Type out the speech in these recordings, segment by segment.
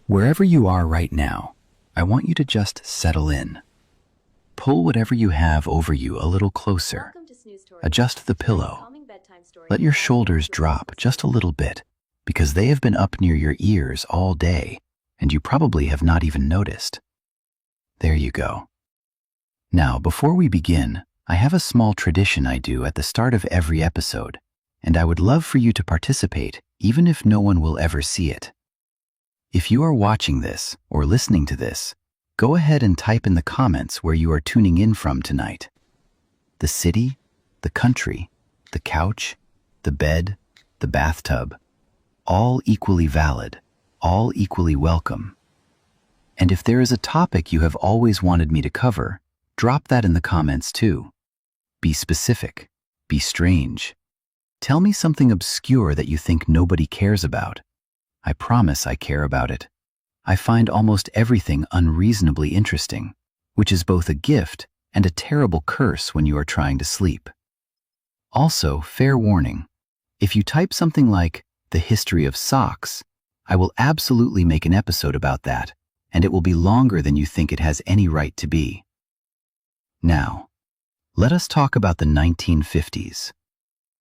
Wherever you are right now, I want you to just settle in. Pull whatever you have over you a little closer. Adjust the pillow. Let your shoulders drop just a little bit, because they have been up near your ears all day, and you probably have not even noticed. There you go. Now, before we begin, I have a small tradition I do at the start of every episode, and I would love for you to participate, even if no one will ever see it. If you are watching this or listening to this, go ahead and type in the comments where you are tuning in from tonight. The city, the country, the couch, the bed, the bathtub, all equally valid, all equally welcome. And if there is a topic you have always wanted me to cover, drop that in the comments too. Be specific, be strange. Tell me something obscure that you think nobody cares about. I promise I care about it. I find almost everything unreasonably interesting, which is both a gift and a terrible curse when you are trying to sleep. Also, fair warning, if you type something like the history of socks, I will absolutely make an episode about that, and it will be longer than you think it has any right to be. Now, let us talk about the 1950s.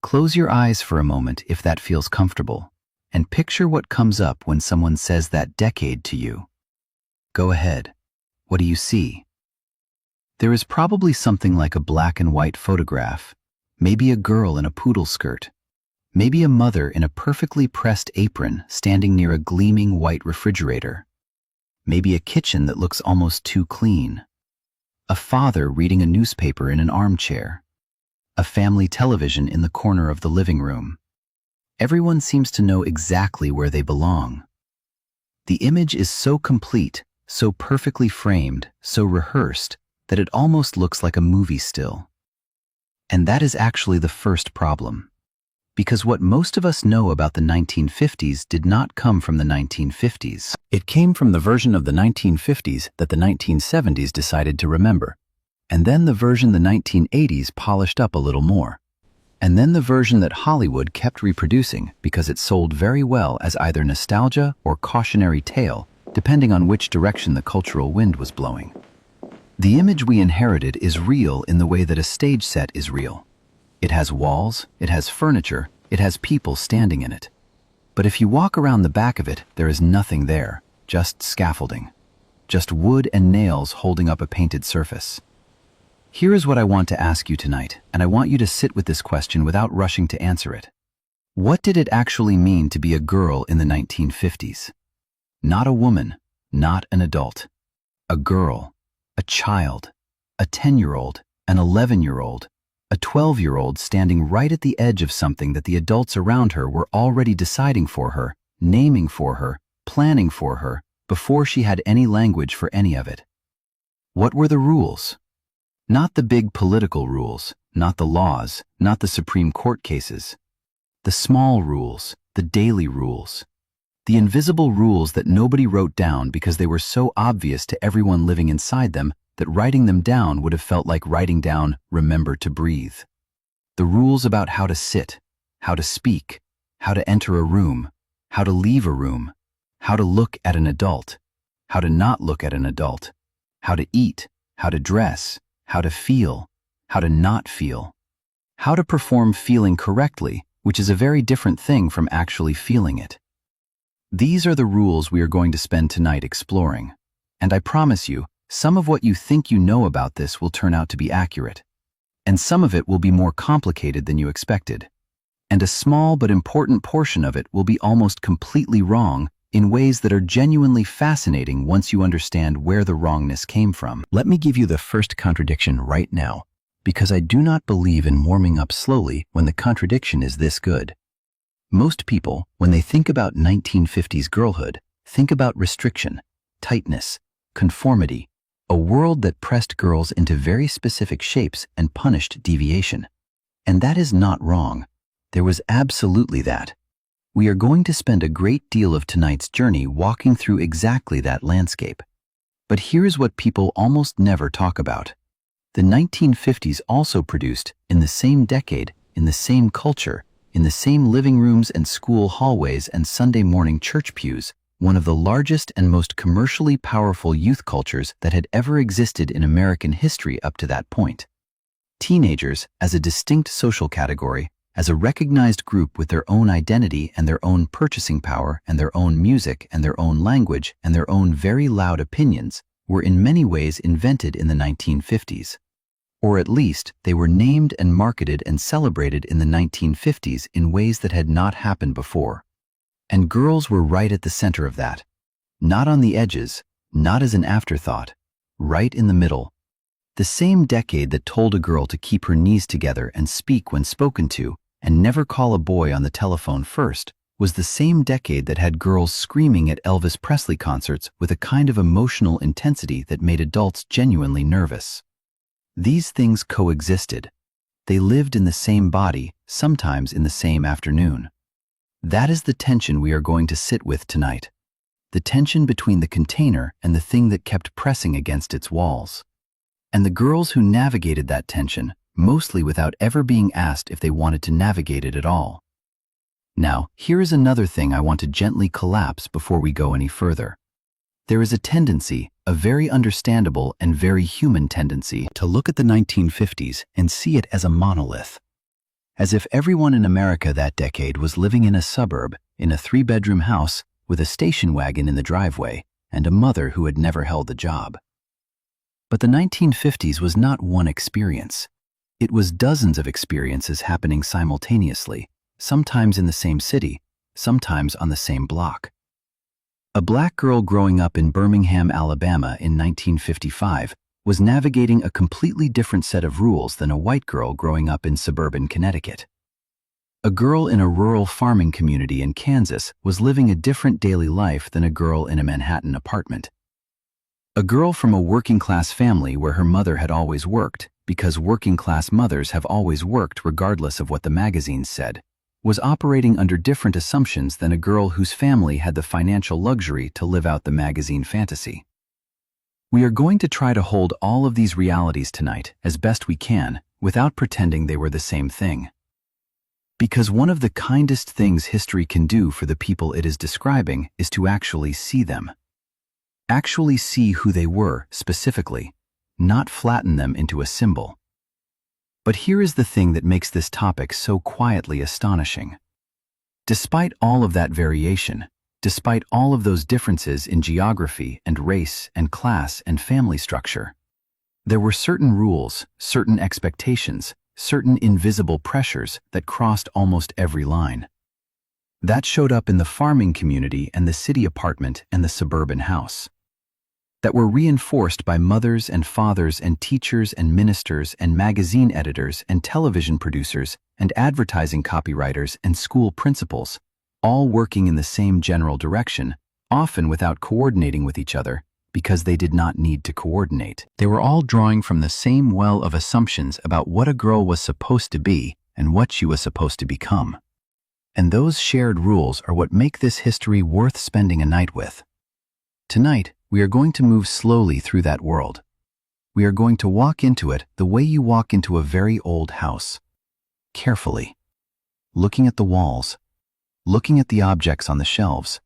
Close your eyes for a moment if that feels comfortable, and picture what comes up when someone says that decade to you. Go ahead. What do you see? There is probably something like a black and white photograph, maybe a girl in a poodle skirt, maybe a mother in a perfectly pressed apron standing near a gleaming white refrigerator, maybe a kitchen that looks almost too clean, a father reading a newspaper in an armchair, a family television in the corner of the living room. Everyone seems to know exactly where they belong. The image is so complete, so perfectly framed, so rehearsed, that it almost looks like a movie still. And that is actually the first problem. Because what most of us know about the 1950s did not come from the 1950s. It came from the version of the 1950s that the 1970s decided to remember. And then the version the 1980s polished up a little more. And then the version that Hollywood kept reproducing because it sold very well as either nostalgia or cautionary tale, depending on which direction the cultural wind was blowing. The image we inherited is real in the way that a stage set is real. It has walls, it has furniture, it has people standing in it. But if you walk around the back of it, there is nothing there, just scaffolding. Just wood and nails holding up a painted surface. Here is what I want to ask you tonight, and I want you to sit with this question without rushing to answer it. What did it actually mean to be a girl in the 1950s? Not a woman, not an adult. A girl, a child, a 10-year-old, an 11-year-old, a 12-year-old standing right at the edge of something that the adults around her were already deciding for her, naming for her, planning for her, before she had any language for any of it. What were the rules? Not the big political rules, not the laws, not the Supreme Court cases. The small rules, the daily rules. The invisible rules that nobody wrote down because they were so obvious to everyone living inside them that writing them down would have felt like writing down, "Remember to breathe." The rules about how to sit, how to speak, how to enter a room, how to leave a room, how to look at an adult, how to not look at an adult, how to eat, how to dress, how to feel, how to not feel, how to perform feeling correctly, which is a very different thing from actually feeling it. These are the rules we are going to spend tonight exploring, and I promise you, some of what you think you know about this will turn out to be accurate, and some of it will be more complicated than you expected, and a small but important portion of it will be almost completely wrong in ways that are genuinely fascinating once you understand where the wrongness came from. Let me give you the first contradiction right now, because I do not believe in warming up slowly when the contradiction is this good. Most people, when they think about 1950s girlhood, think about restriction, tightness, conformity, a world that pressed girls into very specific shapes and punished deviation. And that is not wrong. There was absolutely that. We are going to spend a great deal of tonight's journey walking through exactly that landscape. But here's what people almost never talk about. The 1950s also produced, in the same decade, in the same culture, in the same living rooms and school hallways and Sunday morning church pews, one of the largest and most commercially powerful youth cultures that had ever existed in American history up to that point. Teenagers, as a distinct social category, as a recognized group with their own identity and their own purchasing power and their own music and their own language and their own very loud opinions, were in many ways invented in the 1950s. Or at least, they were named and marketed and celebrated in the 1950s in ways that had not happened before. And girls were right at the center of that. Not on the edges, not as an afterthought, right in the middle. The same decade that told a girl to keep her knees together and speak when spoken to, and never call a boy on the telephone first, was the same decade that had girls screaming at Elvis Presley concerts with a kind of emotional intensity that made adults genuinely nervous. These things coexisted. They lived in the same body, sometimes in the same afternoon. That is the tension we are going to sit with tonight. The tension between the container and the thing that kept pressing against its walls. And the girls who navigated that tension, mostly without ever being asked if they wanted to navigate it at all. Now, here is another thing I want to gently collapse before we go any further. There is a tendency, a very understandable and very human tendency, to look at the 1950s and see it as a monolith. As if everyone in America that decade was living in a suburb, in a 3-bedroom house, with a station wagon in the driveway, and a mother who had never held a job. But the 1950s was not one experience. It was dozens of experiences happening simultaneously, sometimes in the same city, sometimes on the same block. A black girl growing up in Birmingham, Alabama in 1955 was navigating a completely different set of rules than a white girl growing up in suburban Connecticut. A girl in a rural farming community in Kansas was living a different daily life than a girl in a Manhattan apartment. A girl from a working-class family where her mother had always worked, because working-class mothers have always worked regardless of what the magazines said, was operating under different assumptions than a girl whose family had the financial luxury to live out the magazine fantasy. We are going to try to hold all of these realities tonight as best we can without pretending they were the same thing. Because one of the kindest things history can do for the people it is describing is to actually see them. Actually see who they were, specifically, not flatten them into a symbol. But here is the thing that makes this topic so quietly astonishing. Despite all of that variation, despite all of those differences in geography and race and class and family structure, there were certain rules, certain expectations, certain invisible pressures that crossed almost every line. That showed up in the farming community and the city apartment and the suburban house. That were reinforced by mothers and fathers and teachers and ministers and magazine editors and television producers and advertising copywriters and school principals, all working in the same general direction, often without coordinating with each other, because they did not need to coordinate. They were all drawing from the same well of assumptions about what a girl was supposed to be and what she was supposed to become. And those shared rules are what make this history worth spending a night with. Tonight, we are going to move slowly through that world. We are going to walk into it the way you walk into a very old house. Carefully. Looking at the walls. Looking at the objects on the shelves.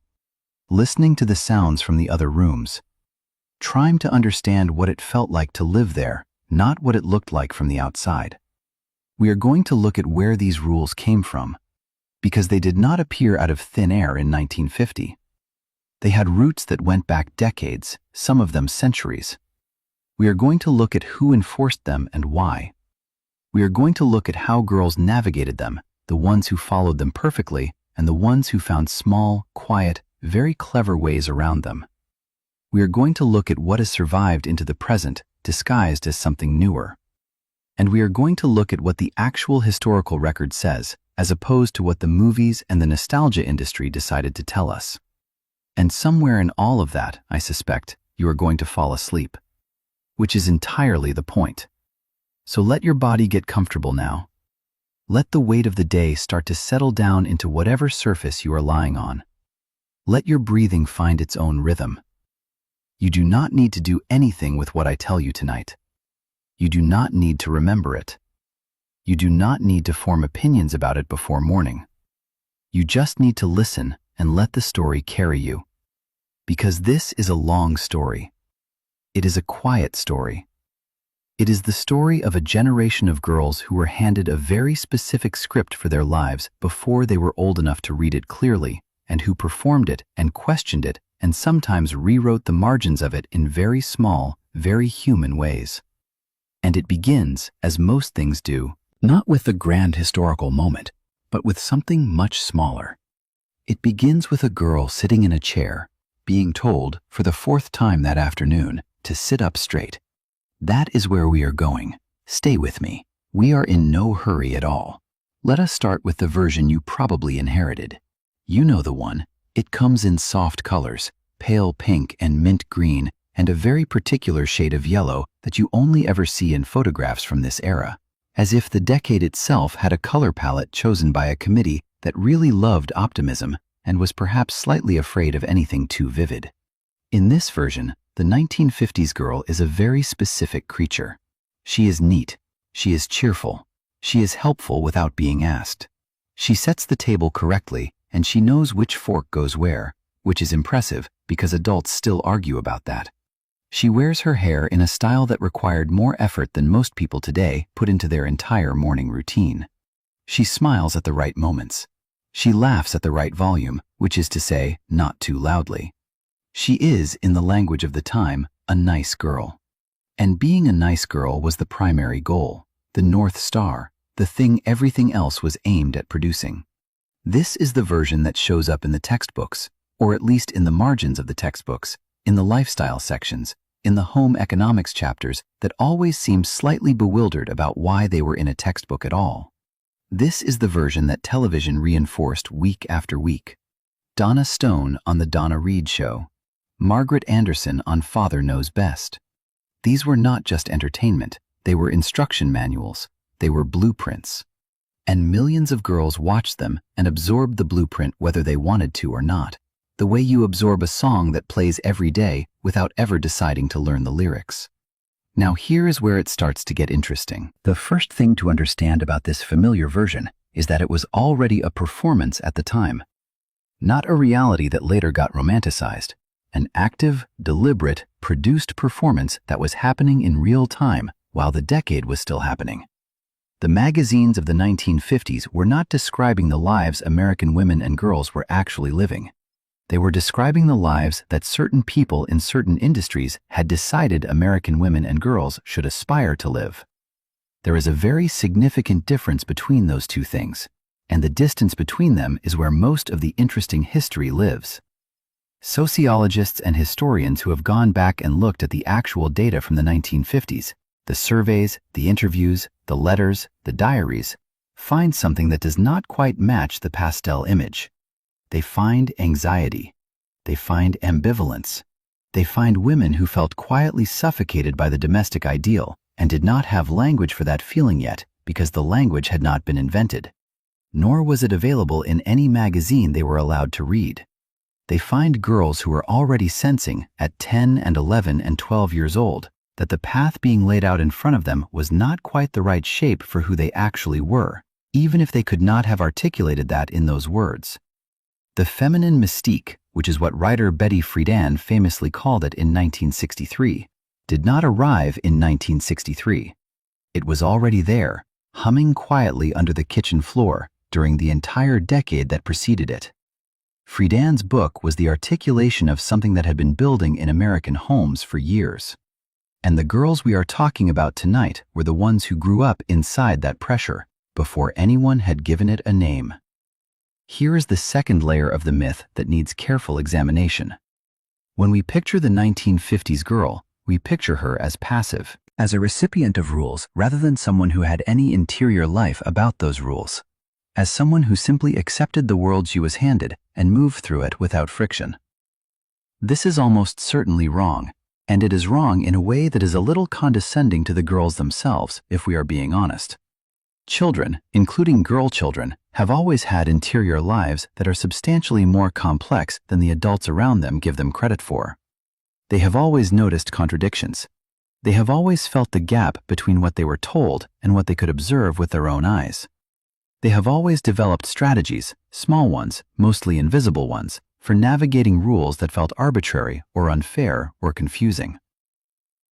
Listening to the sounds from the other rooms. Trying to understand what it felt like to live there, not what it looked like from the outside. We are going to look at where these rules came from, because they did not appear out of thin air in 1950. They had roots that went back decades, some of them centuries. We are going to look at who enforced them and why. We are going to look at how girls navigated them, the ones who followed them perfectly, and the ones who found small, quiet, very clever ways around them. We are going to look at what has survived into the present, disguised as something newer. And we are going to look at what the actual historical record says, as opposed to what the movies and the nostalgia industry decided to tell us. And somewhere in all of that, I suspect, you are going to fall asleep. Which is entirely the point. So let your body get comfortable now. Let the weight of the day start to settle down into whatever surface you are lying on. Let your breathing find its own rhythm. You do not need to do anything with what I tell you tonight. You do not need to remember it. You do not need to form opinions about it before morning. You just need to listen and let the story carry you. Because this is a long story. It is a quiet story. It is the story of a generation of girls who were handed a very specific script for their lives before they were old enough to read it clearly, and who performed it and questioned it and sometimes rewrote the margins of it in very small, very human ways. And it begins, as most things do, not with the grand historical moment, but with something much smaller. It begins with a girl sitting in a chair, being told, for the fourth time that afternoon, to sit up straight. That is where we are going. Stay with me. We are in no hurry at all. Let us start with the version you probably inherited. You know the one. It comes in soft colors, pale pink and mint green, and a very particular shade of yellow that you only ever see in photographs from this era, as if the decade itself had a color palette chosen by a committee that really loved optimism and was perhaps slightly afraid of anything too vivid. In this version, the 1950s girl is a very specific creature. She is neat. She is cheerful. She is helpful without being asked. She sets the table correctly, and she knows which fork goes where, which is impressive because adults still argue about that. She wears her hair in a style that required more effort than most people today put into their entire morning routine. She smiles at the right moments. She laughs at the right volume, which is to say, not too loudly. She is, in the language of the time, a nice girl. And being a nice girl was the primary goal, the North Star, the thing everything else was aimed at producing. This is the version that shows up in the textbooks, or at least in the margins of the textbooks, in the lifestyle sections, in the home economics chapters that always seem slightly bewildered about why they were in a textbook at all. This is the version that television reinforced week after week. Donna Stone on The Donna Reed Show. Margaret Anderson on Father Knows Best. These were not just entertainment, they were instruction manuals, they were blueprints. And millions of girls watched them and absorbed the blueprint whether they wanted to or not, the way you absorb a song that plays every day without ever deciding to learn the lyrics. Now here is where it starts to get interesting. The first thing to understand about this familiar version is that it was already a performance at the time, not a reality that later got romanticized. An active, deliberate, produced performance that was happening in real time while the decade was still happening. The magazines of the 1950s were not describing the lives American women and girls were actually living. They were describing the lives that certain people in certain industries had decided American women and girls should aspire to live. There is a very significant difference between those two things, and the distance between them is where most of the interesting history lives. Sociologists and historians who have gone back and looked at the actual data from the 1950s, the surveys, the interviews, the letters, the diaries, find something that does not quite match the pastel image. They find anxiety. They find ambivalence. They find women who felt quietly suffocated by the domestic ideal and did not have language for that feeling yet because the language had not been invented, nor was it available in any magazine they were allowed to read. They find girls who are already sensing, at 10 and 11 and 12 years old, that the path being laid out in front of them was not quite the right shape for who they actually were, even if they could not have articulated that in those words. The feminine mystique, which is what writer Betty Friedan famously called it in 1963, did not arrive in 1963. It was already there, humming quietly under the kitchen floor during the entire decade that preceded it. Friedan's book was the articulation of something that had been building in American homes for years. And the girls we are talking about tonight were the ones who grew up inside that pressure before anyone had given it a name. Here is the second layer of the myth that needs careful examination. When we picture the 1950s girl, we picture her as passive, as a recipient of rules rather than someone who had any interior life about those rules, as someone who simply accepted the world she was handed and moved through it without friction. This is almost certainly wrong, and it is wrong in a way that is a little condescending to the girls themselves, if we are being honest. Children, including girl children, have always had interior lives that are substantially more complex than the adults around them give them credit for. They have always noticed contradictions. They have always felt the gap between what they were told and what they could observe with their own eyes. They have always developed strategies, small ones, mostly invisible ones, for navigating rules that felt arbitrary or unfair or confusing.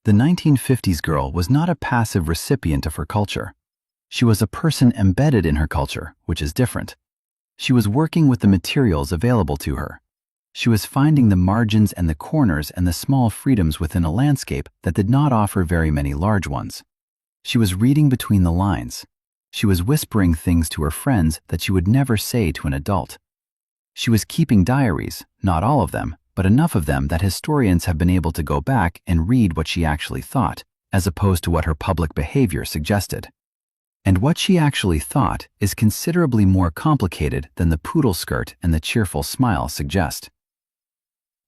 The 1950s girl was not a passive recipient of her culture. She was a person embedded in her culture, which is different. She was working with the materials available to her. She was finding the margins and the corners and the small freedoms within a landscape that did not offer very many large ones. She was reading between the lines. She was whispering things to her friends that she would never say to an adult. She was keeping diaries, not all of them, but enough of them that historians have been able to go back and read what she actually thought, as opposed to what her public behavior suggested. And what she actually thought is considerably more complicated than the poodle skirt and the cheerful smile suggest.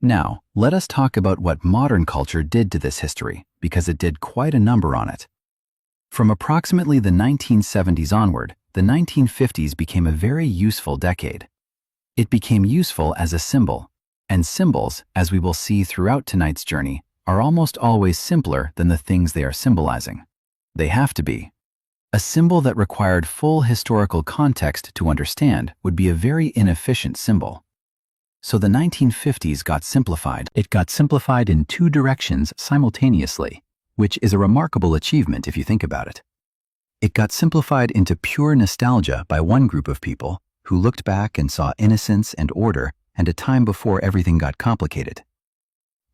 Now, let us talk about what modern culture did to this history, because it did quite a number on it. From approximately the 1970s onward, the 1950s became a very useful decade. It became useful as a symbol, and symbols, as we will see throughout tonight's journey, are almost always simpler than the things they are symbolizing. They have to be. A symbol that required full historical context to understand would be a very inefficient symbol. So the 1950s got simplified. It got simplified in two directions simultaneously, which is a remarkable achievement if you think about it. It got simplified into pure nostalgia by one group of people who looked back and saw innocence and order and a time before everything got complicated.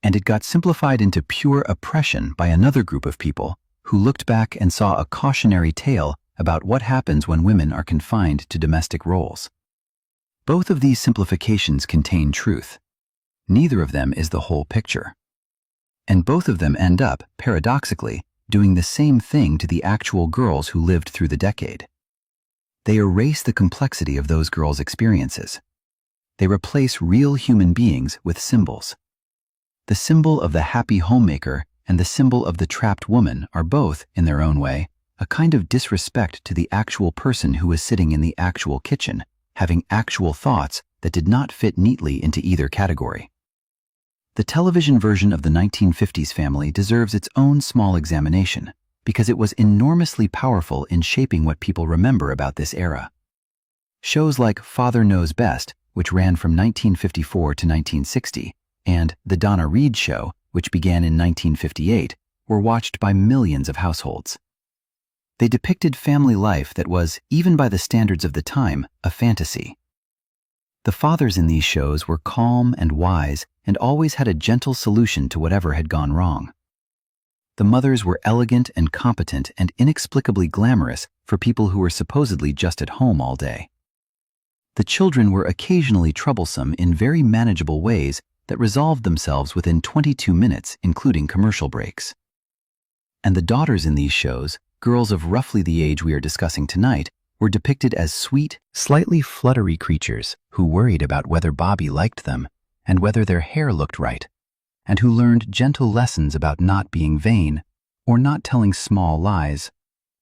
And it got simplified into pure oppression by another group of people who looked back and saw a cautionary tale about what happens when women are confined to domestic roles. Both of these simplifications contain truth. Neither of them is the whole picture. And both of them end up, paradoxically, doing the same thing to the actual girls who lived through the decade. They erase the complexity of those girls' experiences. They replace real human beings with symbols. The symbol of the happy homemaker and the symbol of the trapped woman are both, in their own way, a kind of disrespect to the actual person who is sitting in the actual kitchen, having actual thoughts that did not fit neatly into either category. The television version of the 1950s family deserves its own small examination because it was enormously powerful in shaping what people remember about this era. Shows like Father Knows Best, which ran from 1954 to 1960, and The Donna Reed Show, which began in 1958, were watched by millions of households. They depicted family life that was, even by the standards of the time, a fantasy. The fathers in these shows were calm and wise and always had a gentle solution to whatever had gone wrong. The mothers were elegant and competent and inexplicably glamorous for people who were supposedly just at home all day. The children were occasionally troublesome in very manageable ways that resolved themselves within 22 minutes, including commercial breaks. And the daughters in these shows, girls of roughly the age we are discussing tonight, were depicted as sweet, slightly fluttery creatures who worried about whether Bobby liked them and whether their hair looked right, and who learned gentle lessons about not being vain, or not telling small lies,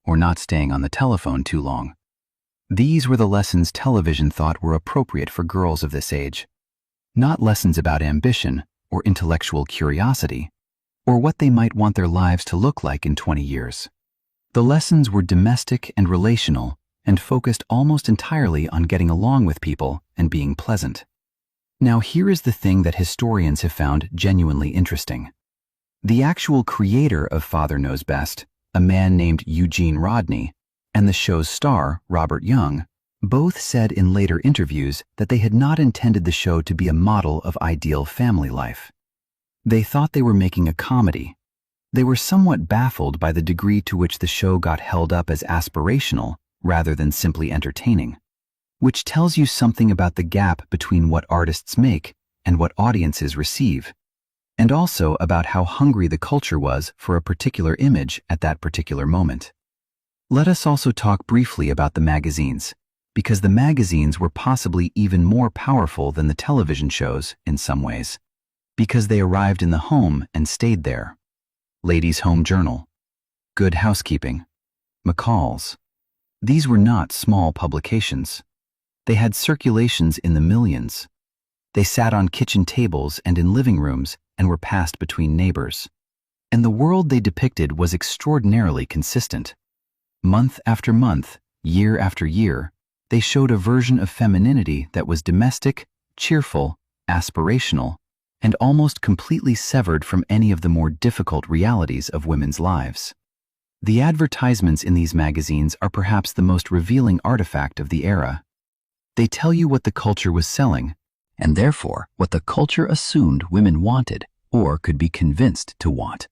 or not staying on the telephone too long. These were the lessons television thought were appropriate for girls of this age. Not lessons about ambition or intellectual curiosity, or what they might want their lives to look like in 20 years. The lessons were domestic and relational and focused almost entirely on getting along with people and being pleasant. Now here is the thing that historians have found genuinely interesting. The actual creator of Father Knows Best, a man named Eugene Rodney, and the show's star, Robert Young, both said in later interviews that they had not intended the show to be a model of ideal family life. They thought they were making a comedy. They were somewhat baffled by the degree to which the show got held up as aspirational rather than simply entertaining, which tells you something about the gap between what artists make and what audiences receive, and also about how hungry the culture was for a particular image at that particular moment. Let us also talk briefly about the magazines, because the magazines were possibly even more powerful than the television shows in some ways, because they arrived in the home and stayed there. Ladies' Home Journal, Good Housekeeping, McCall's. These were not small publications. They had circulations in the millions. They sat on kitchen tables and in living rooms and were passed between neighbors. And the world they depicted was extraordinarily consistent. Month after month, year after year, they showed a version of femininity that was domestic, cheerful, aspirational, and almost completely severed from any of the more difficult realities of women's lives. The advertisements in these magazines are perhaps the most revealing artifact of the era. They tell you what the culture was selling, and therefore what the culture assumed women wanted or could be convinced to want.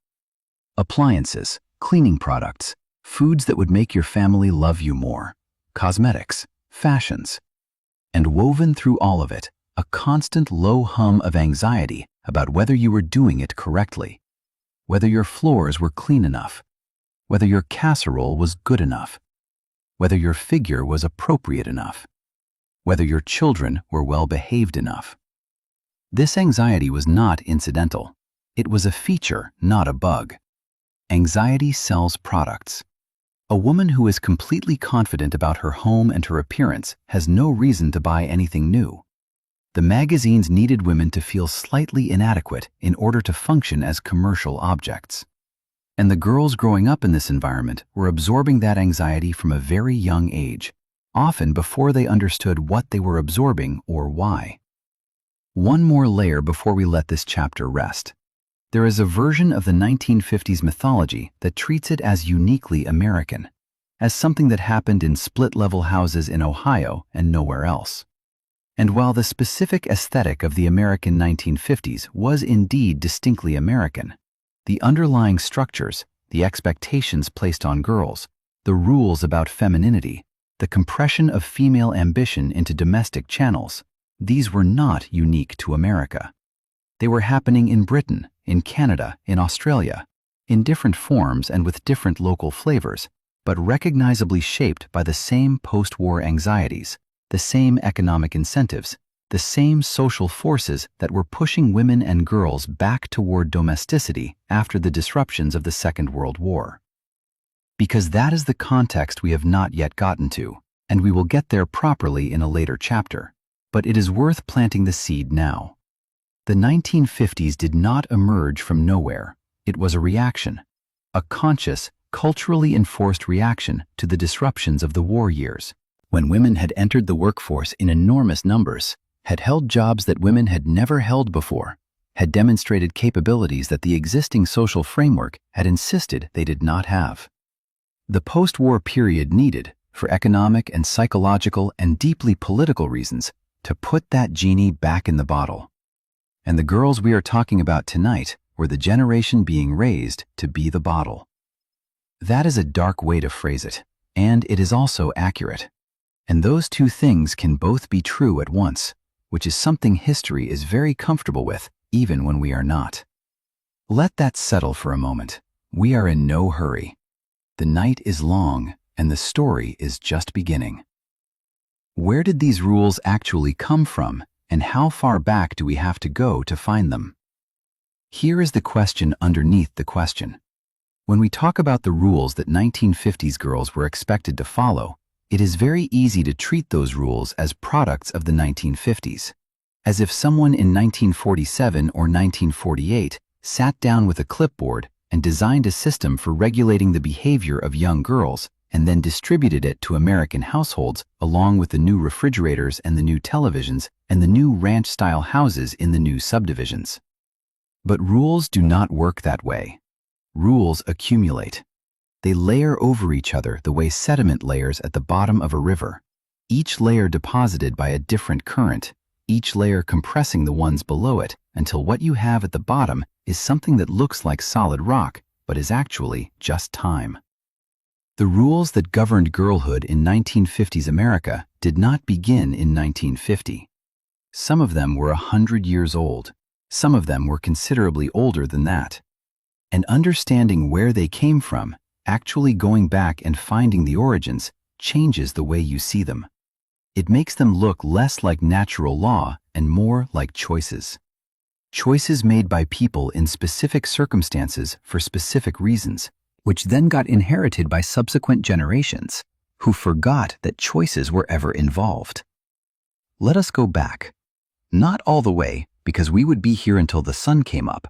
Appliances, cleaning products, foods that would make your family love you more, cosmetics, fashions. And woven through all of it, a constant low hum of anxiety about whether you were doing it correctly, whether your floors were clean enough, whether your casserole was good enough, whether your figure was appropriate enough, whether your children were well behaved enough. This anxiety was not incidental. It was a feature, not a bug. Anxiety sells products. A woman who is completely confident about her home and her appearance has no reason to buy anything new. The magazines needed women to feel slightly inadequate in order to function as commercial objects. And the girls growing up in this environment were absorbing that anxiety from a very young age, often before they understood what they were absorbing or why. One more layer before we let this chapter rest. There is a version of the 1950s mythology that treats it as uniquely American, as something that happened in split-level houses in Ohio and nowhere else. And while the specific aesthetic of the American 1950s was indeed distinctly American, the underlying structures, the expectations placed on girls, the rules about femininity, the compression of female ambition into domestic channels, these were not unique to America. They were happening in Britain, in Canada, in Australia, in different forms and with different local flavors, but recognizably shaped by the same post-war anxieties, the same economic incentives, the same social forces that were pushing women and girls back toward domesticity after the disruptions of the Second World War. Because that is the context we have not yet gotten to, and we will get there properly in a later chapter, but it is worth planting the seed now. The 1950s did not emerge from nowhere. It was a reaction, a conscious, culturally enforced reaction to the disruptions of the war years, when women had entered the workforce in enormous numbers, had held jobs that women had never held before, had demonstrated capabilities that the existing social framework had insisted they did not have. The post-war period needed, for economic and psychological and deeply political reasons, to put that genie back in the bottle. And the girls we are talking about tonight were the generation being raised to be the bottle. That is a dark way to phrase it, and it is also accurate. And those two things can both be true at once, which is something history is very comfortable with, even when we are not. Let that settle for a moment. We are in no hurry. The night is long, and the story is just beginning. Where did these rules actually come from, and how far back do we have to go to find them? Here is the question underneath the question. When we talk about the rules that 1950s girls were expected to follow, it is very easy to treat those rules as products of the 1950s, as if someone in 1947 or 1948 sat down with a clipboard and designed a system for regulating the behavior of young girls and then distributed it to American households along with the new refrigerators and the new televisions and the new ranch-style houses in the new subdivisions. But rules do not work that way. Rules accumulate. They layer over each other the way sediment layers at the bottom of a river, each layer deposited by a different current, each layer compressing the ones below it until what you have at the bottom is something that looks like solid rock but is actually just time. The rules that governed girlhood in 1950s America did not begin in 1950. Some of them were 100 years old. Some of them were considerably older than that. And understanding where they came from, actually going back and finding the origins, changes the way you see them. It makes them look less like natural law and more like choices. Choices made by people in specific circumstances for specific reasons, which then got inherited by subsequent generations, who forgot that choices were ever involved. Let us go back. Not all the way, because we would be here until the sun came up,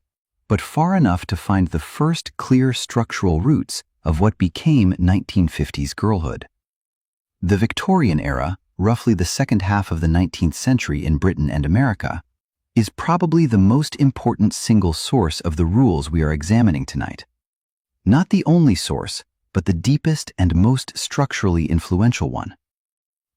but far enough to find the first clear structural roots of what became 1950s girlhood. The Victorian era, roughly the second half of the 19th century in Britain and America, is probably the most important single source of the rules we are examining tonight. Not the only source, but the deepest and most structurally influential one.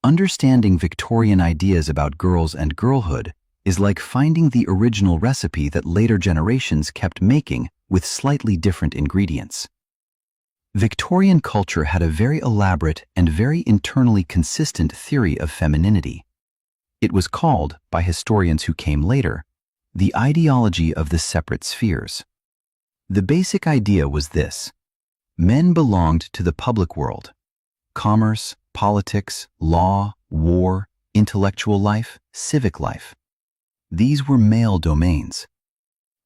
Understanding Victorian ideas about girls and girlhood is like finding the original recipe that later generations kept making with slightly different ingredients. Victorian culture had a very elaborate and very internally consistent theory of femininity. It was called, by historians who came later, the ideology of the separate spheres. The basic idea was this: men belonged to the public world. Commerce, politics, law, war, intellectual life, civic life. These were male domains.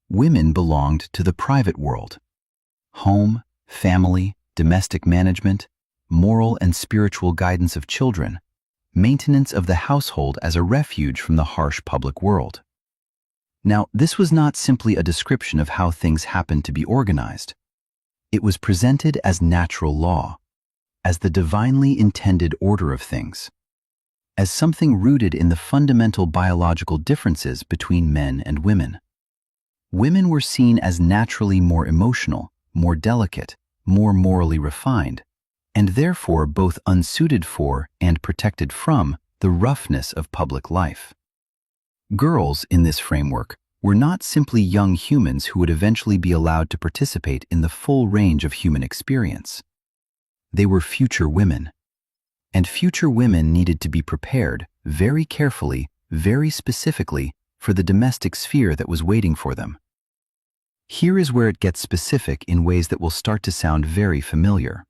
Women belonged to the private world. Home, family, domestic management, moral and spiritual guidance of children, maintenance of the household as a refuge from the harsh public world. Now, this was not simply a description of how things happened to be organized. It was presented as natural law, as the divinely intended order of things, as something rooted in the fundamental biological differences between men and women. Women were seen as naturally more emotional, more delicate, more morally refined, and therefore both unsuited for and protected from the roughness of public life. Girls, in this framework, were not simply young humans who would eventually be allowed to participate in the full range of human experience. They were future women. And future women needed to be prepared very carefully, very specifically, for the domestic sphere that was waiting for them. Here is where it gets specific in ways that will start to sound very familiar.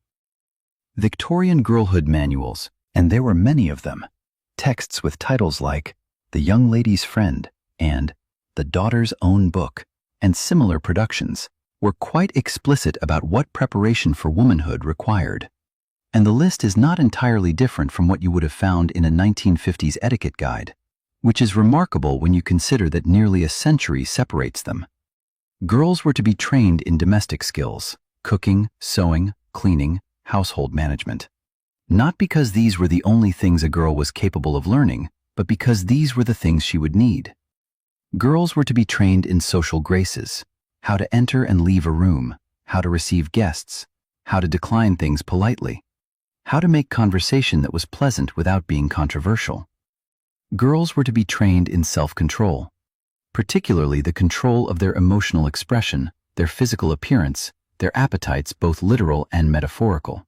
Victorian girlhood manuals, and there were many of them, texts with titles like The Young Lady's Friend and The Daughter's Own Book, and similar productions, were quite explicit about what preparation for womanhood required. And the list is not entirely different from what you would have found in a 1950s etiquette guide, which is remarkable when you consider that nearly a century separates them. Girls were to be trained in domestic skills, cooking, sewing, cleaning, household management. Not because these were the only things a girl was capable of learning, but because these were the things she would need. Girls were to be trained in social graces, how to enter and leave a room, how to receive guests, how to decline things politely, how to make conversation that was pleasant without being controversial. Girls were to be trained in self-control, particularly the control of their emotional expression, their physical appearance, their appetites, both literal and metaphorical.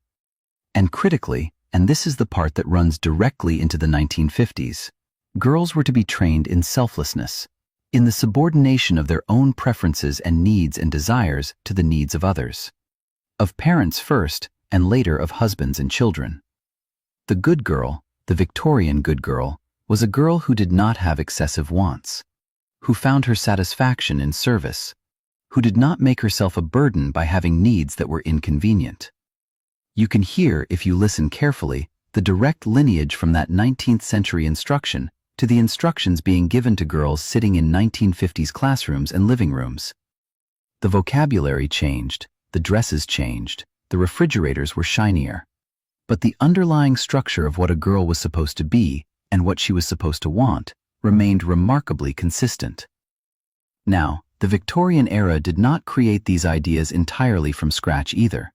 And critically, and this is the part that runs directly into the 1950s, girls were to be trained in selflessness, in the subordination of their own preferences and needs and desires to the needs of others, of parents first, and later of husbands and children. The good girl, the Victorian good girl, was a girl who did not have excessive wants, who found her satisfaction in service, who did not make herself a burden by having needs that were inconvenient. You can hear, if you listen carefully, the direct lineage from that 19th century instruction to the instructions being given to girls sitting in 1950s classrooms and living rooms. The vocabulary changed, the dresses changed, the refrigerators were shinier. But the underlying structure of what a girl was supposed to be and what she was supposed to want remained remarkably consistent. Now, the Victorian era did not create these ideas entirely from scratch either.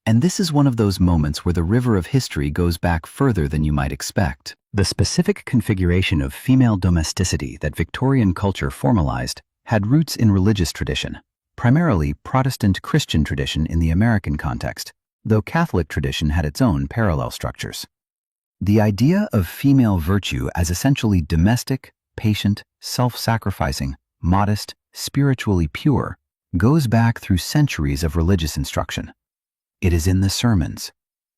And this is one of those moments where the river of history goes back further than you might expect. The specific configuration of female domesticity that Victorian culture formalized had roots in religious tradition, primarily Protestant Christian tradition in the American context, though Catholic tradition had its own parallel structures. The idea of female virtue as essentially domestic, patient, self-sacrificing, modest, spiritually pure, goes back through centuries of religious instruction. It is in the sermons.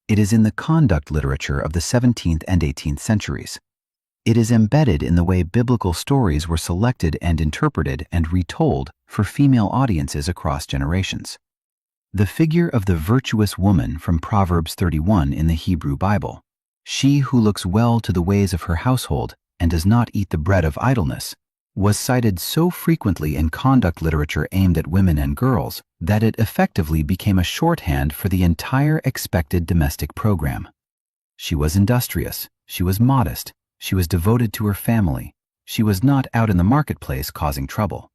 It is in the conduct literature of the 17th and 18th centuries. It is embedded in the way biblical stories were selected and interpreted and retold for female audiences across generations. The figure of the virtuous woman from Proverbs 31 in the Hebrew Bible, she who looks well to the ways of her household and does not eat the bread of idleness, was cited so frequently in conduct literature aimed at women and girls that it effectively became a shorthand for the entire expected domestic program. She was industrious, she was modest, she was devoted to her family, she was not out in the marketplace causing trouble.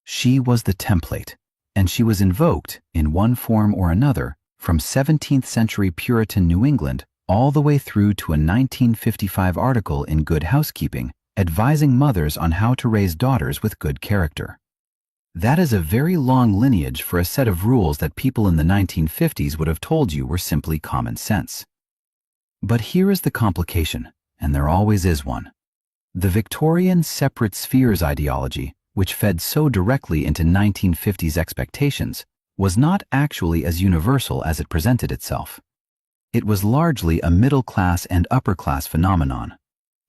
She was the template, and she was invoked, in one form or another, from 17th century Puritan New England all the way through to a 1955 article in Good Housekeeping advising mothers on how to raise daughters with good character. That is a very long lineage for a set of rules that people in the 1950s would have told you were simply common sense. But here is the complication, and there always is one. The Victorian separate spheres ideology, which fed so directly into 1950s expectations, was not actually as universal as it presented itself. It was largely a middle-class and upper-class phenomenon.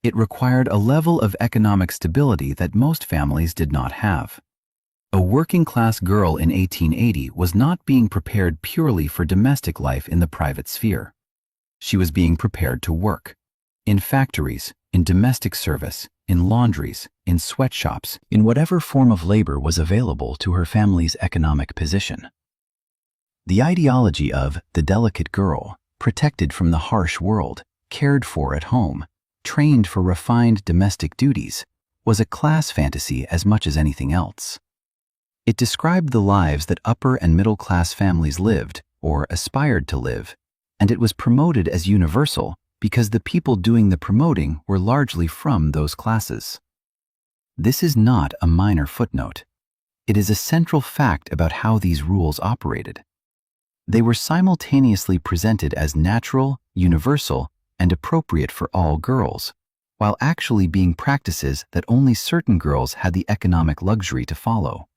It required a level of economic stability that most families did not have. A working-class girl in 1880 was not being prepared purely for domestic life in the private sphere. She was being prepared to work. In factories, in domestic service, in laundries, in sweatshops, in whatever form of labor was available to her family's economic position. The ideology of the delicate girl, protected from the harsh world, cared for at home, trained for refined domestic duties, was a class fantasy as much as anything else. It described the lives that upper and middle-class families lived, or aspired to live, and it was promoted as universal because the people doing the promoting were largely from those classes. This is not a minor footnote. It is a central fact about how these rules operated. They were simultaneously presented as natural, universal, and appropriate for all girls, while actually being practices that only certain girls had the economic luxury to follow.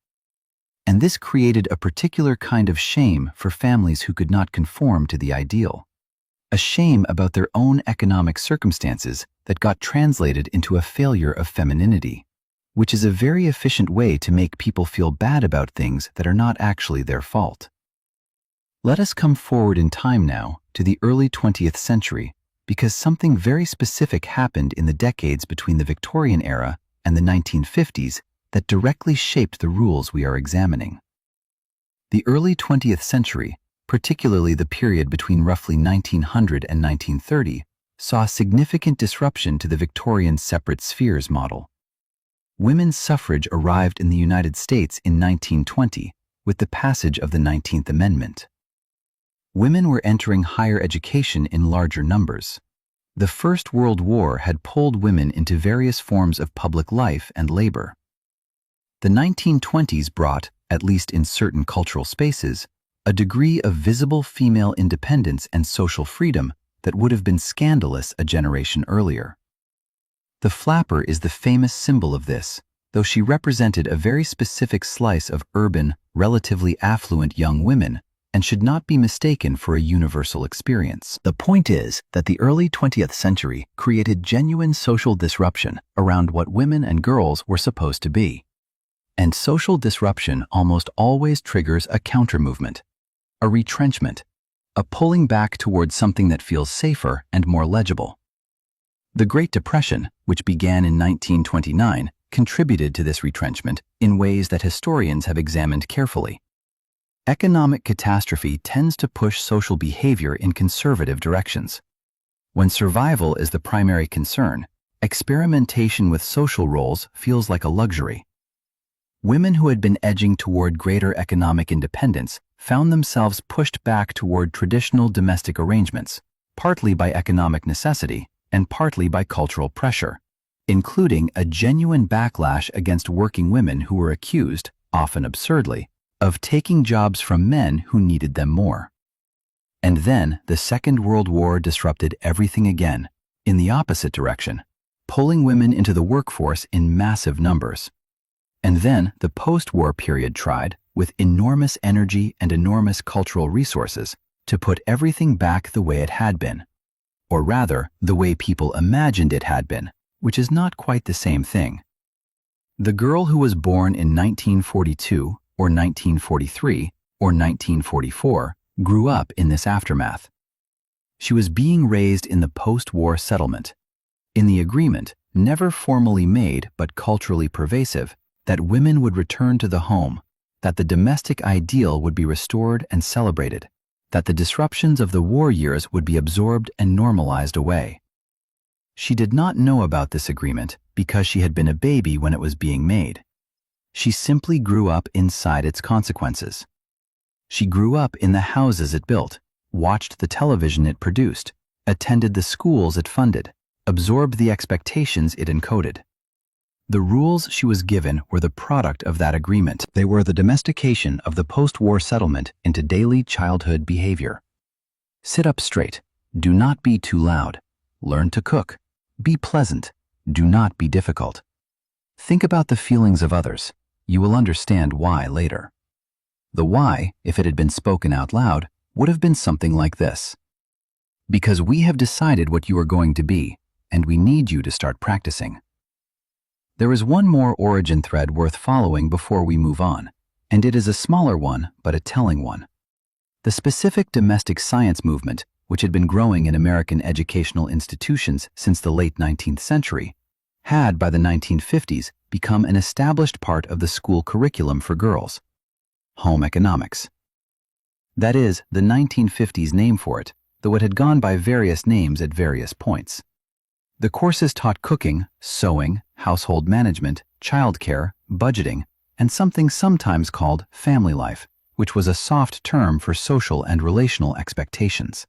And this created a particular kind of shame for families who could not conform to the ideal. A shame about their own economic circumstances that got translated into a failure of femininity, which is a very efficient way to make people feel bad about things that are not actually their fault. Let us come forward in time now to the early 20th century, because something very specific happened in the decades between the Victorian era and the 1950s that directly shaped the rules we are examining. The early 20th century, particularly the period between roughly 1900 and 1930, saw significant disruption to the Victorian separate spheres model. Women's suffrage arrived in the United States in 1920 with the passage of the 19th Amendment. Women were entering higher education in larger numbers. The First World War had pulled women into various forms of public life and labor. The 1920s brought, at least in certain cultural spaces, a degree of visible female independence and social freedom that would have been scandalous a generation earlier. The flapper is the famous symbol of this, though she represented a very specific slice of urban, relatively affluent young women and should not be mistaken for a universal experience. The point is that the early 20th century created genuine social disruption around what women and girls were supposed to be. And social disruption almost always triggers a counter-movement, a retrenchment, a pulling back towards something that feels safer and more legible. The Great Depression, which began in 1929, contributed to this retrenchment in ways that historians have examined carefully. Economic catastrophe tends to push social behavior in conservative directions. When survival is the primary concern, experimentation with social roles feels like a luxury. Women who had been edging toward greater economic independence found themselves pushed back toward traditional domestic arrangements, partly by economic necessity and partly by cultural pressure, including a genuine backlash against working women who were accused, often absurdly, of taking jobs from men who needed them more. And then the Second World War disrupted everything again, in the opposite direction, pulling women into the workforce in massive numbers. And then the post-war period tried, with enormous energy and enormous cultural resources, to put everything back the way it had been. Or rather, the way people imagined it had been, which is not quite the same thing. The girl who was born in 1942, or 1943, or 1944, grew up in this aftermath. She was being raised in the post-war settlement, in the agreement, never formally made but culturally pervasive, that women would return to the home, that the domestic ideal would be restored and celebrated, that the disruptions of the war years would be absorbed and normalized away. She did not know about this agreement because she had been a baby when it was being made. She simply grew up inside its consequences. She grew up in the houses it built, watched the television it produced, attended the schools it funded, absorbed the expectations it encoded. The rules she was given were the product of that agreement. They were the domestication of the post-war settlement into daily childhood behavior. Sit up straight. Do not be too loud. Learn to cook. Be pleasant. Do not be difficult. Think about the feelings of others. You will understand why later. The why, if it had been spoken out loud, would have been something like this. Because we have decided what you are going to be, and we need you to start practicing. There is one more origin thread worth following before we move on, and it is a smaller one, but a telling one. The specific domestic science movement, which had been growing in American educational institutions since the late 19th century, had, by the 1950s, become an established part of the school curriculum for girls: home economics. That is, the 1950s name for it, though it had gone by various names at various points. The courses taught cooking, sewing, household management, childcare, budgeting, and something sometimes called family life, which was a soft term for social and relational expectations.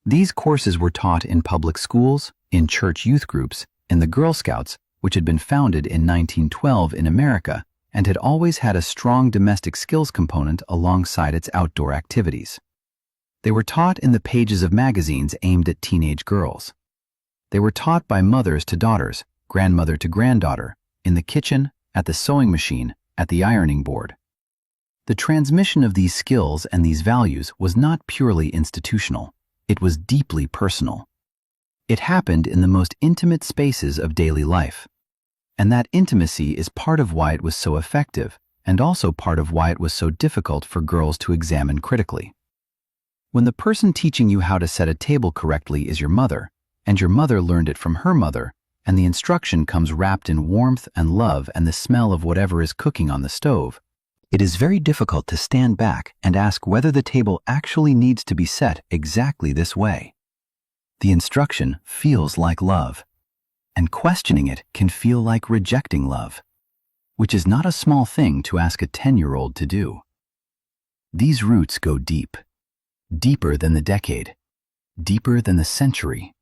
These courses were taught in public schools, in church youth groups, in the Girl Scouts, which had been founded in 1912 in America and had always had a strong domestic skills component alongside its outdoor activities. They were taught in the pages of magazines aimed at teenage girls. They were taught by mothers to daughters, grandmother to granddaughter, in the kitchen, at the sewing machine, at the ironing board. The transmission of these skills and these values was not purely institutional. It was deeply personal. It happened in the most intimate spaces of daily life. And that intimacy is part of why it was so effective, and also part of why it was so difficult for girls to examine critically. When the person teaching you how to set a table correctly is your mother, and your mother learned it from her mother, and the instruction comes wrapped in warmth and love and the smell of whatever is cooking on the stove, it is very difficult to stand back and ask whether the table actually needs to be set exactly this way. The instruction feels like love, and questioning it can feel like rejecting love, which is not a small thing to ask a 10-year-old to do. These roots go deep, deeper than the decade, deeper than the century.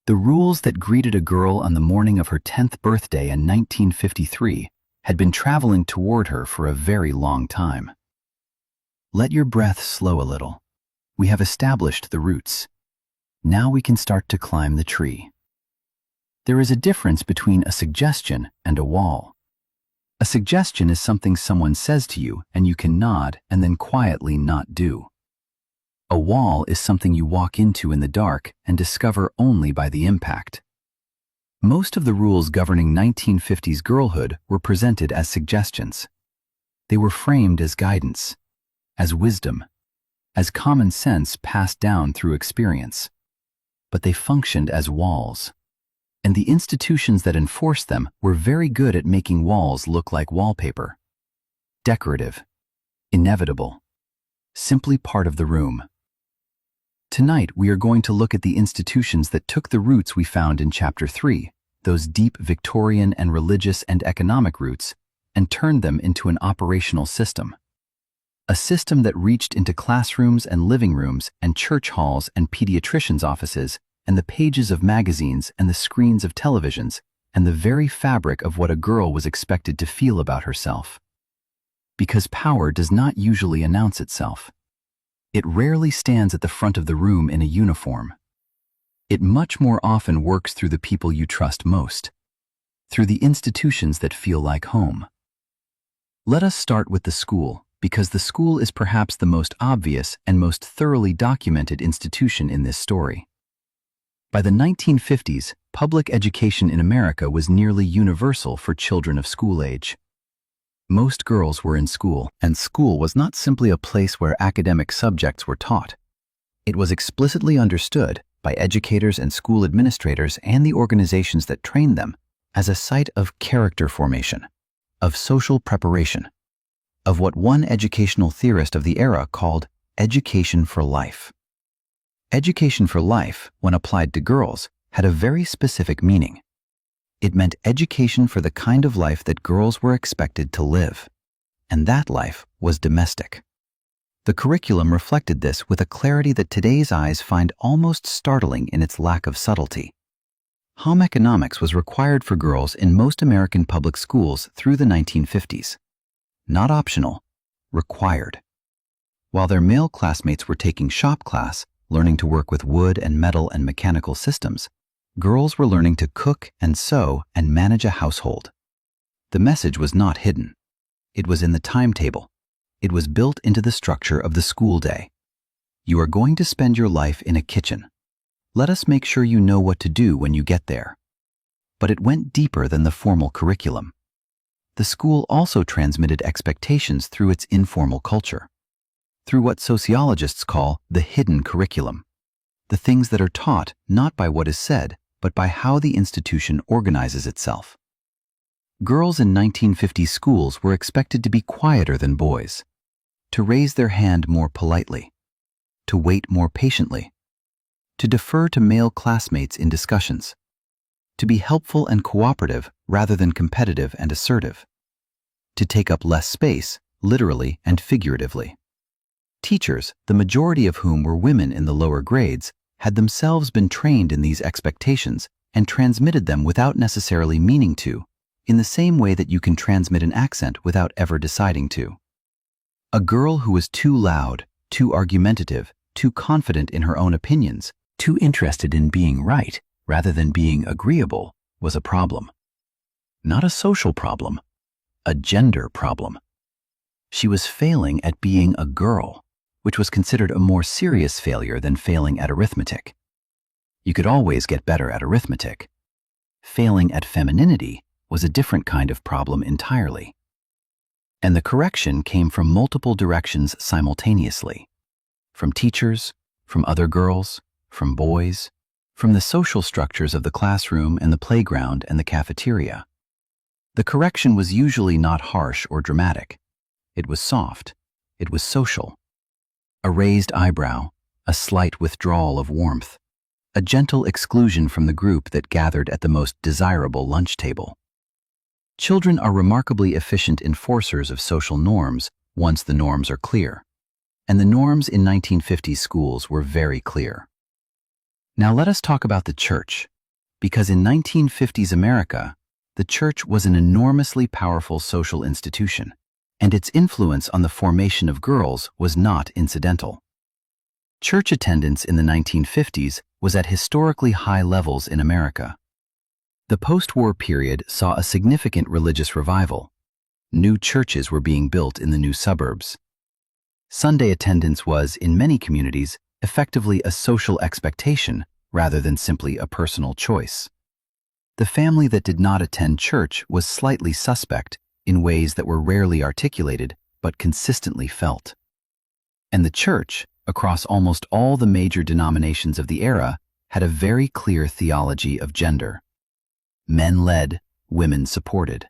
The rules that greeted a girl on the morning of her 10th birthday in 1953 had been traveling toward her for a very long time. Let your breath slow a little. We have established the roots. Now we can start to climb the tree. There is a difference between a suggestion and a wall. A suggestion is something someone says to you and you can nod and then quietly not do. A wall is something you walk into in the dark and discover only by the impact. Most of the rules governing 1950s girlhood were presented as suggestions. They were framed as guidance, as wisdom, as common sense passed down through experience. But they functioned as walls. And the institutions that enforced them were very good at making walls look like wallpaper. Decorative, inevitable, simply part of the room. Tonight, we are going to look at the institutions that took the roots we found in Chapter 3, those deep Victorian and religious and economic roots, and turned them into an operational system. A system that reached into classrooms and living rooms and church halls and pediatricians' offices and the pages of magazines and the screens of televisions and the very fabric of what a girl was expected to feel about herself. Because power does not usually announce itself. It rarely stands at the front of the room in a uniform. It much more often works through the people you trust most, through the institutions that feel like home. Let us start with the school, because the school is perhaps the most obvious and most thoroughly documented institution in this story. By the 1950s, public education in America was nearly universal for children of school age. Most girls were in school, and school was not simply a place where academic subjects were taught. It was explicitly understood by educators and school administrators and the organizations that trained them as a site of character formation, of social preparation, of what one educational theorist of the era called education for life. Education for life, when applied to girls, had a very specific meaning. It meant education for the kind of life that girls were expected to live. And that life was domestic. The curriculum reflected this with a clarity that today's eyes find almost startling in its lack of subtlety. Home economics was required for girls in most American public schools through the 1950s. Not optional, required. While their male classmates were taking shop class, learning to work with wood and metal and mechanical systems, girls were learning to cook and sew and manage a household. The message was not hidden. It was in the timetable. It was built into the structure of the school day. You are going to spend your life in a kitchen. Let us make sure you know what to do when you get there. But it went deeper than the formal curriculum. The school also transmitted expectations through its informal culture, through what sociologists call the hidden curriculum, the things that are taught not by what is said, but by how the institution organizes itself. Girls in 1950 schools were expected to be quieter than boys, to raise their hand more politely, to wait more patiently, to defer to male classmates in discussions, to be helpful and cooperative rather than competitive and assertive, to take up less space, literally and figuratively. Teachers, the majority of whom were women in the lower grades, had themselves been trained in these expectations and transmitted them without necessarily meaning to, in the same way that you can transmit an accent without ever deciding to. A girl who was too loud, too argumentative, too confident in her own opinions, too interested in being right rather than being agreeable was a problem. Not a social problem, a gender problem. She was failing at being a girl, which was considered a more serious failure than failing at arithmetic. You could always get better at arithmetic. Failing at femininity was a different kind of problem entirely. And the correction came from multiple directions simultaneously. From teachers, from other girls, from boys, from the social structures of the classroom and the playground and the cafeteria. The correction was usually not harsh or dramatic. It was soft. It was social. A raised eyebrow, a slight withdrawal of warmth, a gentle exclusion from the group that gathered at the most desirable lunch table. Children are remarkably efficient enforcers of social norms once the norms are clear. And the norms in 1950s schools were very clear. Now let us talk about the church, because in 1950s America, the church was an enormously powerful social institution, and its influence on the formation of girls was not incidental. Church attendance in the 1950s was at historically high levels in America. The post-war period saw a significant religious revival. New churches were being built in the new suburbs. Sunday attendance was, in many communities, effectively a social expectation rather than simply a personal choice. The family that did not attend church was slightly suspect in ways that were rarely articulated but consistently felt. And the church, across almost all the major denominations of the era, had a very clear theology of gender. Men led, women supported.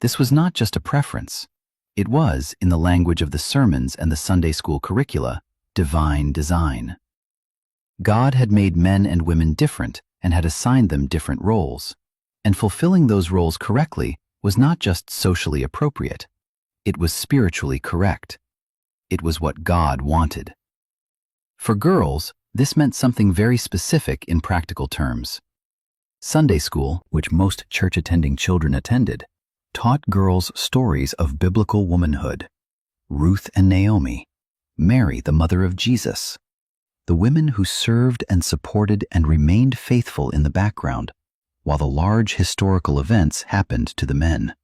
This was not just a preference. It was, in the language of the sermons and the Sunday school curricula, divine design. God had made men and women different and had assigned them different roles, and fulfilling those roles correctly was not just socially appropriate. It was spiritually correct. It was what God wanted. For girls, this meant something very specific in practical terms. Sunday school, which most church-attending children attended, taught girls stories of biblical womanhood. Ruth and Naomi, Mary, the mother of Jesus, the women who served and supported and remained faithful in the background, while the large historical events happened to the men.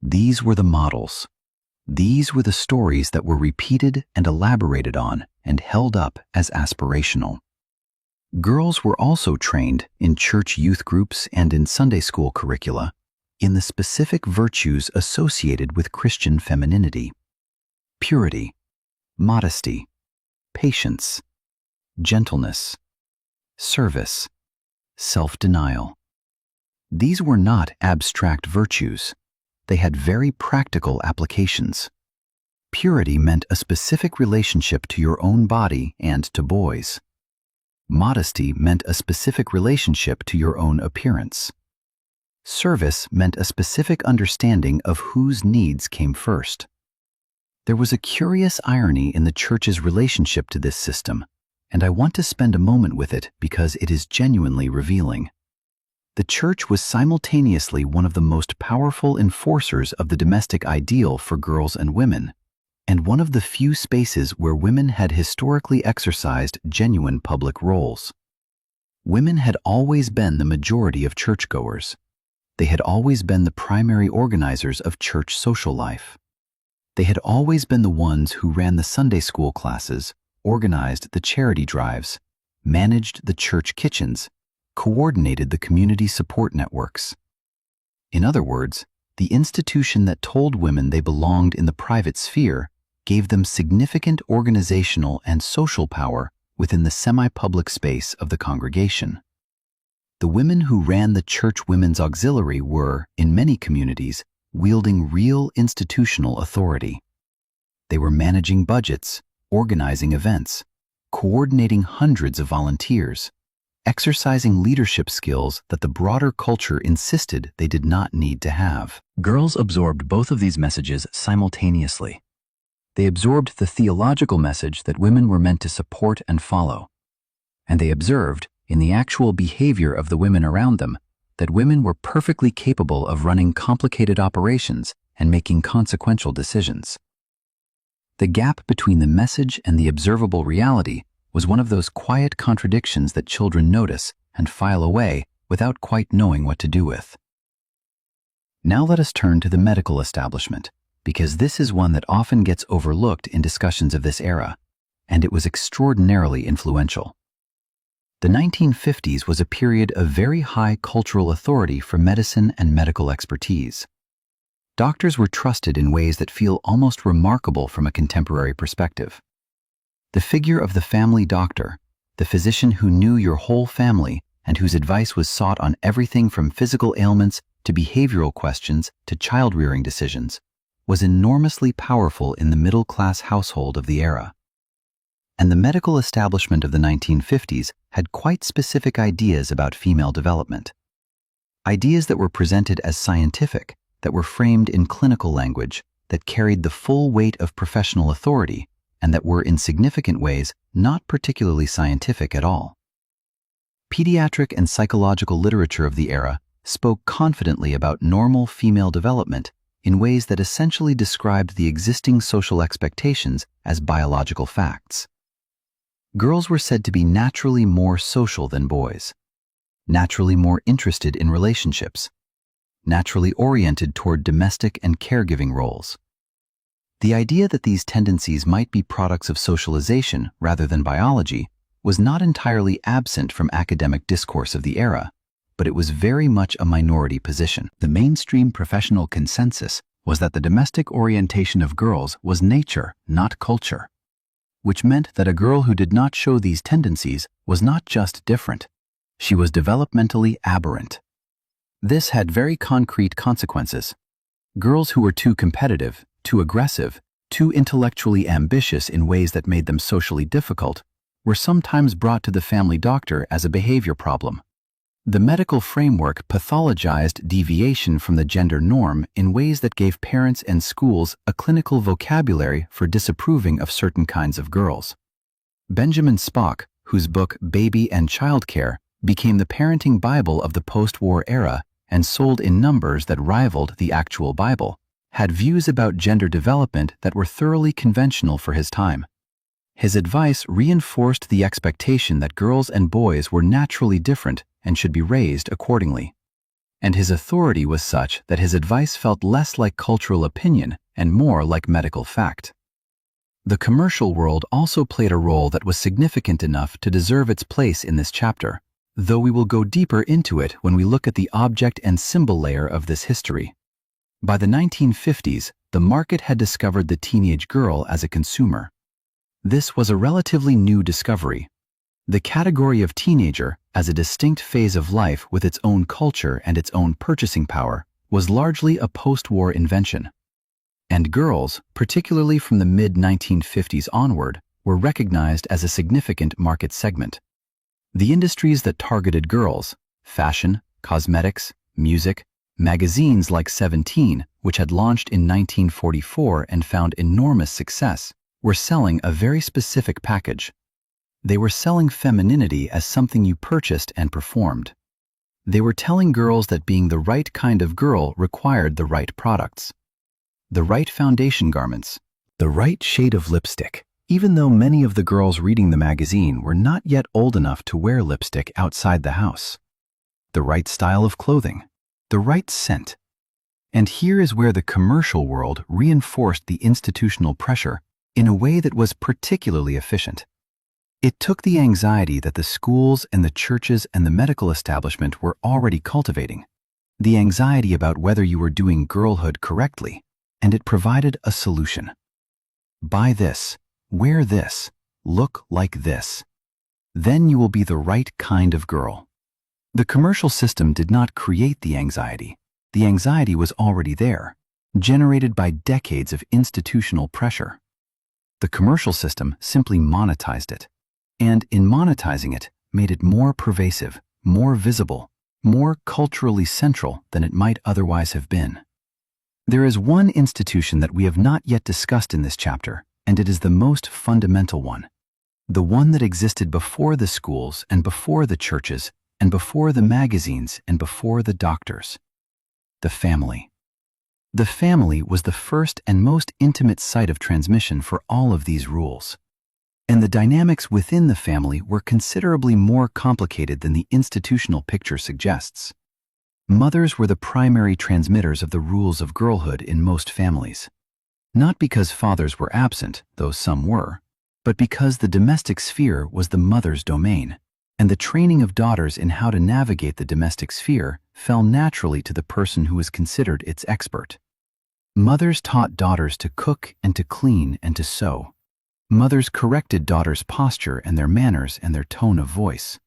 These were the models. These were the stories that were repeated and elaborated on and held up as aspirational. Girls were also trained in church youth groups and in Sunday school curricula in the specific virtues associated with Christian femininity: purity, modesty, patience, gentleness, service, self-denial. These were not abstract virtues. They had very practical applications. Purity meant a specific relationship to your own body and to boys. Modesty meant a specific relationship to your own appearance. Service meant a specific understanding of whose needs came first. There was a curious irony in the church's relationship to this system, and I want to spend a moment with it because it is genuinely revealing. The church was simultaneously one of the most powerful enforcers of the domestic ideal for girls and women, and one of the few spaces where women had historically exercised genuine public roles. Women had always been the majority of churchgoers. They had always been the primary organizers of church social life. They had always been the ones who ran the Sunday school classes, organized the charity drives, managed the church kitchens, coordinated the community support networks. In other words, the institution that told women they belonged in the private sphere gave them significant organizational and social power within the semi-public space of the congregation. The women who ran the church women's auxiliary were, in many communities, wielding real institutional authority. They were managing budgets, organizing events, coordinating hundreds of volunteers, exercising leadership skills that the broader culture insisted they did not need to have. Girls absorbed both of these messages simultaneously. They absorbed the theological message that women were meant to support and follow, and they observed, in the actual behavior of the women around them, that women were perfectly capable of running complicated operations and making consequential decisions. The gap between the message and the observable reality was one of those quiet contradictions that children notice and file away without quite knowing what to do with. Now let us turn to the medical establishment, because this is one that often gets overlooked in discussions of this era, and it was extraordinarily influential. The 1950s was a period of very high cultural authority for medicine and medical expertise. Doctors were trusted in ways that feel almost remarkable from a contemporary perspective. The figure of the family doctor, the physician who knew your whole family and whose advice was sought on everything from physical ailments to behavioral questions to child-rearing decisions, was enormously powerful in the middle-class household of the era. And the medical establishment of the 1950s had quite specific ideas about female development. Ideas that were presented as scientific, that were framed in clinical language, that carried the full weight of professional authority, and that were in significant ways not particularly scientific at all. Pediatric and psychological literature of the era spoke confidently about normal female development in ways that essentially described the existing social expectations as biological facts. Girls were said to be naturally more social than boys, naturally more interested in relationships, naturally oriented toward domestic and caregiving roles. The idea that these tendencies might be products of socialization rather than biology was not entirely absent from academic discourse of the era, but it was very much a minority position. The mainstream professional consensus was that the domestic orientation of girls was nature, not culture, which meant that a girl who did not show these tendencies was not just different, she was developmentally aberrant. This had very concrete consequences. Girls who were too competitive, too aggressive, too intellectually ambitious in ways that made them socially difficult, were sometimes brought to the family doctor as a behavior problem. The medical framework pathologized deviation from the gender norm in ways that gave parents and schools a clinical vocabulary for disapproving of certain kinds of girls. Benjamin Spock, whose book Baby and Childcare became the parenting Bible of the post-war era and sold in numbers that rivaled the actual Bible, had views about gender development that were thoroughly conventional for his time. His advice reinforced the expectation that girls and boys were naturally different and should be raised accordingly. And his authority was such that his advice felt less like cultural opinion and more like medical fact. The commercial world also played a role that was significant enough to deserve its place in this chapter, though we will go deeper into it when we look at the object and symbol layer of this history. By the 1950s, the market had discovered the teenage girl as a consumer. This was a relatively new discovery. The category of teenager, as a distinct phase of life with its own culture and its own purchasing power, was largely a post-war invention. And girls, particularly from the mid-1950s onward, were recognized as a significant market segment. The industries that targeted girls, fashion, cosmetics, music, Magazines like Seventeen, which had launched in 1944 and found enormous success, were selling a very specific package. They were selling femininity as something you purchased and performed. They were telling girls that being the right kind of girl required the right products, the right foundation garments, the right shade of lipstick, even though many of the girls reading the magazine were not yet old enough to wear lipstick outside the house. The right style of clothing, the right scent. And here is where the commercial world reinforced the institutional pressure in a way that was particularly efficient. It took the anxiety that the schools and the churches and the medical establishment were already cultivating, the anxiety about whether you were doing girlhood correctly, and it provided a solution. Buy this, wear this, look like this. Then you will be the right kind of girl. The commercial system did not create the anxiety. The anxiety was already there, generated by decades of institutional pressure. The commercial system simply monetized it, and in monetizing it, made it more pervasive, more visible, more culturally central than it might otherwise have been. There is one institution that we have not yet discussed in this chapter, and it is the most fundamental one, the one that existed before the schools and before the churches and before the magazines and before the doctors. The family. The family was the first and most intimate site of transmission for all of these rules. And the dynamics within the family were considerably more complicated than the institutional picture suggests. Mothers were the primary transmitters of the rules of girlhood in most families. Not because fathers were absent, though some were, but because the domestic sphere was the mother's domain, and the training of daughters in how to navigate the domestic sphere fell naturally to the person who was considered its expert. Mothers taught daughters to cook and to clean and to sew. Mothers corrected daughters' posture and their manners and their tone of voice.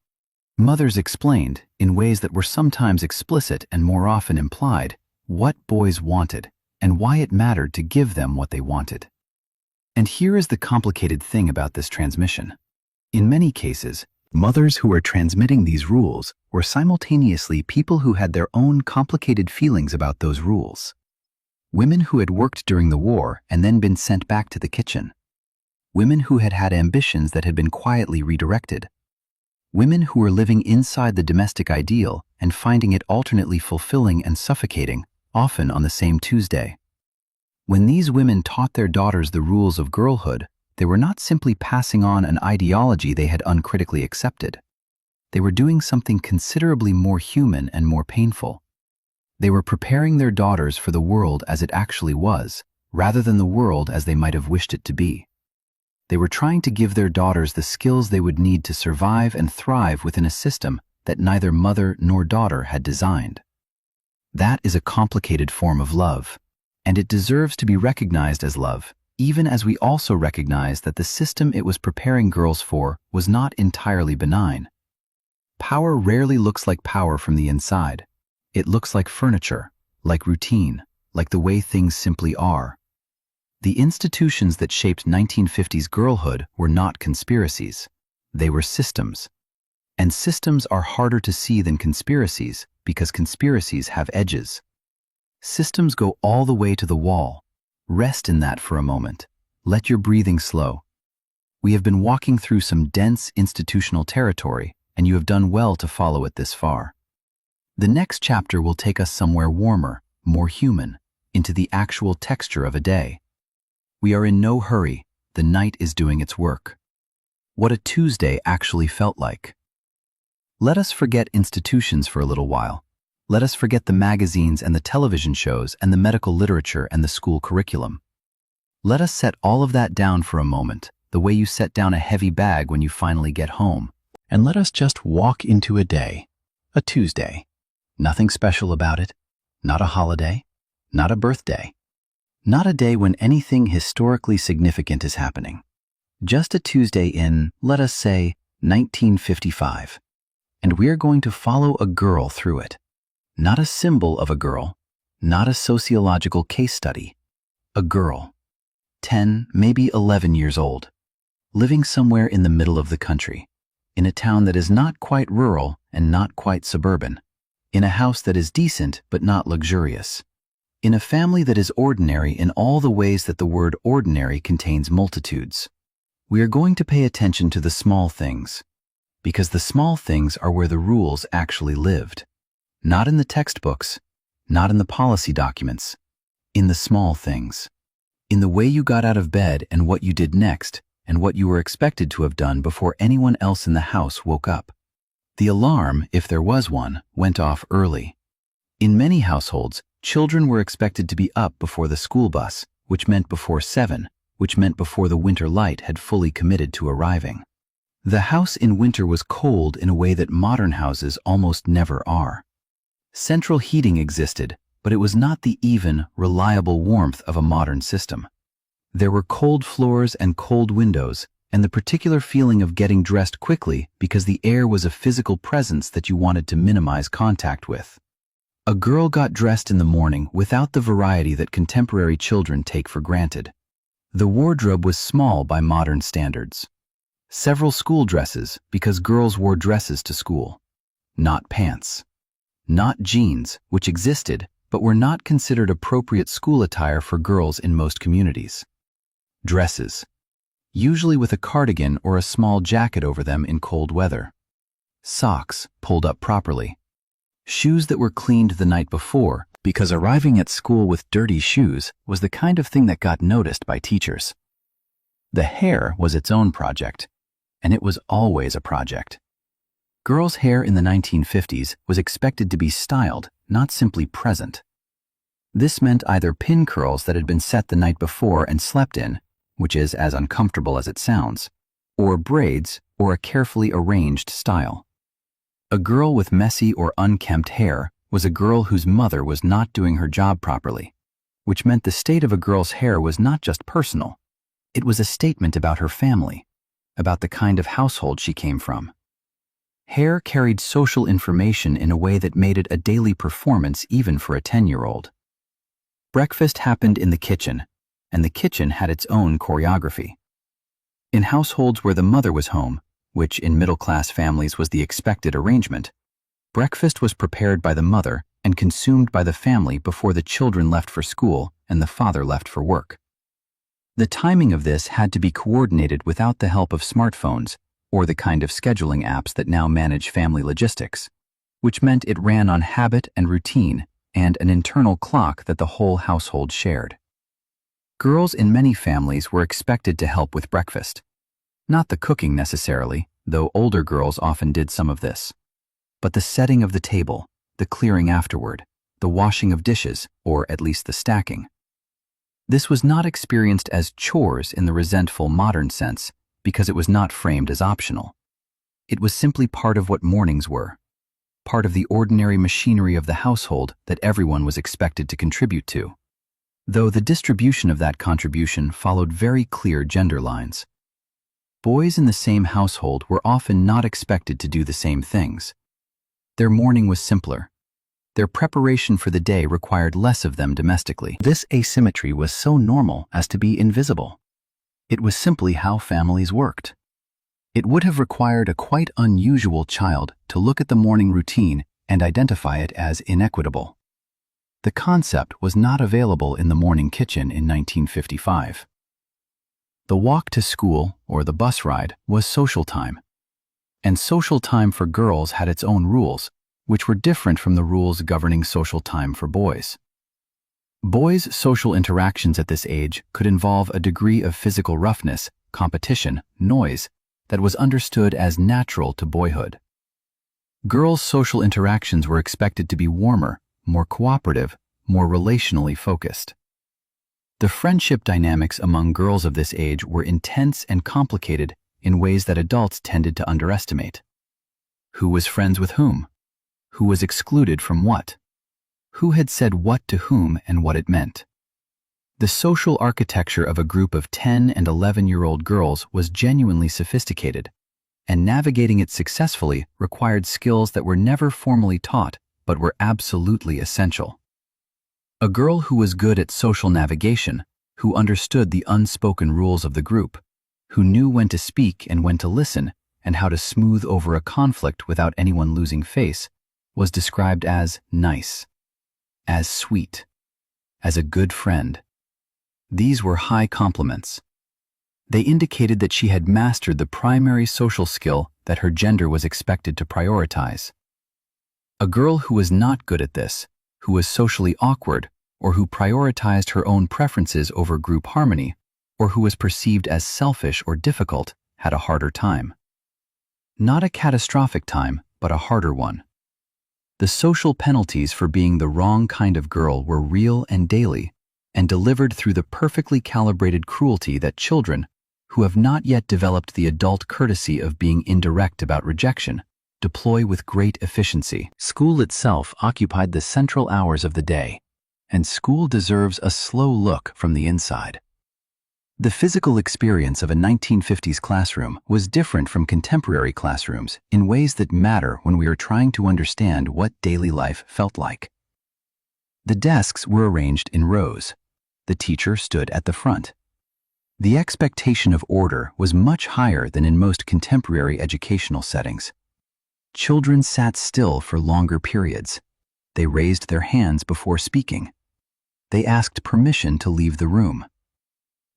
Mothers explained, in ways that were sometimes explicit and more often implied, what boys wanted and why it mattered to give them what they wanted. And here is the complicated thing about this transmission. In many cases, mothers who were transmitting these rules were simultaneously people who had their own complicated feelings about those rules. Women who had worked during the war and then been sent back to the kitchen. Women who had had ambitions that had been quietly redirected. Women who were living inside the domestic ideal and finding it alternately fulfilling and suffocating, often on the same Tuesday. When these women taught their daughters the rules of girlhood, they were not simply passing on an ideology they had uncritically accepted. They were doing something considerably more human and more painful. They were preparing their daughters for the world as it actually was, rather than the world as they might have wished it to be. They were trying to give their daughters the skills they would need to survive and thrive within a system that neither mother nor daughter had designed. That is a complicated form of love, and it deserves to be recognized as love, even as we also recognize that the system it was preparing girls for was not entirely benign. Power rarely looks like power from the inside. It looks like furniture, like routine, like the way things simply are. The institutions that shaped 1950s girlhood were not conspiracies. They were systems. And systems are harder to see than conspiracies because conspiracies have edges. Systems go all the way to the wall. Rest in that for a moment. Let your breathing slow. We have been walking through some dense institutional territory, and you have done well to follow it this far. The next chapter will take us somewhere warmer, more human, into the actual texture of a day. We are in no hurry. The night is doing its work. What a Tuesday actually felt like. Let us forget institutions for a little while. Let us forget the magazines and the television shows and the medical literature and the school curriculum. Let us set all of that down for a moment, the way you set down a heavy bag when you finally get home, and let us just walk into a day, a Tuesday. Nothing special about it, not a holiday, not a birthday, not a day when anything historically significant is happening. Just a Tuesday in, let us say, 1955. And we are going to follow a girl through it. Not a symbol of a girl, not a sociological case study. A girl, 10, maybe 11 years old, living somewhere in the middle of the country, in a town that is not quite rural and not quite suburban, in a house that is decent but not luxurious, in a family that is ordinary in all the ways that the word ordinary contains multitudes. We are going to pay attention to the small things, because the small things are where the rules actually lived. Not in the textbooks, not in the policy documents, in the small things. In the way you got out of bed and what you did next, and what you were expected to have done before anyone else in the house woke up. The alarm, if there was one, went off early. In many households, children were expected to be up before the school bus, which meant before 7, which meant before the winter light had fully committed to arriving. The house in winter was cold in a way that modern houses almost never are. Central heating existed, but it was not the even, reliable warmth of a modern system. There were cold floors and cold windows, and the particular feeling of getting dressed quickly because the air was a physical presence that you wanted to minimize contact with. A girl got dressed in the morning without the variety that contemporary children take for granted. The wardrobe was small by modern standards. Several school dresses because girls wore dresses to school. Not pants. Not jeans, which existed, but were not considered appropriate school attire for girls in most communities. Dresses, usually with a cardigan or a small jacket over them in cold weather. Socks pulled up properly. Shoes that were cleaned the night before, because arriving at school with dirty shoes was the kind of thing that got noticed by teachers. The hair was its own project, and it was always a project. Girls' hair in the 1950s was expected to be styled, not simply present. This meant either pin curls that had been set the night before and slept in, which is as uncomfortable as it sounds, or braids, or a carefully arranged style. A girl with messy or unkempt hair was a girl whose mother was not doing her job properly, which meant the state of a girl's hair was not just personal. It was a statement about her family, about the kind of household she came from. Hair carried social information in a way that made it a daily performance even for a 10-year-old. Breakfast happened in the kitchen, and the kitchen had its own choreography. In households where the mother was home, which in middle-class families was the expected arrangement, breakfast was prepared by the mother and consumed by the family before the children left for school and the father left for work. The timing of this had to be coordinated without the help of smartphones or the kind of scheduling apps that now manage family logistics, which meant it ran on habit and routine and an internal clock that the whole household shared. Girls in many families were expected to help with breakfast. Not the cooking necessarily, though older girls often did some of this, but the setting of the table, the clearing afterward, the washing of dishes, or at least the stacking. This was not experienced as chores in the resentful modern sense because it was not framed as optional. It was simply part of what mornings were, part of the ordinary machinery of the household that everyone was expected to contribute to, though the distribution of that contribution followed very clear gender lines. Boys in the same household were often not expected to do the same things. Their morning was simpler. Their preparation for the day required less of them domestically. This asymmetry was so normal as to be invisible. It was simply how families worked. It would have required a quite unusual child to look at the morning routine and identify it as inequitable. The concept was not available in the morning kitchen in 1955. The walk to school, or the bus ride, was social time. And social time for girls had its own rules, which were different from the rules governing social time for boys. Boys' social interactions at this age could involve a degree of physical roughness, competition, noise, that was understood as natural to boyhood. Girls' social interactions were expected to be warmer, more cooperative, more relationally focused. The friendship dynamics among girls of this age were intense and complicated in ways that adults tended to underestimate. Who was friends with whom? Who was excluded from what? Who had said what to whom and what it meant? The social architecture of a group of 10 and 11-year-old girls was genuinely sophisticated, and navigating it successfully required skills that were never formally taught but were absolutely essential. A girl who was good at social navigation, who understood the unspoken rules of the group, who knew when to speak and when to listen and how to smooth over a conflict without anyone losing face, was described as nice, as sweet, as a good friend. These were high compliments. They indicated that she had mastered the primary social skill that her gender was expected to prioritize. A girl who was not good at this, who was socially awkward, or who prioritized her own preferences over group harmony, or who was perceived as selfish or difficult, had a harder time. Not a catastrophic time, but a harder one. The social penalties for being the wrong kind of girl were real and daily, and delivered through the perfectly calibrated cruelty that children, who have not yet developed the adult courtesy of being indirect about rejection, deploy with great efficiency. School itself occupied the central hours of the day, and school deserves a slow look from the inside. The physical experience of a 1950s classroom was different from contemporary classrooms in ways that matter when we are trying to understand what daily life felt like. The desks were arranged in rows. The teacher stood at the front. The expectation of order was much higher than in most contemporary educational settings. Children sat still for longer periods. They raised their hands before speaking. They asked permission to leave the room.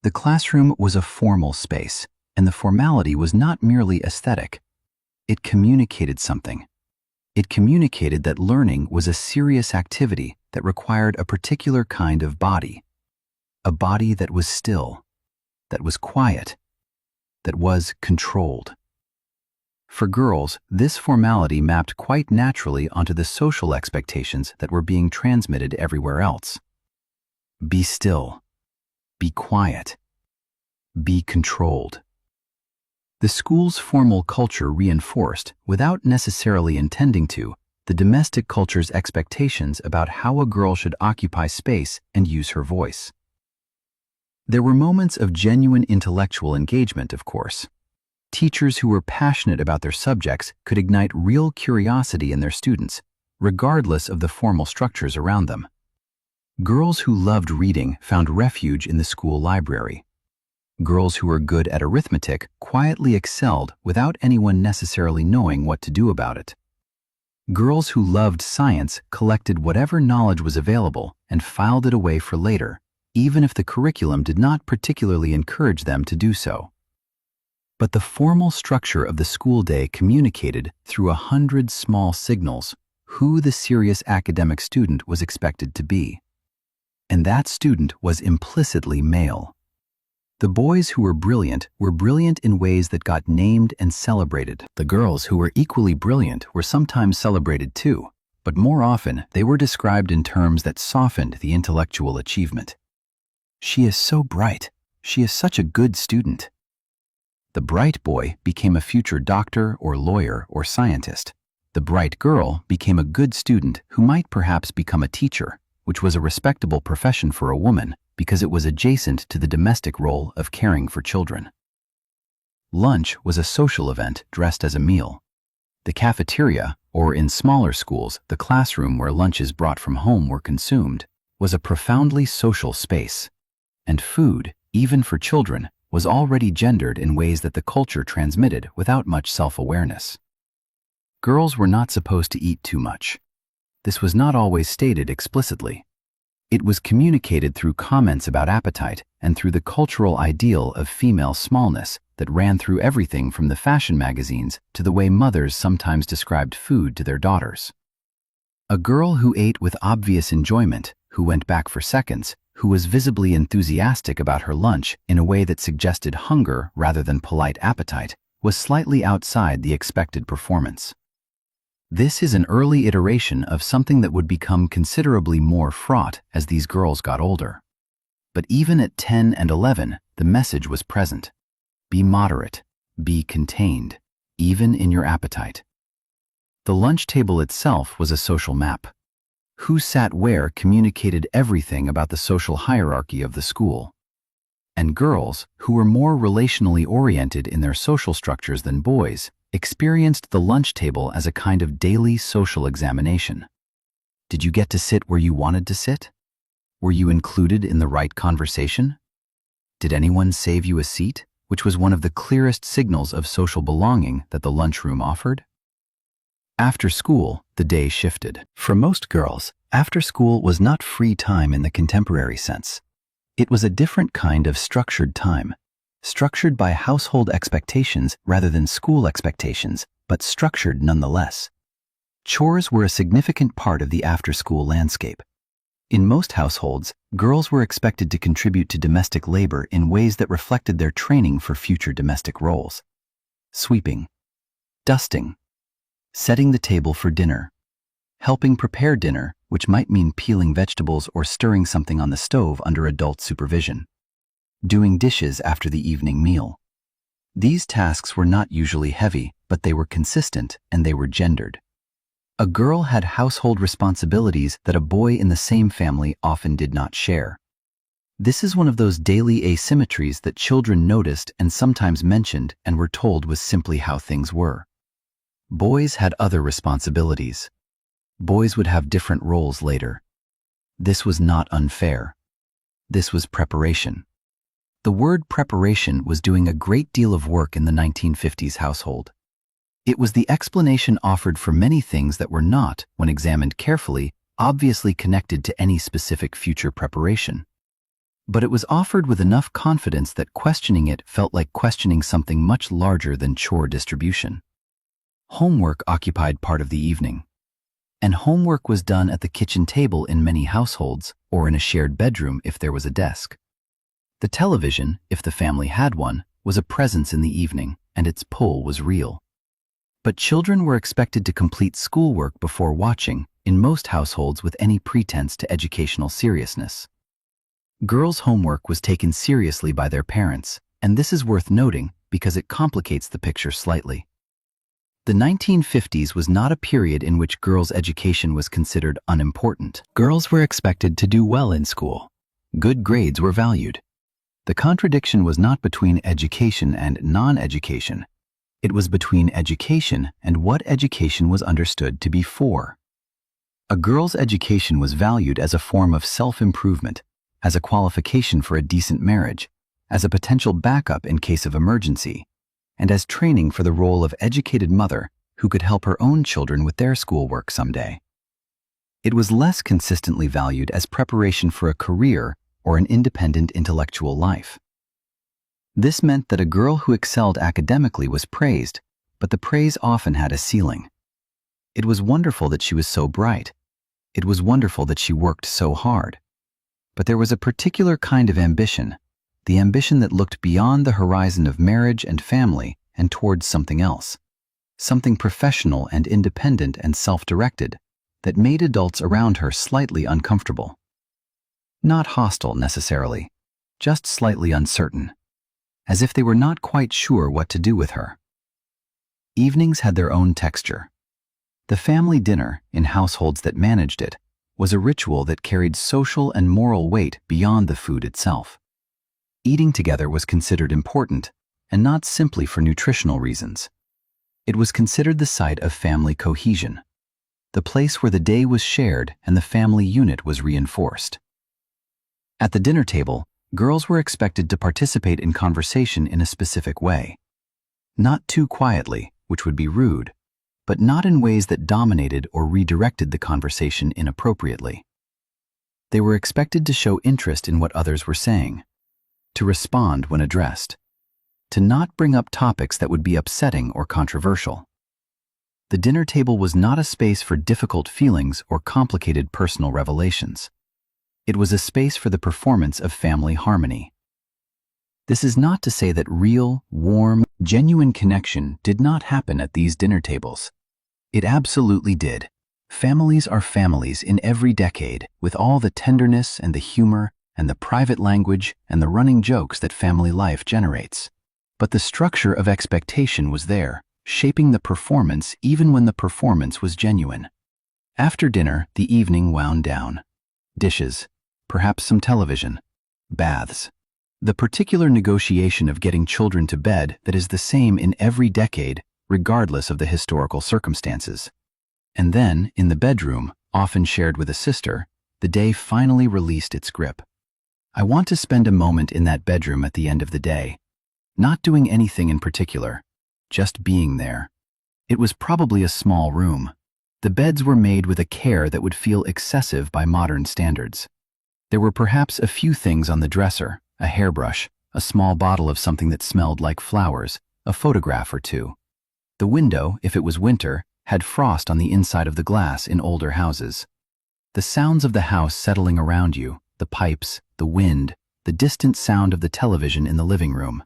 The classroom was a formal space, and the formality was not merely aesthetic. It communicated something. It communicated that learning was a serious activity that required a particular kind of body. A body that was still, that was quiet, that was controlled. For girls, this formality mapped quite naturally onto the social expectations that were being transmitted everywhere else. Be still. Be quiet. Be controlled. The school's formal culture reinforced, without necessarily intending to, the domestic culture's expectations about how a girl should occupy space and use her voice. There were moments of genuine intellectual engagement, of course. Teachers who were passionate about their subjects could ignite real curiosity in their students, regardless of the formal structures around them. Girls who loved reading found refuge in the school library. Girls who were good at arithmetic quietly excelled without anyone necessarily knowing what to do about it. Girls who loved science collected whatever knowledge was available and filed it away for later, even if the curriculum did not particularly encourage them to do so. But the formal structure of the school day communicated through 100 small signals who the serious academic student was expected to be. And that student was implicitly male. The boys who were brilliant in ways that got named and celebrated. The girls who were equally brilliant were sometimes celebrated too, but more often they were described in terms that softened the intellectual achievement. She is so bright. She is such a good student. The bright boy became a future doctor or lawyer or scientist. The bright girl became a good student who might perhaps become a teacher, which was a respectable profession for a woman because it was adjacent to the domestic role of caring for children. Lunch was a social event dressed as a meal. The cafeteria, or in smaller schools, the classroom where lunches brought from home were consumed, was a profoundly social space. And food, even for children, was already gendered in ways that the culture transmitted without much self-awareness. Girls were not supposed to eat too much. This was not always stated explicitly. It was communicated through comments about appetite and through the cultural ideal of female smallness that ran through everything from the fashion magazines to the way mothers sometimes described food to their daughters. A girl who ate with obvious enjoyment, who went back for seconds, who was visibly enthusiastic about her lunch in a way that suggested hunger rather than polite appetite, was slightly outside the expected performance. This is an early iteration of something that would become considerably more fraught as these girls got older. But even at 10 and 11, the message was present. Be moderate, be contained, even in your appetite. The lunch table itself was a social map. Who sat where communicated everything about the social hierarchy of the school. And girls, who were more relationally oriented in their social structures than boys, experienced the lunch table as a kind of daily social examination. Did you get to sit where you wanted to sit? Were you included in the right conversation? Did anyone save you a seat, which was one of the clearest signals of social belonging that the lunchroom offered? After school, the day shifted. For most girls, after school was not free time in the contemporary sense. It was a different kind of structured time, structured by household expectations rather than school expectations, but structured nonetheless. Chores were a significant part of the after-school landscape. In most households, girls were expected to contribute to domestic labor in ways that reflected their training for future domestic roles. Sweeping, dusting, setting the table for dinner, helping prepare dinner, which might mean peeling vegetables or stirring something on the stove under adult supervision, doing dishes after the evening meal. These tasks were not usually heavy, but they were consistent and they were gendered. A girl had household responsibilities that a boy in the same family often did not share. This is one of those daily asymmetries that children noticed and sometimes mentioned and were told was simply how things were. Boys had other responsibilities. Boys would have different roles later. This was not unfair. This was preparation. The word preparation was doing a great deal of work in the 1950s household. It was the explanation offered for many things that were not, when examined carefully, obviously connected to any specific future preparation. But it was offered with enough confidence that questioning it felt like questioning something much larger than chore distribution. Homework occupied part of the evening. And homework was done at the kitchen table in many households, or in a shared bedroom if there was a desk. The television, if the family had one, was a presence in the evening, and its pull was real. But children were expected to complete schoolwork before watching, in most households with any pretense to educational seriousness. Girls' homework was taken seriously by their parents, and this is worth noting because it complicates the picture slightly. The 1950s was not a period in which girls' education was considered unimportant. Girls were expected to do well in school. Good grades were valued. The contradiction was not between education and non-education. It was between education and what education was understood to be for. A girl's education was valued as a form of self-improvement, as a qualification for a decent marriage, as a potential backup in case of emergency, and as training for the role of educated mother who could help her own children with their schoolwork someday. It was less consistently valued as preparation for a career or an independent intellectual life. This meant that a girl who excelled academically was praised, but the praise often had a ceiling. It was wonderful that she was so bright. It was wonderful that she worked so hard. But there was a particular kind of ambition, the ambition that looked beyond the horizon of marriage and family and towards something else, something professional and independent and self-directed that made adults around her slightly uncomfortable. Not hostile necessarily, just slightly uncertain, as if they were not quite sure what to do with her. Evenings had their own texture. The family dinner, in households that managed it, was a ritual that carried social and moral weight beyond the food itself. Eating together was considered important, and not simply for nutritional reasons. It was considered the site of family cohesion, the place where the day was shared and the family unit was reinforced. At the dinner table, girls were expected to participate in conversation in a specific way. Not too quietly, which would be rude, but not in ways that dominated or redirected the conversation inappropriately. They were expected to show interest in what others were saying, to respond when addressed, to not bring up topics that would be upsetting or controversial. The dinner table was not a space for difficult feelings or complicated personal revelations. It was a space for the performance of family harmony. This is not to say that real, warm, genuine connection did not happen at these dinner tables. It absolutely did. Families are families in every decade, with all the tenderness and the humor and the private language and the running jokes that family life generates. But the structure of expectation was there, shaping the performance even when the performance was genuine. After dinner, the evening wound down. Dishes, perhaps some television, baths. The particular negotiation of getting children to bed that is the same in every decade, regardless of the historical circumstances. And then, in the bedroom, often shared with a sister, the day finally released its grip. I want to spend a moment in that bedroom at the end of the day, not doing anything in particular, just being there, It was probably a small room. The beds were made with a care that would feel excessive by modern standards. There were perhaps a few things on the dresser, a hairbrush, a small bottle of something that smelled like flowers, a photograph or two. The window, if it was winter, had frost on the inside of the glass in older houses. The sounds of the house settling around you, the pipes, the wind, the distant sound of the television in the living room.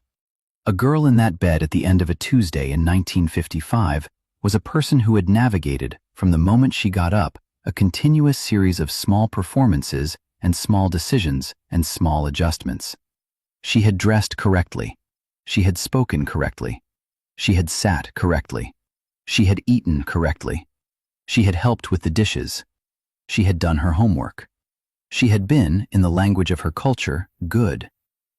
A girl in that bed at the end of a Tuesday in 1955 was a person who had navigated, from the moment she got up, a continuous series of small performances and small decisions and small adjustments. She had dressed correctly. She had spoken correctly. She had sat correctly. She had eaten correctly. She had helped with the dishes. She had done her homework. She had been, in the language of her culture, good.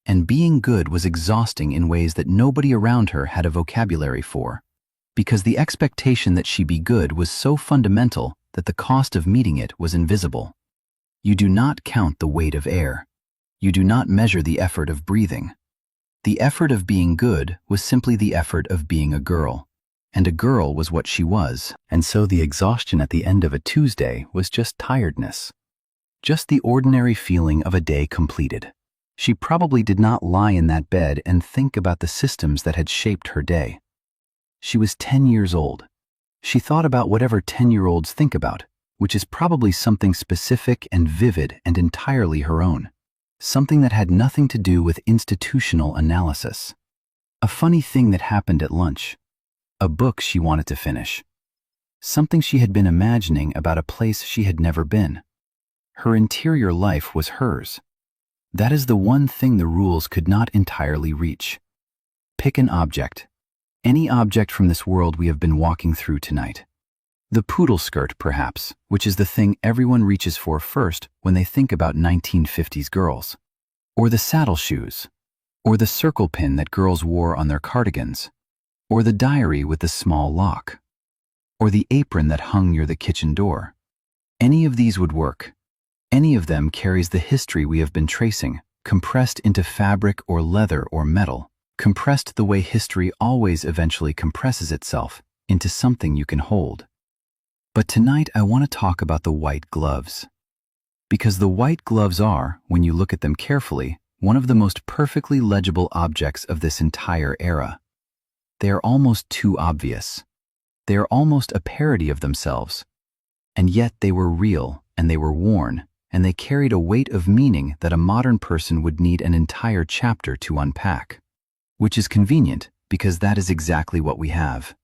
And being good was exhausting in ways that nobody around her had a vocabulary for, because the expectation that she be good was so fundamental that the cost of meeting it was invisible. You do not count the weight of air. You do not measure the effort of breathing. The effort of being good was simply the effort of being a girl, and a girl was what she was, and so the exhaustion at the end of a Tuesday was just tiredness. Just the ordinary feeling of a day completed. She probably did not lie in that bed and think about the systems that had shaped her day. She was 10 years old. She thought about whatever 10-year-olds think about, which is probably something specific and vivid and entirely her own. Something that had nothing to do with institutional analysis. A funny thing that happened at lunch. A book she wanted to finish. Something she had been imagining about a place she had never been. Her interior life was hers. That is the one thing the rules could not entirely reach. Pick an object. Any object from this world we have been walking through tonight. The poodle skirt, perhaps, which is the thing everyone reaches for first when they think about 1950s girls. Or the saddle shoes. Or the circle pin that girls wore on their cardigans. Or the diary with the small lock. Or the apron that hung near the kitchen door. Any of these would work. Any of them carries the history we have been tracing, compressed into fabric or leather or metal, compressed the way history always eventually compresses itself into something you can hold. But tonight I want to talk about the white gloves. Because the white gloves are, when you look at them carefully, one of the most perfectly legible objects of this entire era. They are almost too obvious. They are almost a parody of themselves. And yet they were real, and they were worn, and they carried a weight of meaning that a modern person would need an entire chapter to unpack. Which is convenient, because that is exactly what we have.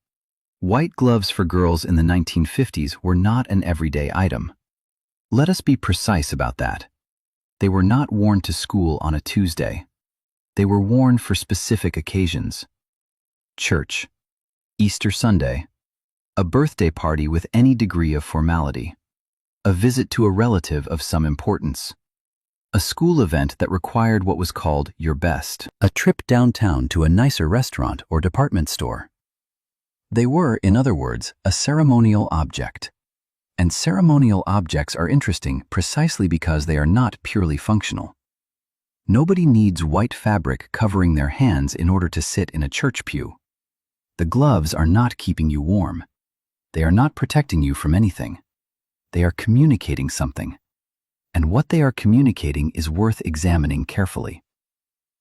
White gloves for girls in the 1950s were not an everyday item. Let us be precise about that. They were not worn to school on a Tuesday. They were worn for specific occasions. Church, Easter Sunday, a birthday party with any degree of formality, a visit to a relative of some importance, a school event that required what was called your best, a trip downtown to a nicer restaurant or department store. They were, in other words, a ceremonial object. And ceremonial objects are interesting precisely because they are not purely functional. Nobody needs white fabric covering their hands in order to sit in a church pew. The gloves are not keeping you warm. They are not protecting you from anything. They are communicating something. And what they are communicating is worth examining carefully.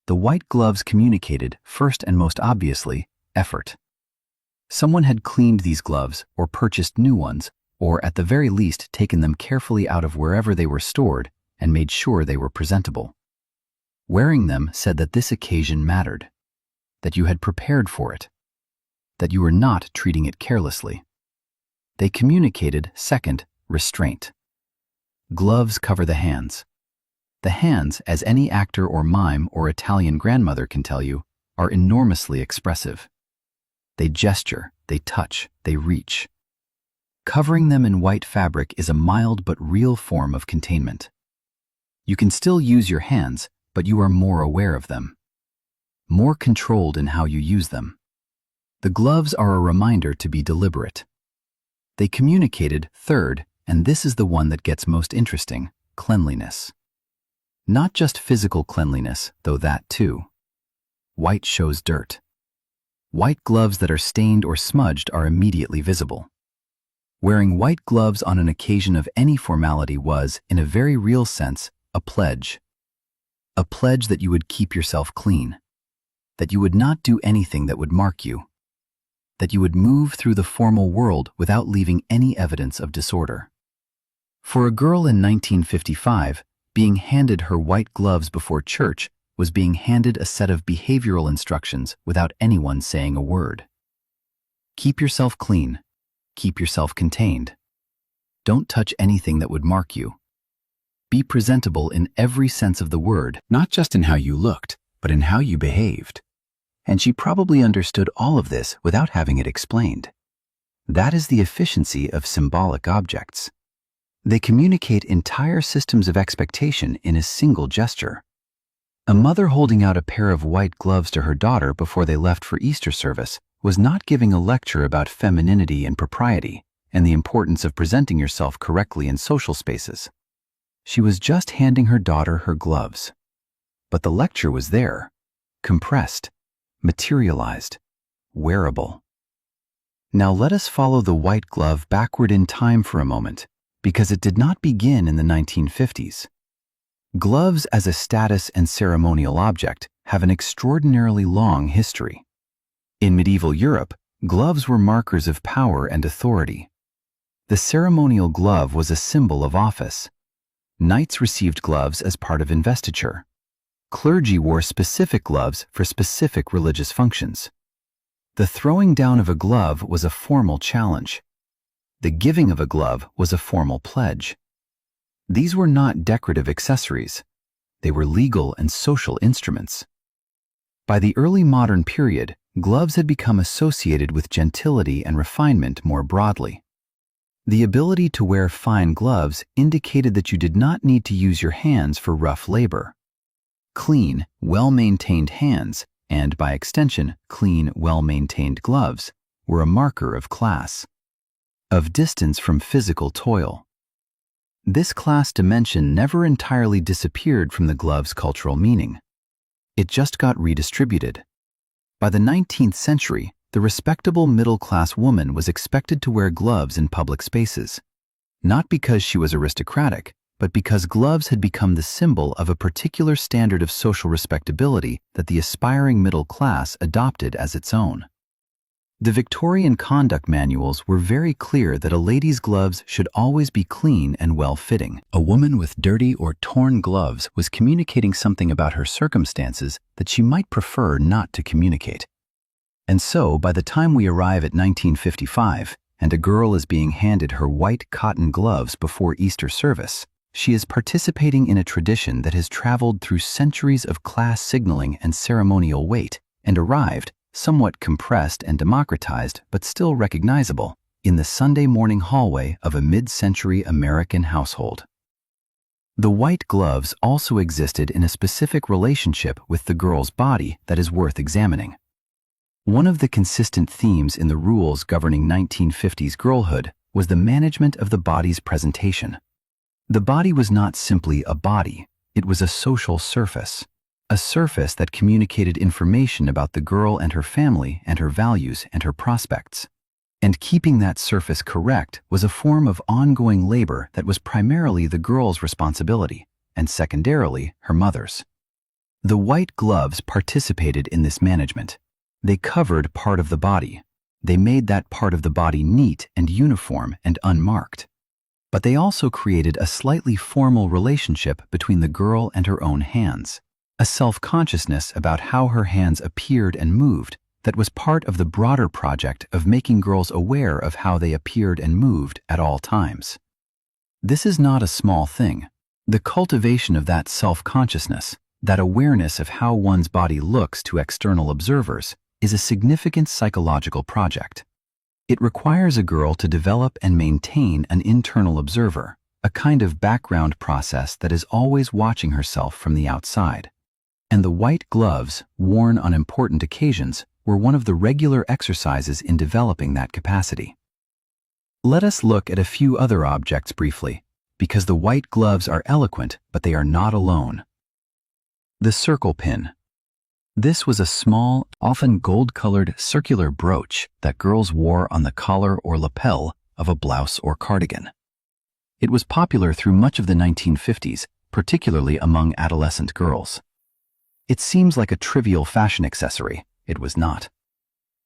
The white gloves communicated, first and most obviously, effort. Someone had cleaned these gloves or purchased new ones, or at the very least taken them carefully out of wherever they were stored and made sure they were presentable. Wearing them said that this occasion mattered, that you had prepared for it, that you were not treating it carelessly. They communicated, second, restraint. Gloves cover the hands. The hands, as any actor or mime or Italian grandmother can tell you, are enormously expressive. They gesture, they touch, they reach. Covering them in white fabric is a mild but real form of containment. You can still use your hands, but you are more aware of them. More controlled in how you use them. The gloves are a reminder to be deliberate. They communicated, third, and this is the one that gets most interesting, cleanliness. Not just physical cleanliness, though that too. White shows dirt. White gloves that are stained or smudged are immediately visible. Wearing white gloves on an occasion of any formality was, in a very real sense, a pledge. A pledge that you would keep yourself clean, that you would not do anything that would mark you, that you would move through the formal world without leaving any evidence of disorder. For a girl in 1955, being handed her white gloves before church was being handed a set of behavioral instructions without anyone saying a word. Keep yourself clean. Keep yourself contained. Don't touch anything that would mark you. Be presentable in every sense of the word, not just in how you looked, but in how you behaved. And she probably understood all of this without having it explained. That is the efficiency of symbolic objects. They communicate entire systems of expectation in a single gesture. A mother holding out a pair of white gloves to her daughter before they left for Easter service was not giving a lecture about femininity and propriety and the importance of presenting yourself correctly in social spaces. She was just handing her daughter her gloves. But the lecture was there, compressed, materialized, wearable. Now let us follow the white glove backward in time for a moment, because it did not begin in the 1950s. Gloves as a status and ceremonial object have an extraordinarily long history. In medieval Europe, gloves were markers of power and authority. The ceremonial glove was a symbol of office. Knights received gloves as part of investiture. Clergy wore specific gloves for specific religious functions. The throwing down of a glove was a formal challenge. The giving of a glove was a formal pledge. These were not decorative accessories. They were legal and social instruments. By the early modern period, gloves had become associated with gentility and refinement more broadly. The ability to wear fine gloves indicated that you did not need to use your hands for rough labor. Clean, well-maintained hands, and by extension, clean, well-maintained gloves, were a marker of class, of distance from physical toil. This class dimension never entirely disappeared from the glove's cultural meaning. It just got redistributed. By the 19th century, the respectable middle-class woman was expected to wear gloves in public spaces, not because she was aristocratic, but because gloves had become the symbol of a particular standard of social respectability that the aspiring middle class adopted as its own. The Victorian conduct manuals were very clear that a lady's gloves should always be clean and well-fitting. A woman with dirty or torn gloves was communicating something about her circumstances that she might prefer not to communicate. And so, by the time we arrive at 1955, and a girl is being handed her white cotton gloves before Easter service, she is participating in a tradition that has traveled through centuries of class signaling and ceremonial weight, and arrived, somewhat compressed and democratized but still recognizable, in the Sunday morning hallway of a mid-century American household. The white gloves also existed in a specific relationship with the girl's body that is worth examining. One of the consistent themes in the rules governing 1950s girlhood was the management of the body's presentation. The body was not simply a body, it was a social surface. A surface that communicated information about the girl and her family and her values and her prospects. And keeping that surface correct was a form of ongoing labor that was primarily the girl's responsibility, and secondarily her mother's. The white gloves participated in this management. They covered part of the body. They made that part of the body neat and uniform and unmarked. But they also created a slightly formal relationship between the girl and her own hands. A self-consciousness about how her hands appeared and moved that was part of the broader project of making girls aware of how they appeared and moved at all times. This is not a small thing. The cultivation of that self-consciousness, that awareness of how one's body looks to external observers, is a significant psychological project. It requires a girl to develop and maintain an internal observer, a kind of background process that is always watching herself from the outside. And the white gloves, worn on important occasions, were one of the regular exercises in developing that capacity. Let us look at a few other objects briefly, because the white gloves are eloquent, but they are not alone. The circle pin. This was a small, often gold-colored circular brooch that girls wore on the collar or lapel of a blouse or cardigan. It was popular through much of the 1950s, particularly among adolescent girls. It seems like a trivial fashion accessory. It was not.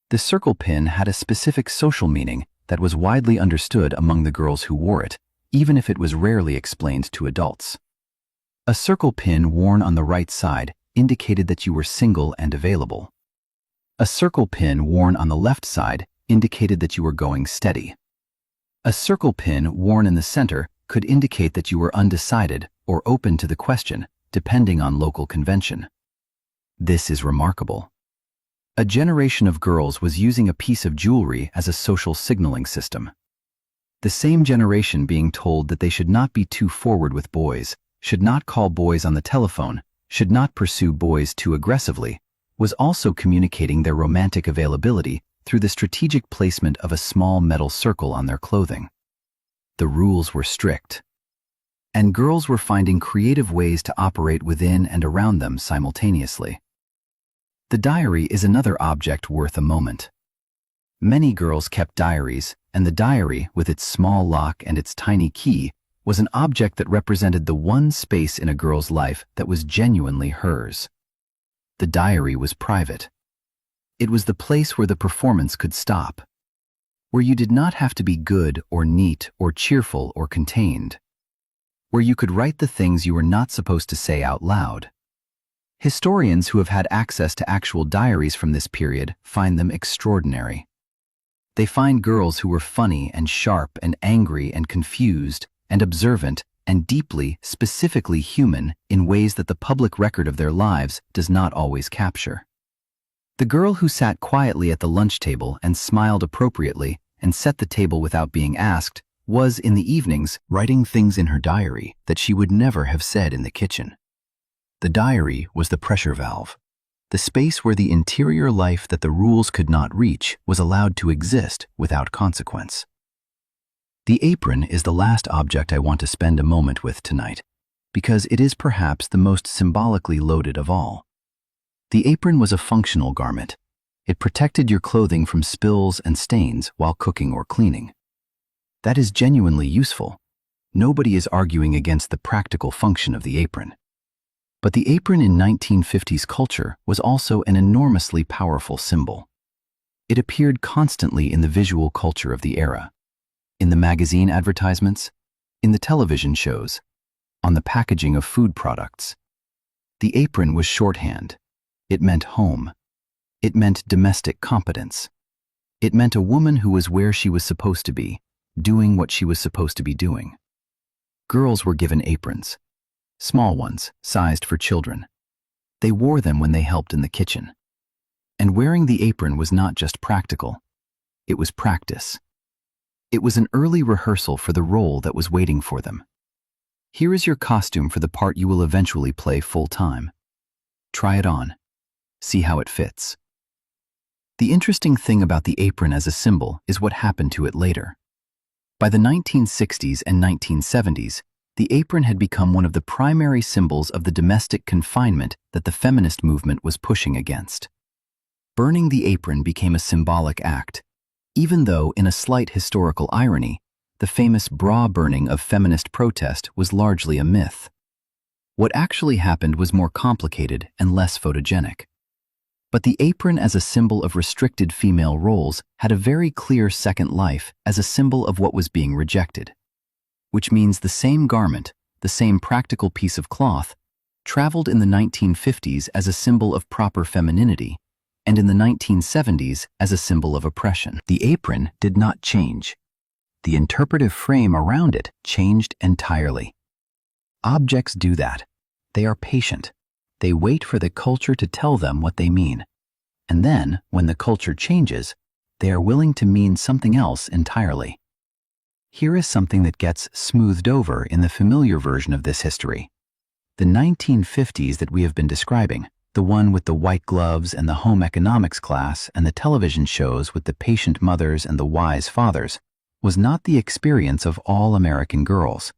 The circle pin had a specific social meaning that was widely understood among the girls who wore it, even if it was rarely explained to adults. A circle pin worn on the right side indicated that you were single and available. A circle pin worn on the left side indicated that you were going steady. A circle pin worn in the center could indicate that you were undecided or open to the question, depending on local convention. This is remarkable. A generation of girls was using a piece of jewelry as a social signaling system. The same generation being told that they should not be too forward with boys, should not call boys on the telephone, should not pursue boys too aggressively, was also communicating their romantic availability through the strategic placement of a small metal circle on their clothing. The rules were strict, and girls were finding creative ways to operate within and around them simultaneously. The diary is another object worth a moment. Many girls kept diaries, and the diary, with its small lock and its tiny key, was an object that represented the one space in a girl's life that was genuinely hers. The diary was private. It was the place where the performance could stop, where you did not have to be good or neat or cheerful or contained, where you could write the things you were not supposed to say out loud. Historians who have had access to actual diaries from this period find them extraordinary. They find girls who were funny and sharp and angry and confused and observant and deeply, specifically human in ways that the public record of their lives does not always capture. The girl who sat quietly at the lunch table and smiled appropriately and set the table without being asked was, in the evenings, writing things in her diary that she would never have said in the kitchen. The diary was the pressure valve, the space where the interior life that the rules could not reach was allowed to exist without consequence. The apron is the last object I want to spend a moment with tonight, because it is perhaps the most symbolically loaded of all. The apron was a functional garment. It protected your clothing from spills and stains while cooking or cleaning. That is genuinely useful. Nobody is arguing against the practical function of the apron. But the apron in 1950s culture was also an enormously powerful symbol. It appeared constantly in the visual culture of the era. In the magazine advertisements, in the television shows, on the packaging of food products. The apron was shorthand. It meant home. It meant domestic competence. It meant a woman who was where she was supposed to be, doing what she was supposed to be doing. Girls were given aprons, small ones, sized for children. They wore them when they helped in the kitchen. And wearing the apron was not just practical, it was practice. It was an early rehearsal for the role that was waiting for them. Here is your costume for the part you will eventually play full-time. Try it on. See how it fits. The interesting thing about the apron as a symbol is what happened to it later. By the 1960s and 1970s, the apron had become one of the primary symbols of the domestic confinement that the feminist movement was pushing against. Burning the apron became a symbolic act, even though, in a slight historical irony, the famous bra burning of feminist protest was largely a myth. What actually happened was more complicated and less photogenic. But the apron as a symbol of restricted female roles had a very clear second life as a symbol of what was being rejected, which means the same garment, the same practical piece of cloth, traveled in the 1950s as a symbol of proper femininity, and in the 1970s as a symbol of oppression. The apron did not change. The interpretive frame around it changed entirely. Objects do that. They are patient. They wait for the culture to tell them what they mean. And then, when the culture changes, they are willing to mean something else entirely. Here is something that gets smoothed over in the familiar version of this history. The 1950s that we have been describing, the one with the white gloves and the home economics class and the television shows with the patient mothers and the wise fathers, was not the experience of all American girls.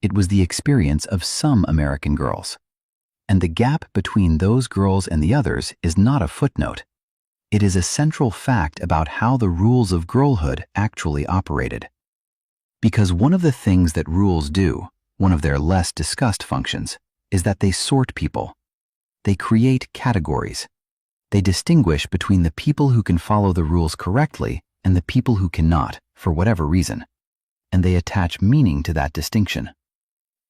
It was the experience of some American girls. And the gap between those girls and the others is not a footnote. It is a central fact about how the rules of girlhood actually operated. Because one of the things that rules do, one of their less discussed functions, is that they sort people. They create categories. They distinguish between the people who can follow the rules correctly and the people who cannot, for whatever reason. And they attach meaning to that distinction.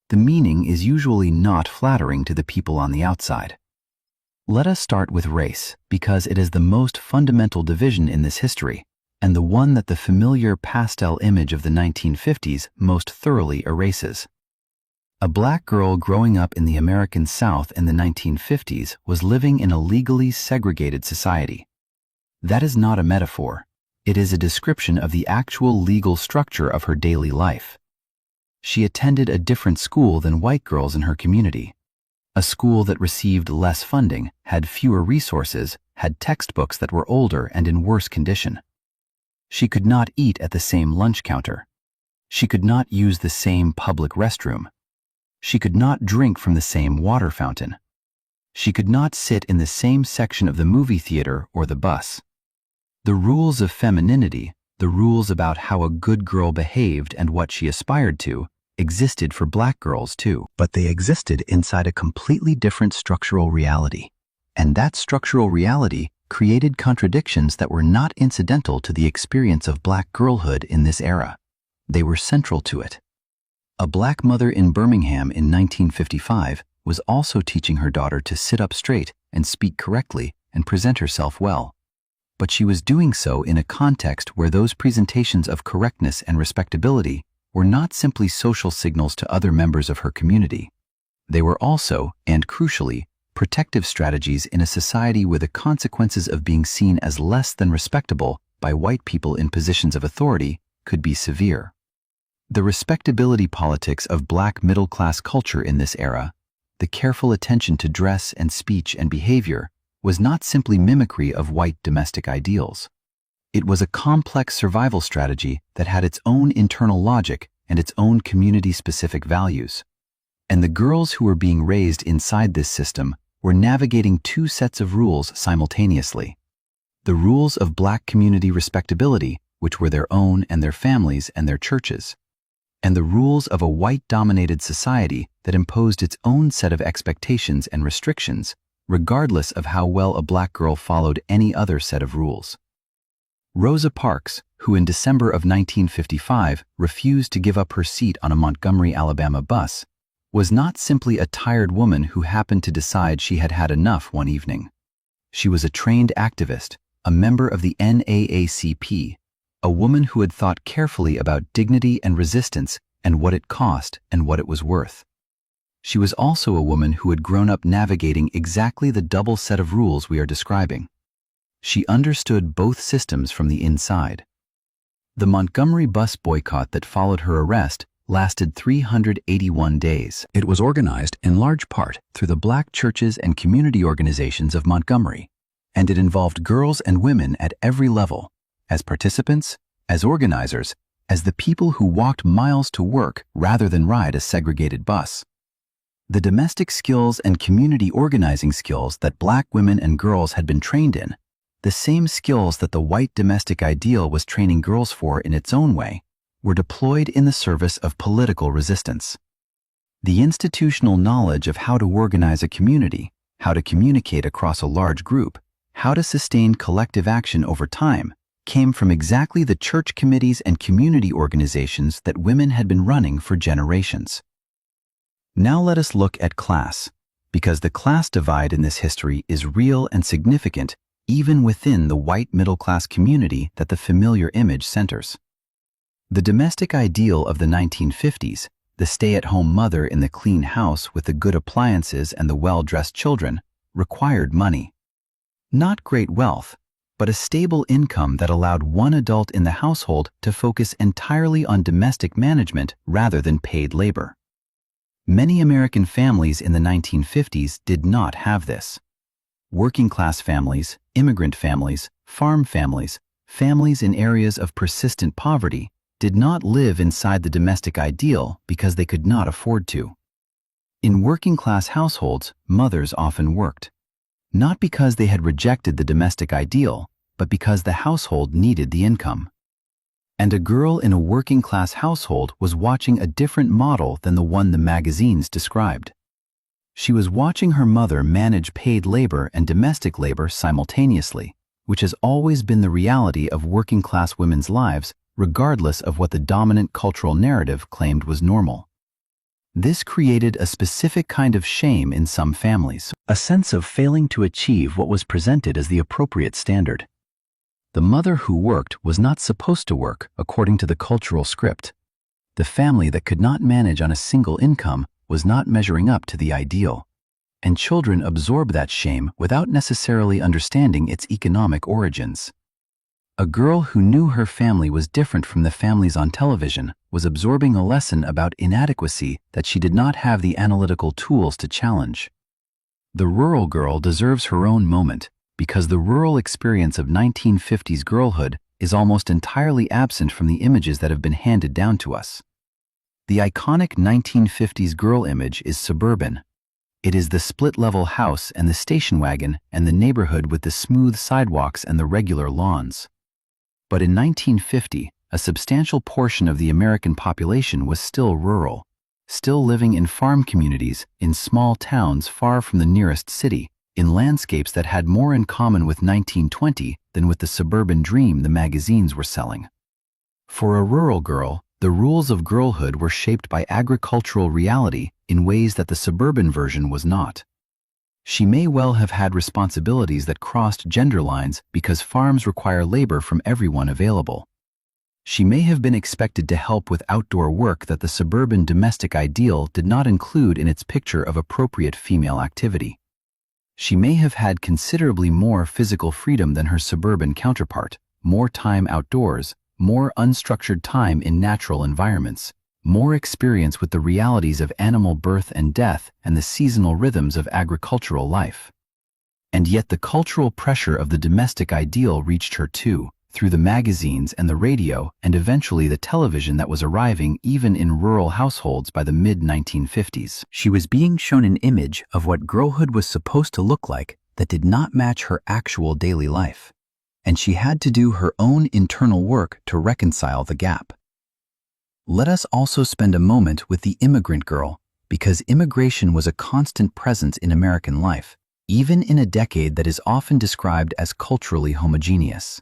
The meaning is usually not flattering to the people on the outside. Let us start with race, because it is the most fundamental division in this history, and the one that the familiar pastel image of the 1950s most thoroughly erases. A black girl growing up in the American South in the 1950s was living in a legally segregated society. That is not a metaphor. It is a description of the actual legal structure of her daily life. She attended a different school than white girls in her community. A school that received less funding, had fewer resources, had textbooks that were older and in worse condition. She could not eat at the same lunch counter. She could not use the same public restroom. She could not drink from the same water fountain. She could not sit in the same section of the movie theater or the bus. The rules of femininity, the rules about how a good girl behaved and what she aspired to, existed for black girls too, but they existed inside a completely different structural reality. And that structural reality created contradictions that were not incidental to the experience of black girlhood in this era. They were central to it. A black mother in Birmingham in 1955 was also teaching her daughter to sit up straight and speak correctly and present herself well. But she was doing so in a context where those presentations of correctness and respectability were not simply social signals to other members of her community. They were also, and crucially, protective strategies in a society where the consequences of being seen as less than respectable by white people in positions of authority could be severe. The respectability politics of black middle-class culture in this era, the careful attention to dress and speech and behavior, was not simply mimicry of white domestic ideals. It was a complex survival strategy that had its own internal logic and its own community-specific values. And the girls who were being raised inside this system were navigating two sets of rules simultaneously. The rules of black community respectability, which were their own and their families and their churches, and the rules of a white-dominated society that imposed its own set of expectations and restrictions, regardless of how well a black girl followed any other set of rules. Rosa Parks, who in December of 1955 refused to give up her seat on a Montgomery, Alabama bus, was not simply a tired woman who happened to decide she had had enough one evening. She was a trained activist, a member of the NAACP, a woman who had thought carefully about dignity and resistance and what it cost and what it was worth. She was also a woman who had grown up navigating exactly the double set of rules we are describing. She understood both systems from the inside. The Montgomery bus boycott that followed her arrest lasted 381 days. It was organized in large part through the black churches and community organizations of Montgomery, and it involved girls and women at every level, as participants, as organizers, as the people who walked miles to work rather than ride a segregated bus. The domestic skills and community organizing skills that black women and girls had been trained in, the same skills that the white domestic ideal was training girls for in its own way, were deployed in the service of political resistance. The institutional knowledge of how to organize a community, how to communicate across a large group, how to sustain collective action over time, came from exactly the church committees and community organizations that women had been running for generations. Now let us look at class, because the class divide in this history is real and significant even within the white middle-class community that the familiar image centers. The domestic ideal of the 1950s, the stay-at-home mother in the clean house with the good appliances and the well-dressed children, required money. Not great wealth, but a stable income that allowed one adult in the household to focus entirely on domestic management rather than paid labor. Many American families in the 1950s did not have this. Working-class families, immigrant families, farm families, families in areas of persistent poverty did not live inside the domestic ideal because they could not afford to. In working-class households, mothers often worked, not because they had rejected the domestic ideal, but because the household needed the income. And a girl in a working-class household was watching a different model than the one the magazines described. She was watching her mother manage paid labor and domestic labor simultaneously, which has always been the reality of working-class women's lives, regardless of what the dominant cultural narrative claimed was normal. This created a specific kind of shame in some families, a sense of failing to achieve what was presented as the appropriate standard. The mother who worked was not supposed to work according to the cultural script. The family that could not manage on a single income was not measuring up to the ideal, and children absorb that shame without necessarily understanding its economic origins. A girl who knew her family was different from the families on television was absorbing a lesson about inadequacy that she did not have the analytical tools to challenge. The rural girl deserves her own moment because the rural experience of 1950s girlhood is almost entirely absent from the images that have been handed down to us. The iconic 1950s girl image is suburban. It is the split-level house and the station wagon and the neighborhood with the smooth sidewalks and the regular lawns. But in 1950, a substantial portion of the American population was still rural, still living in farm communities, in small towns far from the nearest city, in landscapes that had more in common with 1920 than with the suburban dream the magazines were selling. For a rural girl, the rules of girlhood were shaped by agricultural reality in ways that the suburban version was not. She may well have had responsibilities that crossed gender lines because farms require labor from everyone available. She may have been expected to help with outdoor work that the suburban domestic ideal did not include in its picture of appropriate female activity. She may have had considerably more physical freedom than her suburban counterpart, more time outdoors, more unstructured time in natural environments, more experience with the realities of animal birth and death and the seasonal rhythms of agricultural life. And yet the cultural pressure of the domestic ideal reached her too, through the magazines and the radio and eventually the television that was arriving even in rural households by the mid-1950s. She was being shown an image of what girlhood was supposed to look like that did not match her actual daily life, and she had to do her own internal work to reconcile the gap. Let us also spend a moment with the immigrant girl, because immigration was a constant presence in American life, even in a decade that is often described as culturally homogeneous.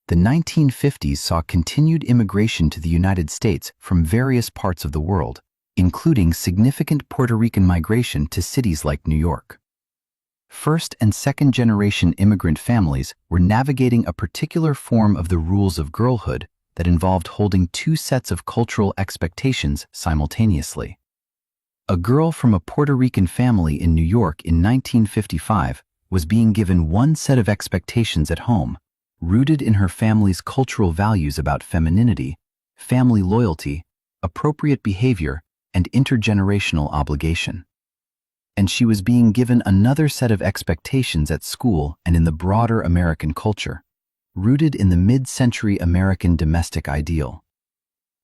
The 1950s saw continued immigration to the United States from various parts of the world, including significant Puerto Rican migration to cities like New York. First- and second-generation immigrant families were navigating a particular form of the rules of girlhood that involved holding two sets of cultural expectations simultaneously. A girl from a Puerto Rican family in New York in 1955 was being given one set of expectations at home, rooted in her family's cultural values about femininity, family loyalty, appropriate behavior, and intergenerational obligation. And she was being given another set of expectations at school and in the broader American culture, rooted in the mid-century American domestic ideal.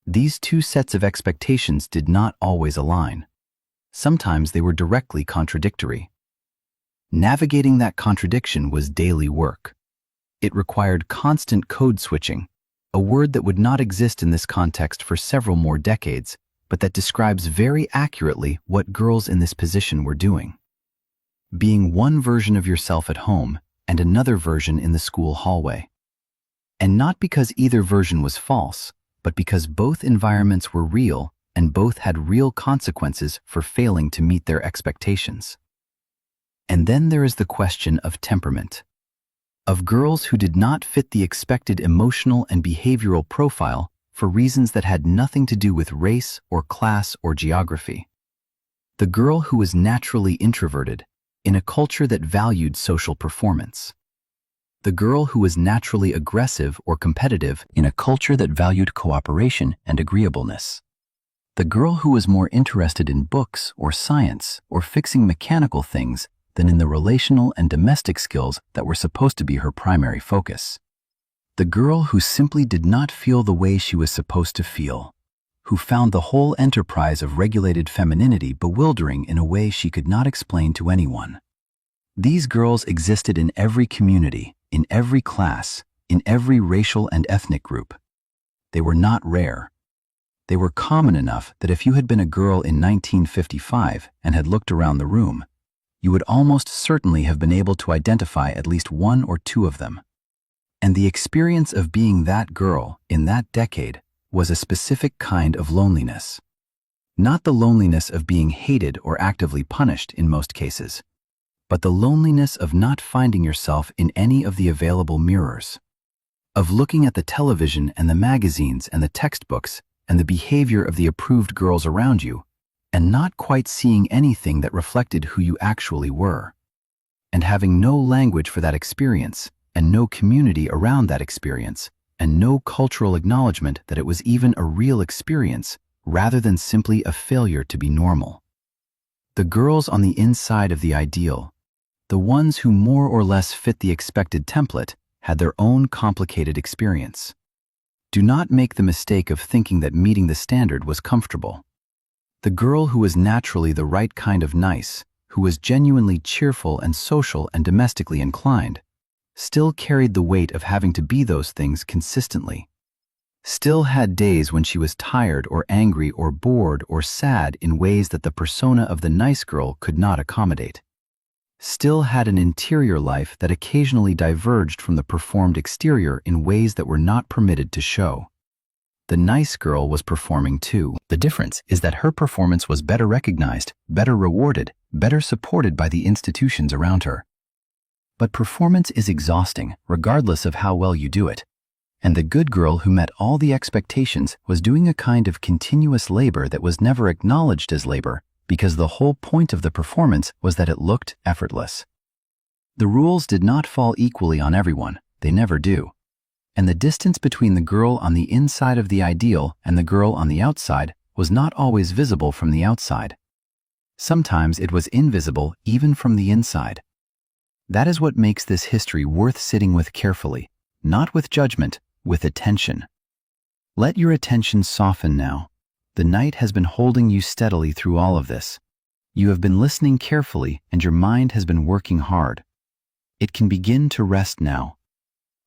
These two sets of expectations did not always align. Sometimes they were directly contradictory. Navigating that contradiction was daily work. It required constant code switching, a word that would not exist in this context for several more decades, but that describes very accurately what girls in this position were doing. Being one version of yourself at home and another version in the school hallway. And not because either version was false, but because both environments were real and both had real consequences for failing to meet their expectations. And then there is the question of temperament, of girls who did not fit the expected emotional and behavioral profile for reasons that had nothing to do with race or class or geography. The girl who was naturally introverted in a culture that valued social performance. The girl who was naturally aggressive or competitive in a culture that valued cooperation and agreeableness. The girl who was more interested in books or science or fixing mechanical things than in the relational and domestic skills that were supposed to be her primary focus. The girl who simply did not feel the way she was supposed to feel, who found the whole enterprise of regulated femininity bewildering in a way she could not explain to anyone. These girls existed in every community, in every class, in every racial and ethnic group. They were not rare. They were common enough that if you had been a girl in 1955 and had looked around the room, you would almost certainly have been able to identify at least one or two of them. And the experience of being that girl in that decade was a specific kind of loneliness. Not the loneliness of being hated or actively punished in most cases, but the loneliness of not finding yourself in any of the available mirrors, of looking at the television and the magazines and the textbooks and the behavior of the approved girls around you, and not quite seeing anything that reflected who you actually were, and having no language for that experience, and no community around that experience, and no cultural acknowledgement that it was even a real experience rather than simply a failure to be normal. The girls on the inside of the ideal, the ones who more or less fit the expected template, had their own complicated experience. Do not make the mistake of thinking that meeting the standard was comfortable. The girl who was naturally the right kind of nice, who was genuinely cheerful and social and domestically inclined, still carried the weight of having to be those things consistently. Still had days when she was tired or angry or bored or sad in ways that the persona of the nice girl could not accommodate. Still had an interior life that occasionally diverged from the performed exterior in ways that were not permitted to show. The nice girl was performing too. The difference is that her performance was better recognized, better rewarded, better supported by the institutions around her. But performance is exhausting, regardless of how well you do it. And the good girl who met all the expectations was doing a kind of continuous labor that was never acknowledged as labor, because the whole point of the performance was that it looked effortless. The rules did not fall equally on everyone, they never do. And the distance between the girl on the inside of the ideal and the girl on the outside was not always visible from the outside. Sometimes it was invisible even from the inside. That is what makes this history worth sitting with carefully, not with judgment, with attention. Let your attention soften now. The night has been holding you steadily through all of this. You have been listening carefully and your mind has been working hard. It can begin to rest now.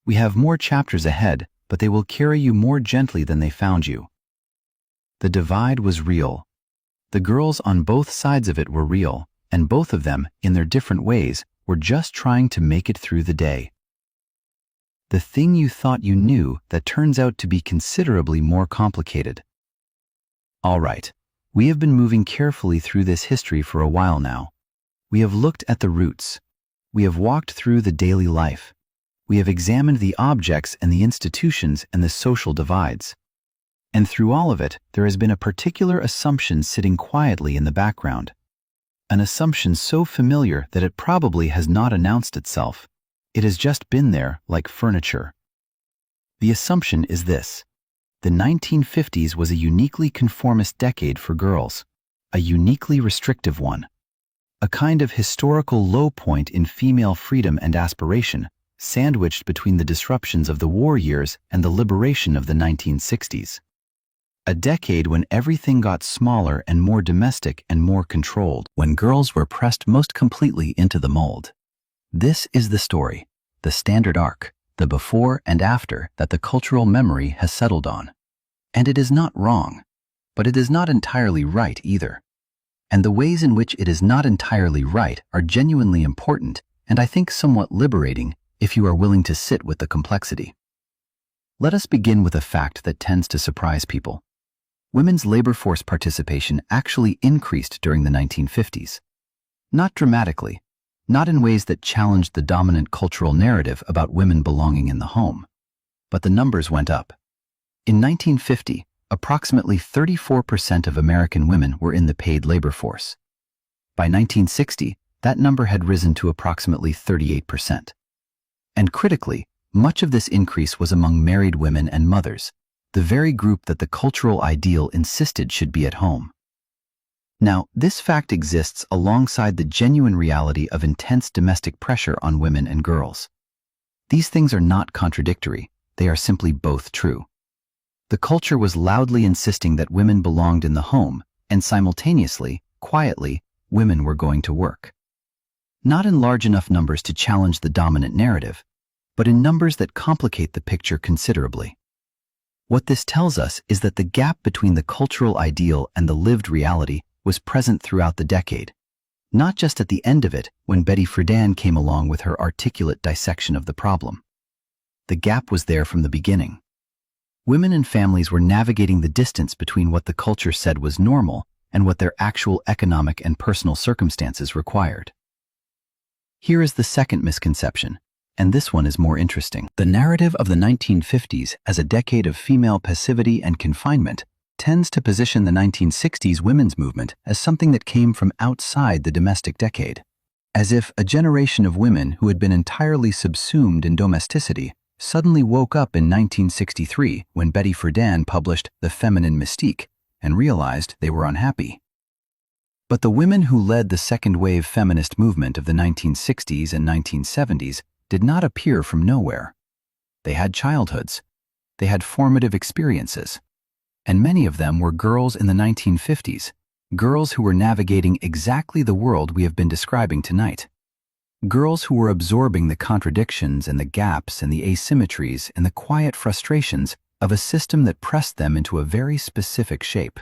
We have more chapters ahead, but they will carry you more gently than they found you. The divide was real. The girls on both sides of it were real, and both of them, in their different ways, were just trying to make it through the day. The thing you thought you knew that turns out to be considerably more complicated. All right, we have been moving carefully through this history for a while now. We have looked at the roots. We have walked through the daily life. We have examined the objects and the institutions and the social divides. And through all of it, there has been a particular assumption sitting quietly in the background. An assumption so familiar that it probably has not announced itself. It has just been there like furniture. The assumption is this. The 1950s was a uniquely conformist decade for girls, a uniquely restrictive one, a kind of historical low point in female freedom and aspiration, sandwiched between the disruptions of the war years and the liberation of the 1960s. A decade when everything got smaller and more domestic and more controlled, when girls were pressed most completely into the mold. This is the story, the standard arc, the before and after that the cultural memory has settled on. And it is not wrong, but it is not entirely right either. And the ways in which it is not entirely right are genuinely important and I think somewhat liberating if you are willing to sit with the complexity. Let us begin with a fact that tends to surprise people. Women's labor force participation actually increased during the 1950s. Not dramatically, not in ways that challenged the dominant cultural narrative about women belonging in the home, but the numbers went up. In 1950, approximately 34% of American women were in the paid labor force. By 1960, that number had risen to approximately 38%. And critically, much of this increase was among married women and mothers, the very group that the cultural ideal insisted should be at home. Now, this fact exists alongside the genuine reality of intense domestic pressure on women and girls. These things are not contradictory, they are simply both true. The culture was loudly insisting that women belonged in the home, and simultaneously, quietly, women were going to work. Not in large enough numbers to challenge the dominant narrative, but in numbers that complicate the picture considerably. What this tells us is that the gap between the cultural ideal and the lived reality was present throughout the decade, not just at the end of it when Betty Friedan came along with her articulate dissection of the problem. The gap was there from the beginning. Women and families were navigating the distance between what the culture said was normal and what their actual economic and personal circumstances required. Here is the second misconception, and this one is more interesting. The narrative of the 1950s as a decade of female passivity and confinement tends to position the 1960s women's movement as something that came from outside the domestic decade, as if a generation of women who had been entirely subsumed in domesticity suddenly woke up in 1963 when Betty Friedan published The Feminine Mystique and realized they were unhappy. But the women who led the second-wave feminist movement of the 1960s and 1970s did not appear from nowhere. They had childhoods. They had formative experiences. And many of them were girls in the 1950s, girls who were navigating exactly the world we have been describing tonight. Girls who were absorbing the contradictions and the gaps and the asymmetries and the quiet frustrations of a system that pressed them into a very specific shape.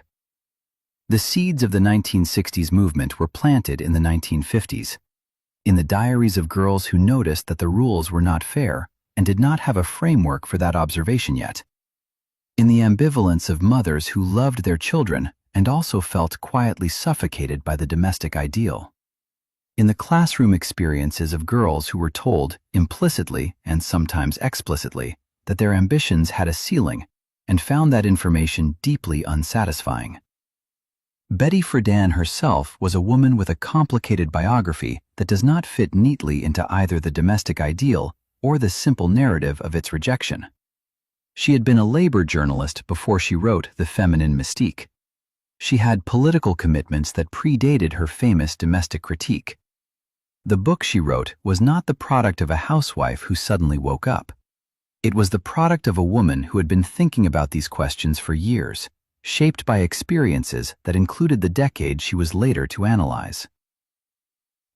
The seeds of the 1960s movement were planted in the 1950s, in the diaries of girls who noticed that the rules were not fair and did not have a framework for that observation yet, in the ambivalence of mothers who loved their children and also felt quietly suffocated by the domestic ideal, in the classroom experiences of girls who were told, implicitly and sometimes explicitly, that their ambitions had a ceiling and found that information deeply unsatisfying. Betty Friedan herself was a woman with a complicated biography that does not fit neatly into either the domestic ideal or the simple narrative of its rejection. She had been a labor journalist before she wrote The Feminine Mystique. She had political commitments that predated her famous domestic critique. The book she wrote was not the product of a housewife who suddenly woke up. It was the product of a woman who had been thinking about these questions for years, shaped by experiences that included the decade she was later to analyze.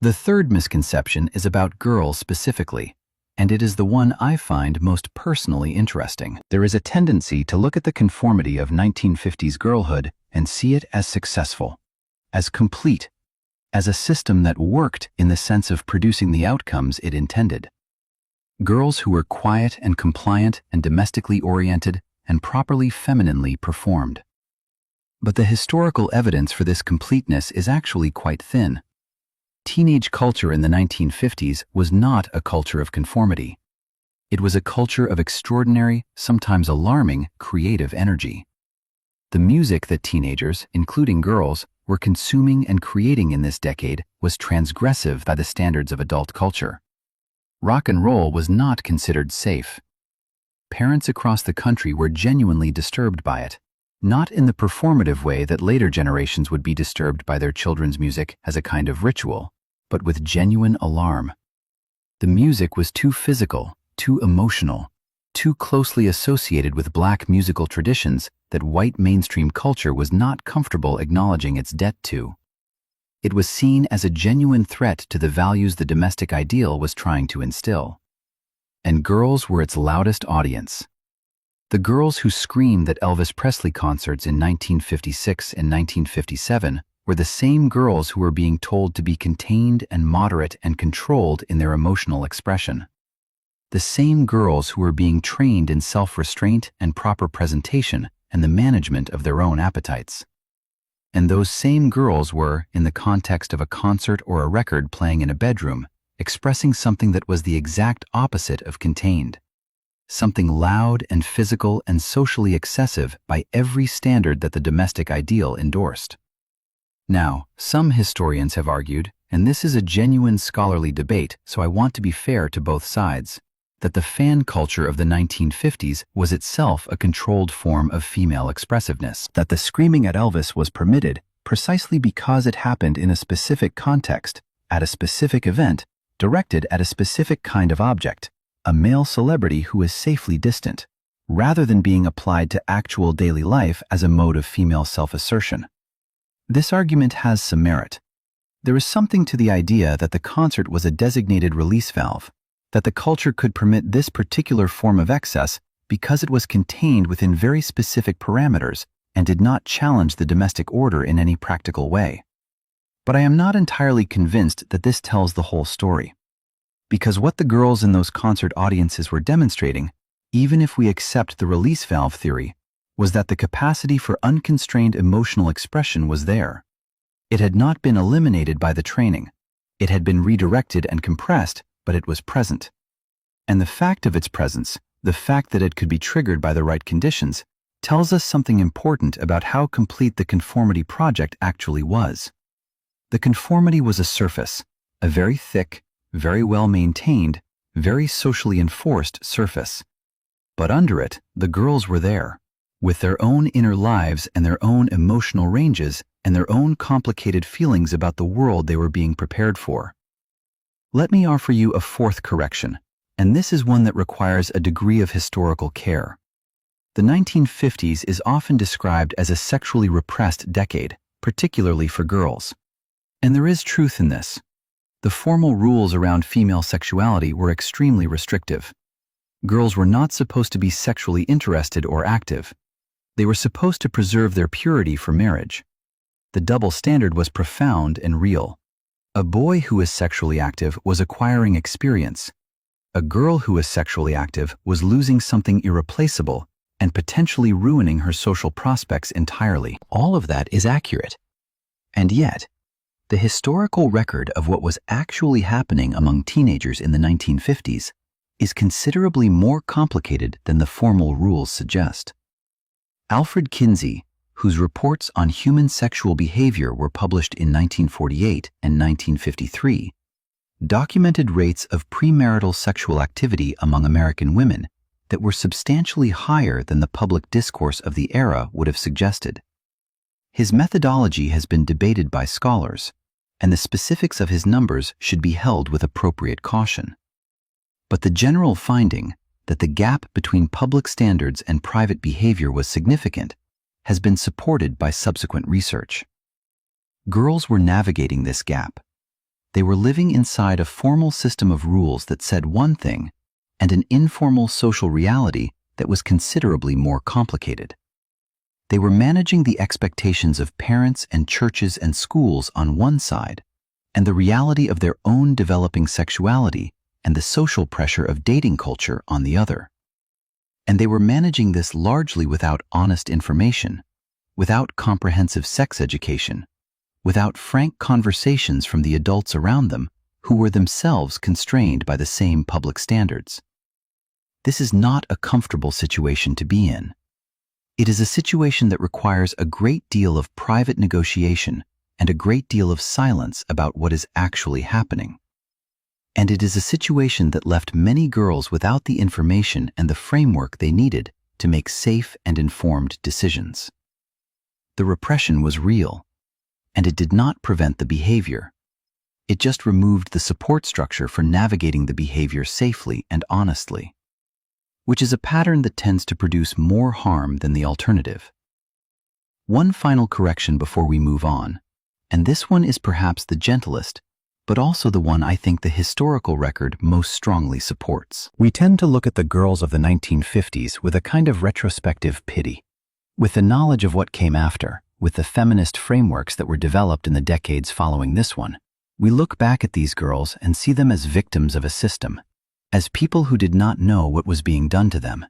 The third misconception is about girls specifically, and it is the one I find most personally interesting. There is a tendency to look at the conformity of 1950s girlhood and see it as successful, as complete, as a system that worked in the sense of producing the outcomes it intended. Girls who were quiet and compliant and domestically oriented and properly femininely performed. But the historical evidence for this completeness is actually quite thin. Teenage culture in the 1950s was not a culture of conformity. It was a culture of extraordinary, sometimes alarming, creative energy. The music that teenagers, including girls, were consuming and creating in this decade was transgressive by the standards of adult culture. Rock and roll was not considered safe. Parents across the country were genuinely disturbed by it, not in the performative way that later generations would be disturbed by their children's music as a kind of ritual, but with genuine alarm. The music was too physical, too emotional, too closely associated with Black musical traditions that white mainstream culture was not comfortable acknowledging its debt to. It was seen as a genuine threat to the values the domestic ideal was trying to instill. And girls were its loudest audience. The girls who screamed at Elvis Presley concerts in 1956 and 1957 were the same girls who were being told to be contained and moderate and controlled in their emotional expression. The same girls who were being trained in self-restraint and proper presentation and the management of their own appetites. And those same girls were, in the context of a concert or a record playing in a bedroom, expressing something that was the exact opposite of contained. Something loud and physical and socially excessive by every standard that the domestic ideal endorsed. Now, some historians have argued, and this is a genuine scholarly debate, so I want to be fair to both sides, that the fan culture of the 1950s was itself a controlled form of female expressiveness, that the screaming at Elvis was permitted precisely because it happened in a specific context, at a specific event, directed at a specific kind of object, a male celebrity who is safely distant, rather than being applied to actual daily life as a mode of female self-assertion. This argument has some merit. There is something to the idea that the concert was a designated release valve, that the culture could permit this particular form of excess because it was contained within very specific parameters and did not challenge the domestic order in any practical way. But I am not entirely convinced that this tells the whole story. Because what the girls in those concert audiences were demonstrating, even if we accept the release valve theory, was that the capacity for unconstrained emotional expression was there. It had not been eliminated by the training. It had been redirected and compressed, but it was present. And the fact of its presence, the fact that it could be triggered by the right conditions, tells us something important about how complete the conformity project actually was. The conformity was a surface, a very thick, very well maintained, very socially enforced surface. But under it, the girls were there, with their own inner lives and their own emotional ranges and their own complicated feelings about the world they were being prepared for. Let me offer you a fourth correction, and this is one that requires a degree of historical care. The 1950s is often described as a sexually repressed decade, particularly for girls. And there is truth in this. The formal rules around female sexuality were extremely restrictive. Girls were not supposed to be sexually interested or active. They were supposed to preserve their purity for marriage. The double standard was profound and real. A boy who was sexually active was acquiring experience. A girl who was sexually active was losing something irreplaceable and potentially ruining her social prospects entirely. All of that is accurate. And yet, the historical record of what was actually happening among teenagers in the 1950s is considerably more complicated than the formal rules suggest. Alfred Kinsey, whose reports on human sexual behavior were published in 1948 and 1953, documented rates of premarital sexual activity among American women that were substantially higher than the public discourse of the era would have suggested. His methodology has been debated by scholars, and the specifics of his numbers should be held with appropriate caution. But the general finding that the gap between public standards and private behavior was significant has been supported by subsequent research. Girls were navigating this gap. They were living inside a formal system of rules that said one thing and an informal social reality that was considerably more complicated. They were managing the expectations of parents and churches and schools on one side, and the reality of their own developing sexuality and the social pressure of dating culture on the other. And they were managing this largely without honest information, without comprehensive sex education, without frank conversations from the adults around them who were themselves constrained by the same public standards. This is not a comfortable situation to be in. It is a situation that requires a great deal of private negotiation and a great deal of silence about what is actually happening. And it is a situation that left many girls without the information and the framework they needed to make safe and informed decisions. The repression was real, and it did not prevent the behavior. It just removed the support structure for navigating the behavior safely and honestly, which is a pattern that tends to produce more harm than the alternative. One final correction before we move on, and this one is perhaps the gentlest, but also the one I think the historical record most strongly supports. We tend to look at the girls of the 1950s with a kind of retrospective pity. With the knowledge of what came after, with the feminist frameworks that were developed in the decades following this one, we look back at these girls and see them as victims of a system, as people who did not know what was being done to them,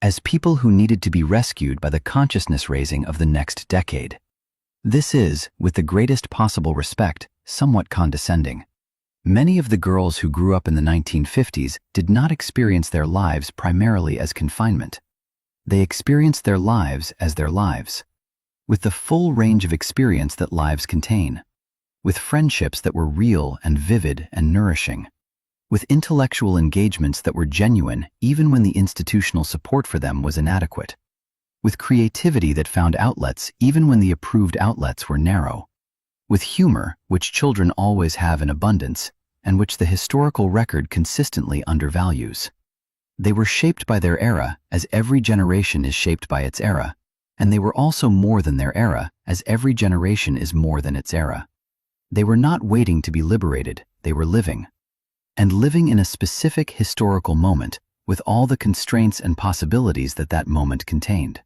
as people who needed to be rescued by the consciousness raising of the next decade. This is, with the greatest possible respect, somewhat condescending. Many of the girls who grew up in the 1950s did not experience their lives primarily as confinement. They experienced their lives as their lives, with the full range of experience that lives contain, with friendships that were real and vivid and nourishing, with intellectual engagements that were genuine even when the institutional support for them was inadequate, with creativity that found outlets even when the approved outlets were narrow, with humor, which children always have in abundance, and which the historical record consistently undervalues. They were shaped by their era, as every generation is shaped by its era, and they were also more than their era, as every generation is more than its era. They were not waiting to be liberated, they were living. And living in a specific historical moment, with all the constraints and possibilities that that moment contained.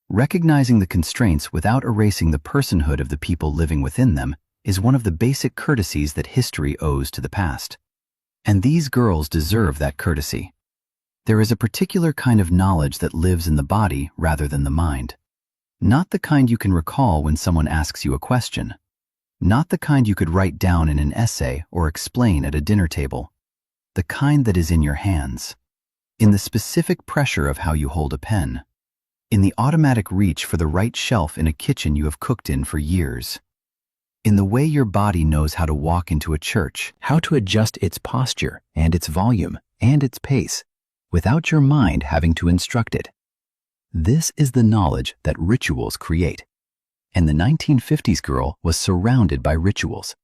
Recognizing the constraints without erasing the personhood of the people living within them is one of the basic courtesies that history owes to the past. And these girls deserve that courtesy. There is a particular kind of knowledge that lives in the body rather than the mind. Not the kind you can recall when someone asks you a question. Not the kind you could write down in an essay or explain at a dinner table. The kind that is in your hands. In the specific pressure of how you hold a pen. In the automatic reach for the right shelf in a kitchen you have cooked in for years. In the way your body knows how to walk into a church, how to adjust its posture and its volume and its pace, without your mind having to instruct it. This is the knowledge that rituals create. And the 1950s girl was surrounded by rituals.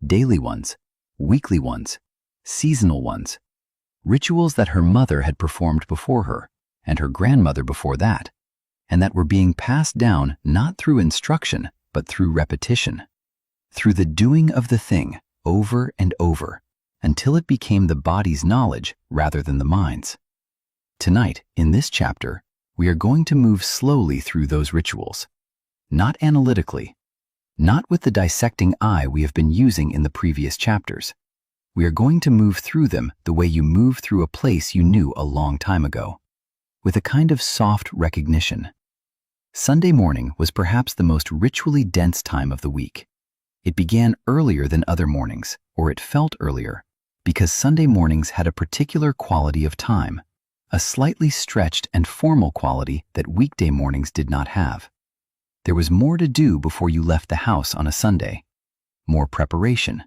Daily ones, weekly ones, seasonal ones. Rituals that her mother had performed before her, and her grandmother before that, and that were being passed down not through instruction, but through repetition. Through the doing of the thing over and over, until it became the body's knowledge rather than the mind's. Tonight, in this chapter, we are going to move slowly through those rituals. Not analytically, not with the dissecting eye we have been using in the previous chapters. We are going to move through them the way you move through a place you knew a long time ago, with a kind of soft recognition. Sunday morning was perhaps the most ritually dense time of the week. It began earlier than other mornings, or it felt earlier, because Sunday mornings had a particular quality of time, a slightly stretched and formal quality that weekday mornings did not have. There was more to do before you left the house on a Sunday. More preparation,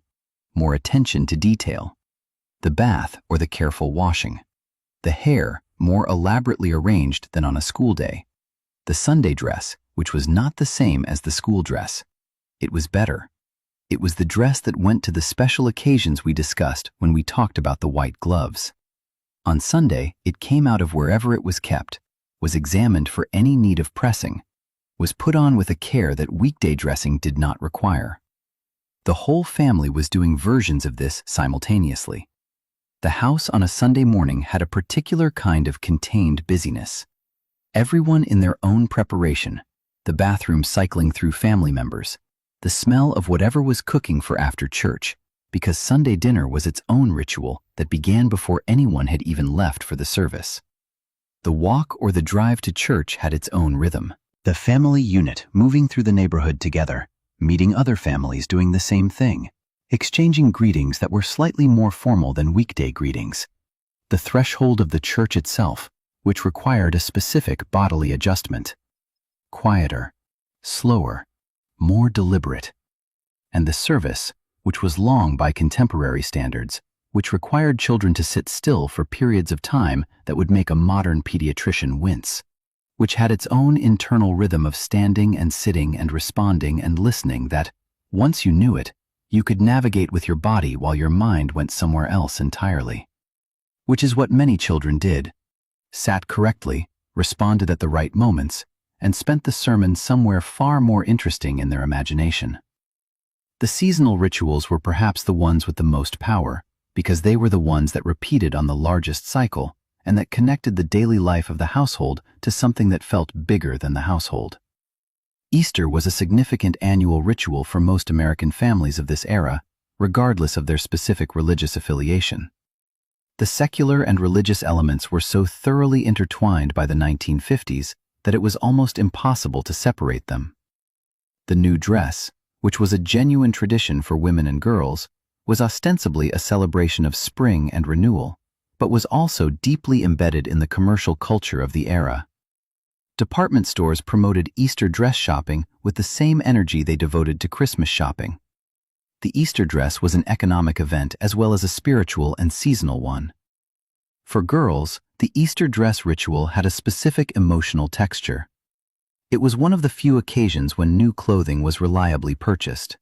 more attention to detail. The bath or the careful washing. The hair more elaborately arranged than on a school day. The Sunday dress, which was not the same as the school dress. It was better. It was the dress that went to the special occasions we discussed when we talked about the white gloves. On Sunday, it came out of wherever it was kept, was examined for any need of pressing, was put on with a care that weekday dressing did not require. The whole family was doing versions of this simultaneously. The house on a Sunday morning had a particular kind of contained busyness. Everyone in their own preparation, the bathroom cycling through family members, the smell of whatever was cooking for after church, because Sunday dinner was its own ritual that began before anyone had even left for the service. The walk or the drive to church had its own rhythm. The family unit moving through the neighborhood together, meeting other families doing the same thing, exchanging greetings that were slightly more formal than weekday greetings. The threshold of the church itself, which required a specific bodily adjustment. Quieter, slower, more deliberate. And the service, which was long by contemporary standards, which required children to sit still for periods of time that would make a modern pediatrician wince, which had its own internal rhythm of standing and sitting and responding and listening that, once you knew it, you could navigate with your body while your mind went somewhere else entirely. Which is what many children did. Sat correctly, responded at the right moments, and spent the sermon somewhere far more interesting in their imagination. The seasonal rituals were perhaps the ones with the most power, because they were the ones that repeated on the largest cycle and that connected the daily life of the household to something that felt bigger than the household. Easter was a significant annual ritual for most American families of this era, regardless of their specific religious affiliation. The secular and religious elements were so thoroughly intertwined by the 1950s that it was almost impossible to separate them. The new dress, which was a genuine tradition for women and girls, was ostensibly a celebration of spring and renewal, but was also deeply embedded in the commercial culture of the era. Department stores promoted Easter dress shopping with the same energy they devoted to Christmas shopping. The Easter dress was an economic event as well as a spiritual and seasonal one. For girls, the Easter dress ritual had a specific emotional texture. It was one of the few occasions when new clothing was reliably purchased,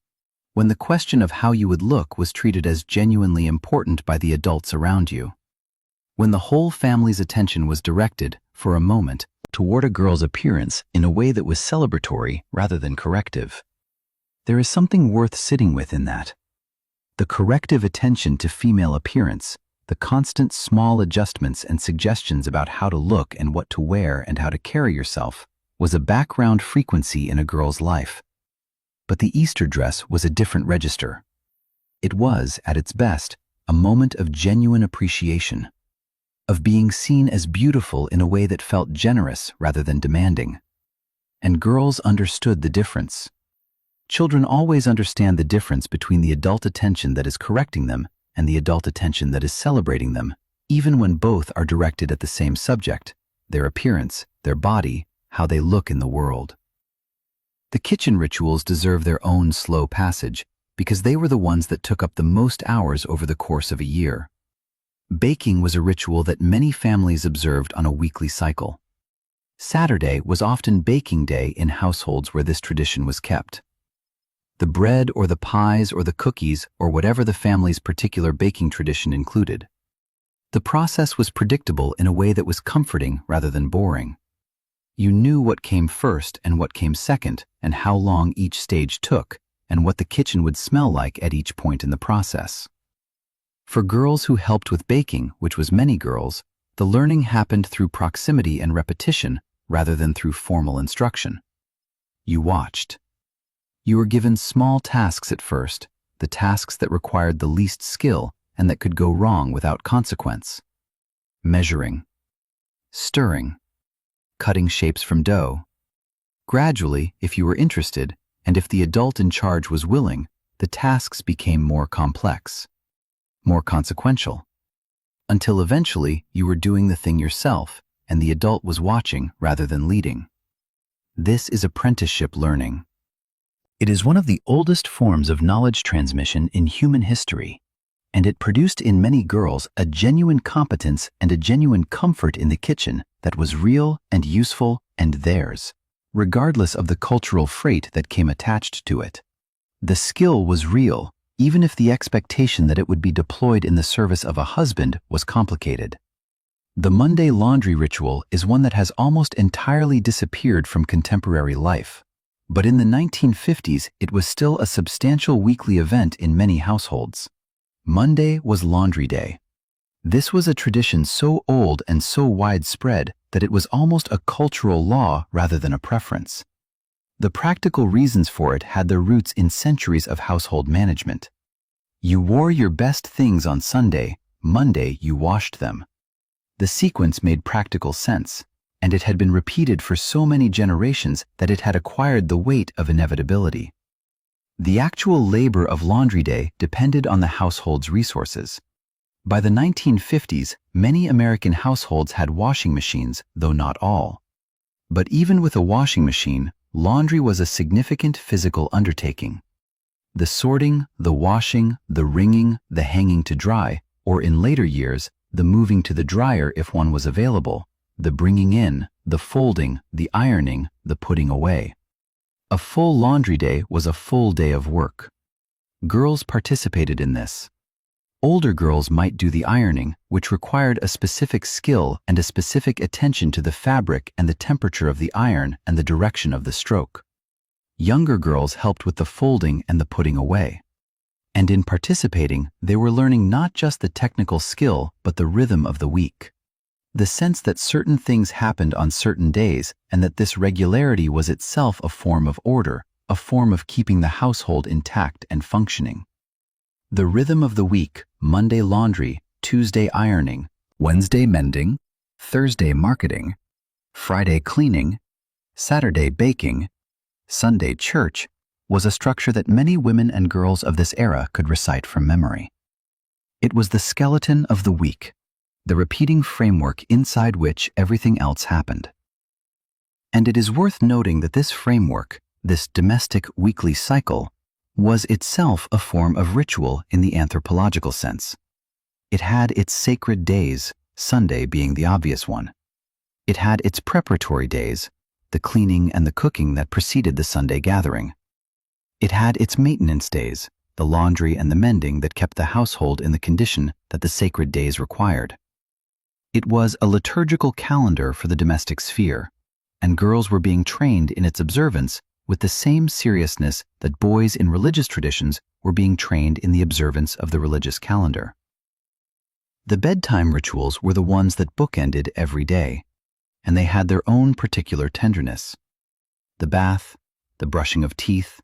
when the question of how you would look was treated as genuinely important by the adults around you, when the whole family's attention was directed, for a moment, toward a girl's appearance in a way that was celebratory rather than corrective. There is something worth sitting with in that. The corrective attention to female appearance, the constant small adjustments and suggestions about how to look and what to wear and how to carry yourself, was a background frequency in a girl's life. But the Easter dress was a different register. It was, at its best, a moment of genuine appreciation, of being seen as beautiful in a way that felt generous rather than demanding. And girls understood the difference. Children always understand the difference between the adult attention that is correcting them and the adult attention that is celebrating them, even when both are directed at the same subject, their appearance, their body, how they look in the world. The kitchen rituals deserve their own slow passage because they were the ones that took up the most hours over the course of a year. Baking was a ritual that many families observed on a weekly cycle. Saturday was often baking day in households where this tradition was kept. The bread or the pies or the cookies or whatever the family's particular baking tradition included. The process was predictable in a way that was comforting rather than boring. You knew what came first and what came second, and how long each stage took, and what the kitchen would smell like at each point in the process. For girls who helped with baking, which was many girls, the learning happened through proximity and repetition rather than through formal instruction. You watched. You were given small tasks at first, the tasks that required the least skill and that could go wrong without consequence. Measuring, stirring, cutting shapes from dough. Gradually, if you were interested, and if the adult in charge was willing, the tasks became more complex, more consequential, until eventually you were doing the thing yourself and the adult was watching rather than leading. This is apprenticeship learning. It is one of the oldest forms of knowledge transmission in human history, and it produced in many girls a genuine competence and a genuine comfort in the kitchen that was real and useful and theirs, regardless of the cultural freight that came attached to it. The skill was real, even if the expectation that it would be deployed in the service of a husband was complicated. The Monday laundry ritual is one that has almost entirely disappeared from contemporary life. But in the 1950s, it was still a substantial weekly event in many households. Monday was laundry day. This was a tradition so old and so widespread that it was almost a cultural law rather than a preference. The practical reasons for it had their roots in centuries of household management. You wore your best things on Sunday, Monday you washed them. The sequence made practical sense, and it had been repeated for so many generations that it had acquired the weight of inevitability. The actual labor of laundry day depended on the household's resources. By the 1950s, many American households had washing machines, though not all. But even with a washing machine, laundry was a significant physical undertaking. The sorting, the washing, the wringing, the hanging to dry, or in later years, the moving to the dryer if one was available, the bringing in, the folding, the ironing, the putting away. A full laundry day was a full day of work. Girls participated in this. Older girls might do the ironing, which required a specific skill and a specific attention to the fabric and the temperature of the iron and the direction of the stroke. Younger girls helped with the folding and the putting away. And in participating, they were learning not just the technical skill, but the rhythm of the week. The sense that certain things happened on certain days and that this regularity was itself a form of order, a form of keeping the household intact and functioning. The rhythm of the week, Monday laundry, Tuesday ironing, Wednesday mending, Thursday marketing, Friday cleaning, Saturday baking, Sunday church, was a structure that many women and girls of this era could recite from memory. It was the skeleton of the week, the repeating framework inside which everything else happened. And it is worth noting that this framework, this domestic weekly cycle, was itself a form of ritual in the anthropological sense. It had its sacred days, Sunday being the obvious one. It had its preparatory days, the cleaning and the cooking that preceded the Sunday gathering. It had its maintenance days, the laundry and the mending that kept the household in the condition that the sacred days required. It was a liturgical calendar for the domestic sphere, and girls were being trained in its observance with the same seriousness that boys in religious traditions were being trained in the observance of the religious calendar. The bedtime rituals were the ones that bookended every day, and they had their own particular tenderness. The bath, the brushing of teeth,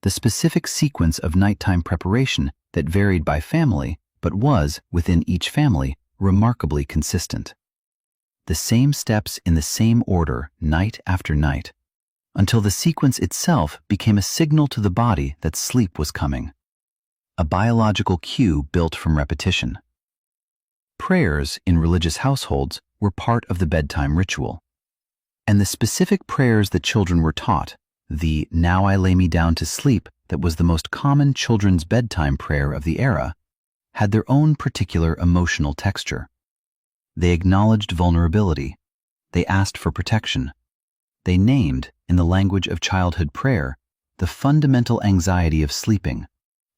the specific sequence of nighttime preparation that varied by family but was, within each family, remarkably consistent. The same steps in the same order night after night, until the sequence itself became a signal to the body that sleep was coming, a biological cue built from repetition. Prayers in religious households were part of the bedtime ritual, and the specific prayers that children were taught, the "Now I lay me down to sleep" that was the most common children's bedtime prayer of the era, had their own particular emotional texture. They acknowledged vulnerability. They asked for protection. They named, in the language of childhood prayer, the fundamental anxiety of sleeping,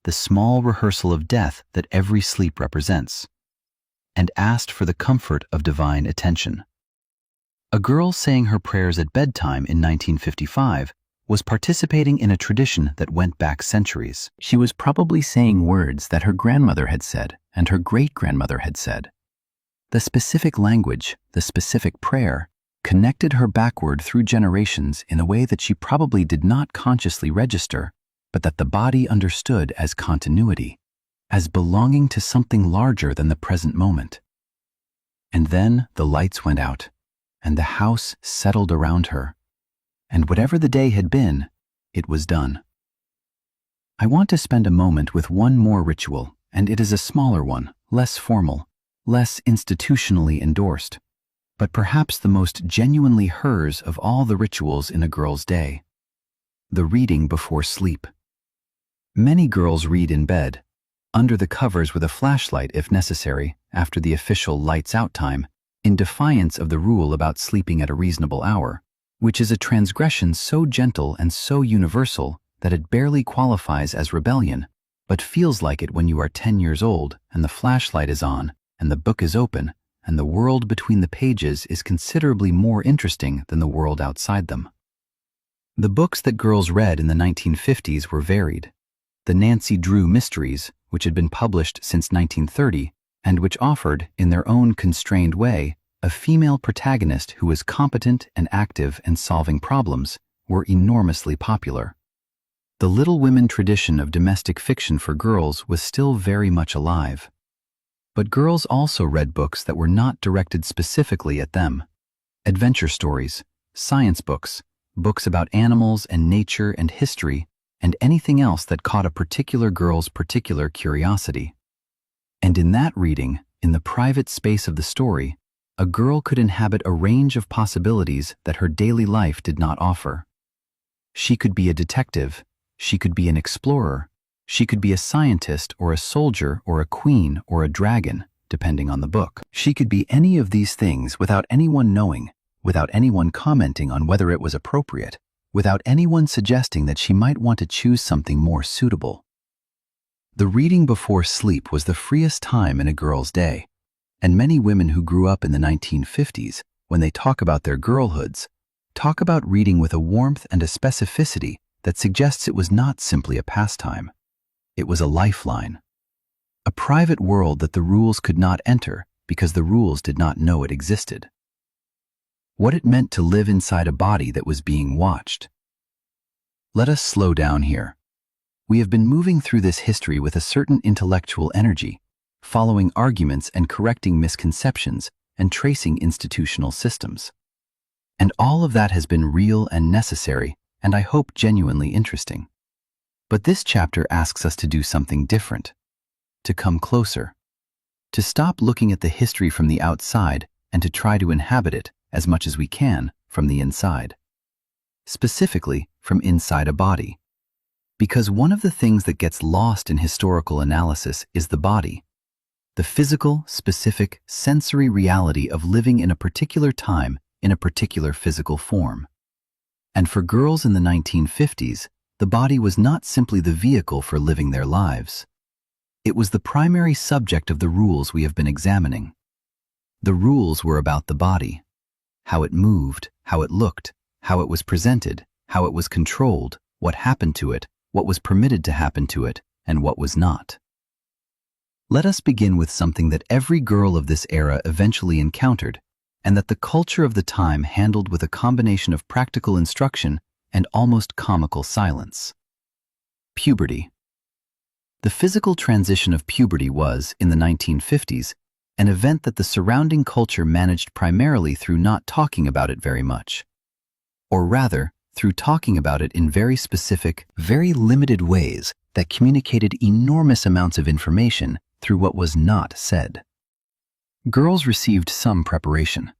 the small rehearsal of death that every sleep represents, and asked for the comfort of divine attention. A girl saying her prayers at bedtime in 1955 was participating in a tradition that went back centuries. She was probably saying words that her grandmother had said and her great-grandmother had said. The specific language, the specific prayer, connected her backward through generations in a way that she probably did not consciously register, but that the body understood as continuity, as belonging to something larger than the present moment. And then the lights went out, and the house settled around her, and whatever the day had been, it was done. I want to spend a moment with one more ritual, and it is a smaller one, less formal, less institutionally endorsed, but perhaps the most genuinely hers of all the rituals in a girl's day: the reading before sleep. Many girls read in bed, under the covers with a flashlight if necessary, after the official lights out time, in defiance of the rule about sleeping at a reasonable hour, which is a transgression so gentle and so universal that it barely qualifies as rebellion, but feels like it when you are 10 years old and the flashlight is on and the book is open and the world between the pages is considerably more interesting than the world outside them. The books that girls read in the 1950s were varied. The Nancy Drew mysteries, which had been published since 1930 and which offered, in their own constrained way, a female protagonist who was competent and active and solving problems, were enormously popular. The Little Women tradition of domestic fiction for girls was still very much alive. But girls also read books that were not directed specifically at them. Adventure stories, science books, books about animals and nature and history, and anything else that caught a particular girl's particular curiosity. And in that reading, in the private space of the story, a girl could inhabit a range of possibilities that her daily life did not offer. She could be a detective, she could be an explorer, she could be a scientist or a soldier or a queen or a dragon, depending on the book. She could be any of these things without anyone knowing, without anyone commenting on whether it was appropriate, without anyone suggesting that she might want to choose something more suitable. The reading before sleep was the freest time in a girl's day, and many women who grew up in the 1950s, when they talk about their girlhoods, talk about reading with a warmth and a specificity that suggests it was not simply a pastime. It was a lifeline, a private world that the rules could not enter because the rules did not know it existed. What it meant to live inside a body that was being watched. Let us slow down here. We have been moving through this history with a certain intellectual energy, following arguments and correcting misconceptions and tracing institutional systems. And all of that has been real and necessary, and I hope genuinely interesting. But this chapter asks us to do something different, to come closer, to stop looking at the history from the outside and to try to inhabit it as much as we can from the inside. Specifically, from inside a body. Because one of the things that gets lost in historical analysis is the body. The physical, specific, sensory reality of living in a particular time in a particular physical form. And for girls in the 1950s, the body was not simply the vehicle for living their lives. It was the primary subject of the rules we have been examining. The rules were about the body, how it moved, how it looked, how it was presented, how it was controlled, what happened to it, what was permitted to happen to it, and what was not. Let us begin with something that every girl of this era eventually encountered, and that the culture of the time handled with a combination of practical instruction and almost comical silence. Puberty. The physical transition of puberty was, in the 1950s, an event that the surrounding culture managed primarily through not talking about it very much. Or rather, through talking about it in very specific, very limited ways that communicated enormous amounts of information through what was not said. Girls received some preparation.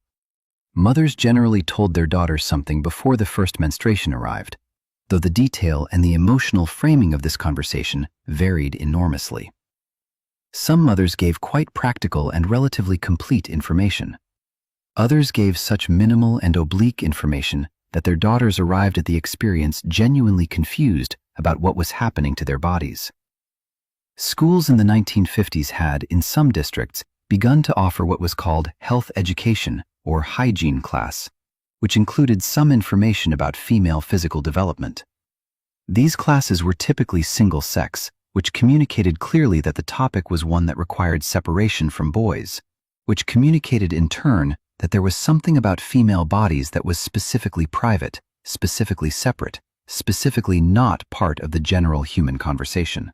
Mothers generally told their daughters something before the first menstruation arrived, though the detail and the emotional framing of this conversation varied enormously. Some mothers gave quite practical and relatively complete information. Others gave such minimal and oblique information that their daughters arrived at the experience genuinely confused about what was happening to their bodies. Schools in the 1950s had, in some districts, begun to offer what was called health education or hygiene class, which included some information about female physical development. These classes were typically single-sex, which communicated clearly that the topic was one that required separation from boys, which communicated in turn that there was something about female bodies that was specifically private, specifically separate, specifically not part of the general human conversation.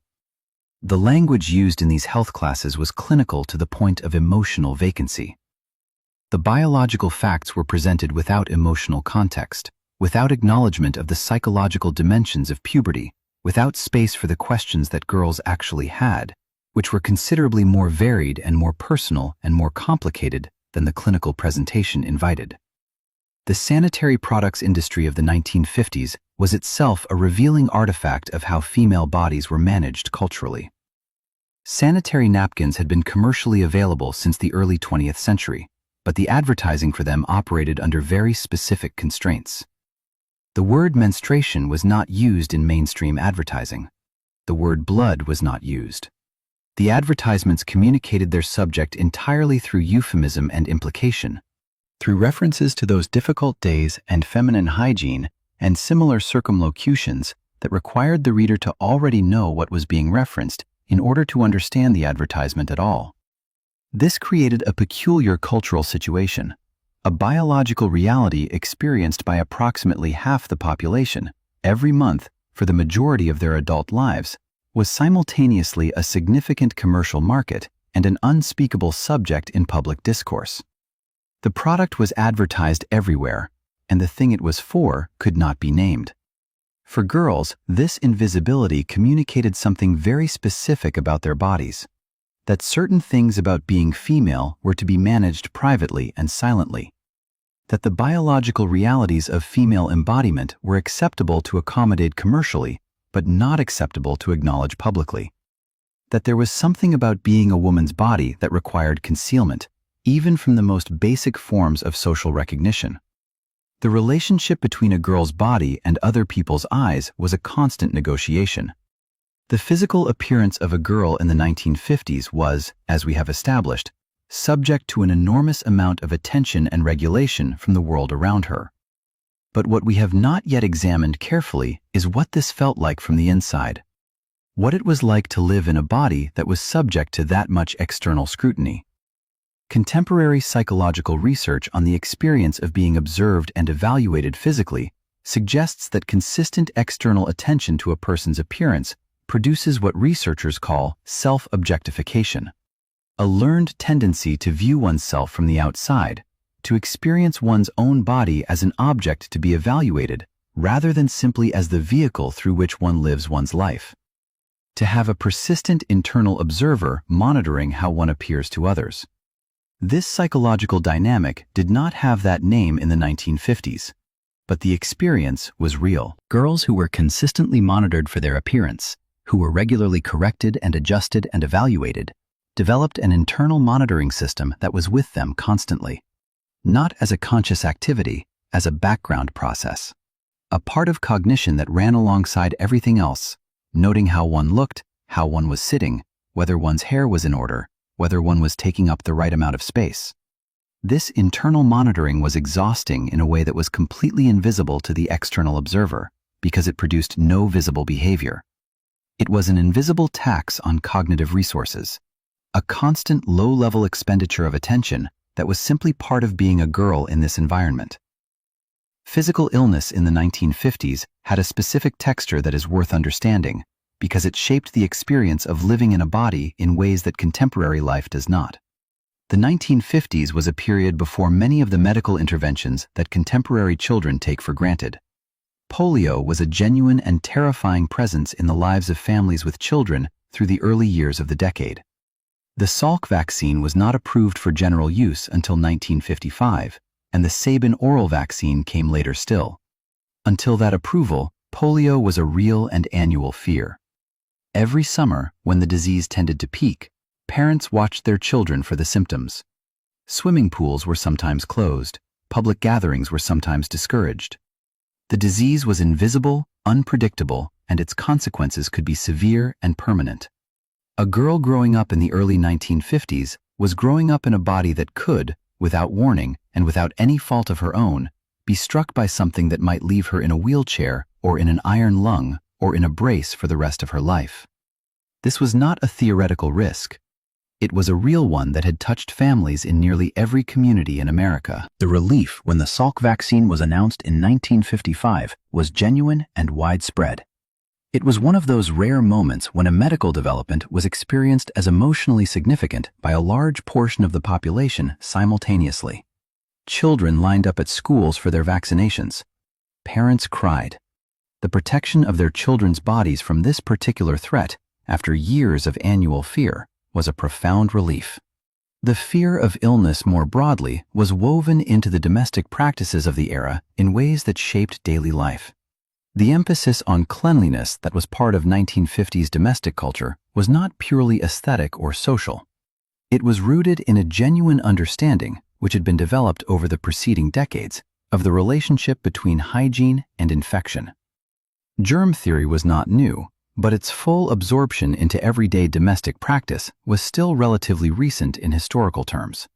The language used in these health classes was clinical to the point of emotional vacancy. The biological facts were presented without emotional context, without acknowledgement of the psychological dimensions of puberty, without space for the questions that girls actually had, which were considerably more varied and more personal and more complicated than the clinical presentation invited. The sanitary products industry of the 1950s was itself a revealing artifact of how female bodies were managed culturally. Sanitary napkins had been commercially available since the early 20th century, but the advertising for them operated under very specific constraints. The word menstruation was not used in mainstream advertising. The word blood was not used. The advertisements communicated their subject entirely through euphemism and implication, through references to those difficult days and feminine hygiene and similar circumlocutions that required the reader to already know what was being referenced in order to understand the advertisement at all. This created a peculiar cultural situation. A biological reality experienced by approximately half the population every month for the majority of their adult lives was simultaneously a significant commercial market and an unspeakable subject in public discourse. The product was advertised everywhere, and the thing it was for could not be named. For girls, this invisibility communicated something very specific about their bodies, that certain things about being female were to be managed privately and silently, that the biological realities of female embodiment were acceptable to accommodate commercially, but not acceptable to acknowledge publicly, that there was something about being a woman's body that required concealment, even from the most basic forms of social recognition. The relationship between a girl's body and other people's eyes was a constant negotiation. The physical appearance of a girl in the 1950s was, as we have established, subject to an enormous amount of attention and regulation from the world around her. But what we have not yet examined carefully is what this felt like from the inside, what it was like to live in a body that was subject to that much external scrutiny. Contemporary psychological research on the experience of being observed and evaluated physically suggests that consistent external attention to a person's appearance produces what researchers call self-objectification, a learned tendency to view oneself from the outside, to experience one's own body as an object to be evaluated rather than simply as the vehicle through which one lives one's life, to have a persistent internal observer monitoring how one appears to others. This psychological dynamic did not have that name in the 1950s, but the experience was real. Girls who were consistently monitored for their appearance, who were regularly corrected and adjusted and evaluated, developed an internal monitoring system that was with them constantly, not as a conscious activity, as a background process, a part of cognition that ran alongside everything else, noting how one looked, how one was sitting, whether one's hair was in order, whether one was taking up the right amount of space. This internal monitoring was exhausting in a way that was completely invisible to the external observer because it produced no visible behavior. It was an invisible tax on cognitive resources, a constant low-level expenditure of attention that was simply part of being a girl in this environment. Physical illness in the 1950s had a specific texture that is worth understanding because it shaped the experience of living in a body in ways that contemporary life does not. The 1950s was a period before many of the medical interventions that contemporary children take for granted. Polio was a genuine and terrifying presence in the lives of families with children through the early years of the decade. The Salk vaccine was not approved for general use until 1955, and the Sabin oral vaccine came later still. Until that approval, polio was a real and annual fear. Every summer, when the disease tended to peak, parents watched their children for the symptoms. Swimming pools were sometimes closed, public gatherings were sometimes discouraged. The disease was invisible, unpredictable, and its consequences could be severe and permanent. A girl growing up in the early 1950s was growing up in a body that could, without warning and without any fault of her own, be struck by something that might leave her in a wheelchair or in an iron lung or in a brace for the rest of her life. This was not a theoretical risk. It was a real one that had touched families in nearly every community in America. The relief when the Salk vaccine was announced in 1955 was genuine and widespread. It was one of those rare moments when a medical development was experienced as emotionally significant by a large portion of the population simultaneously. Children lined up at schools for their vaccinations. Parents cried. The protection of their children's bodies from this particular threat, after years of annual fear, was a profound relief. The fear of illness more broadly was woven into the domestic practices of the era in ways that shaped daily life. The emphasis on cleanliness that was part of 1950s domestic culture was not purely aesthetic or social. It was rooted in a genuine understanding, which had been developed over the preceding decades, of the relationship between hygiene and infection. Germ theory was not new, but its full absorption into everyday domestic practice was still relatively recent in historical terms.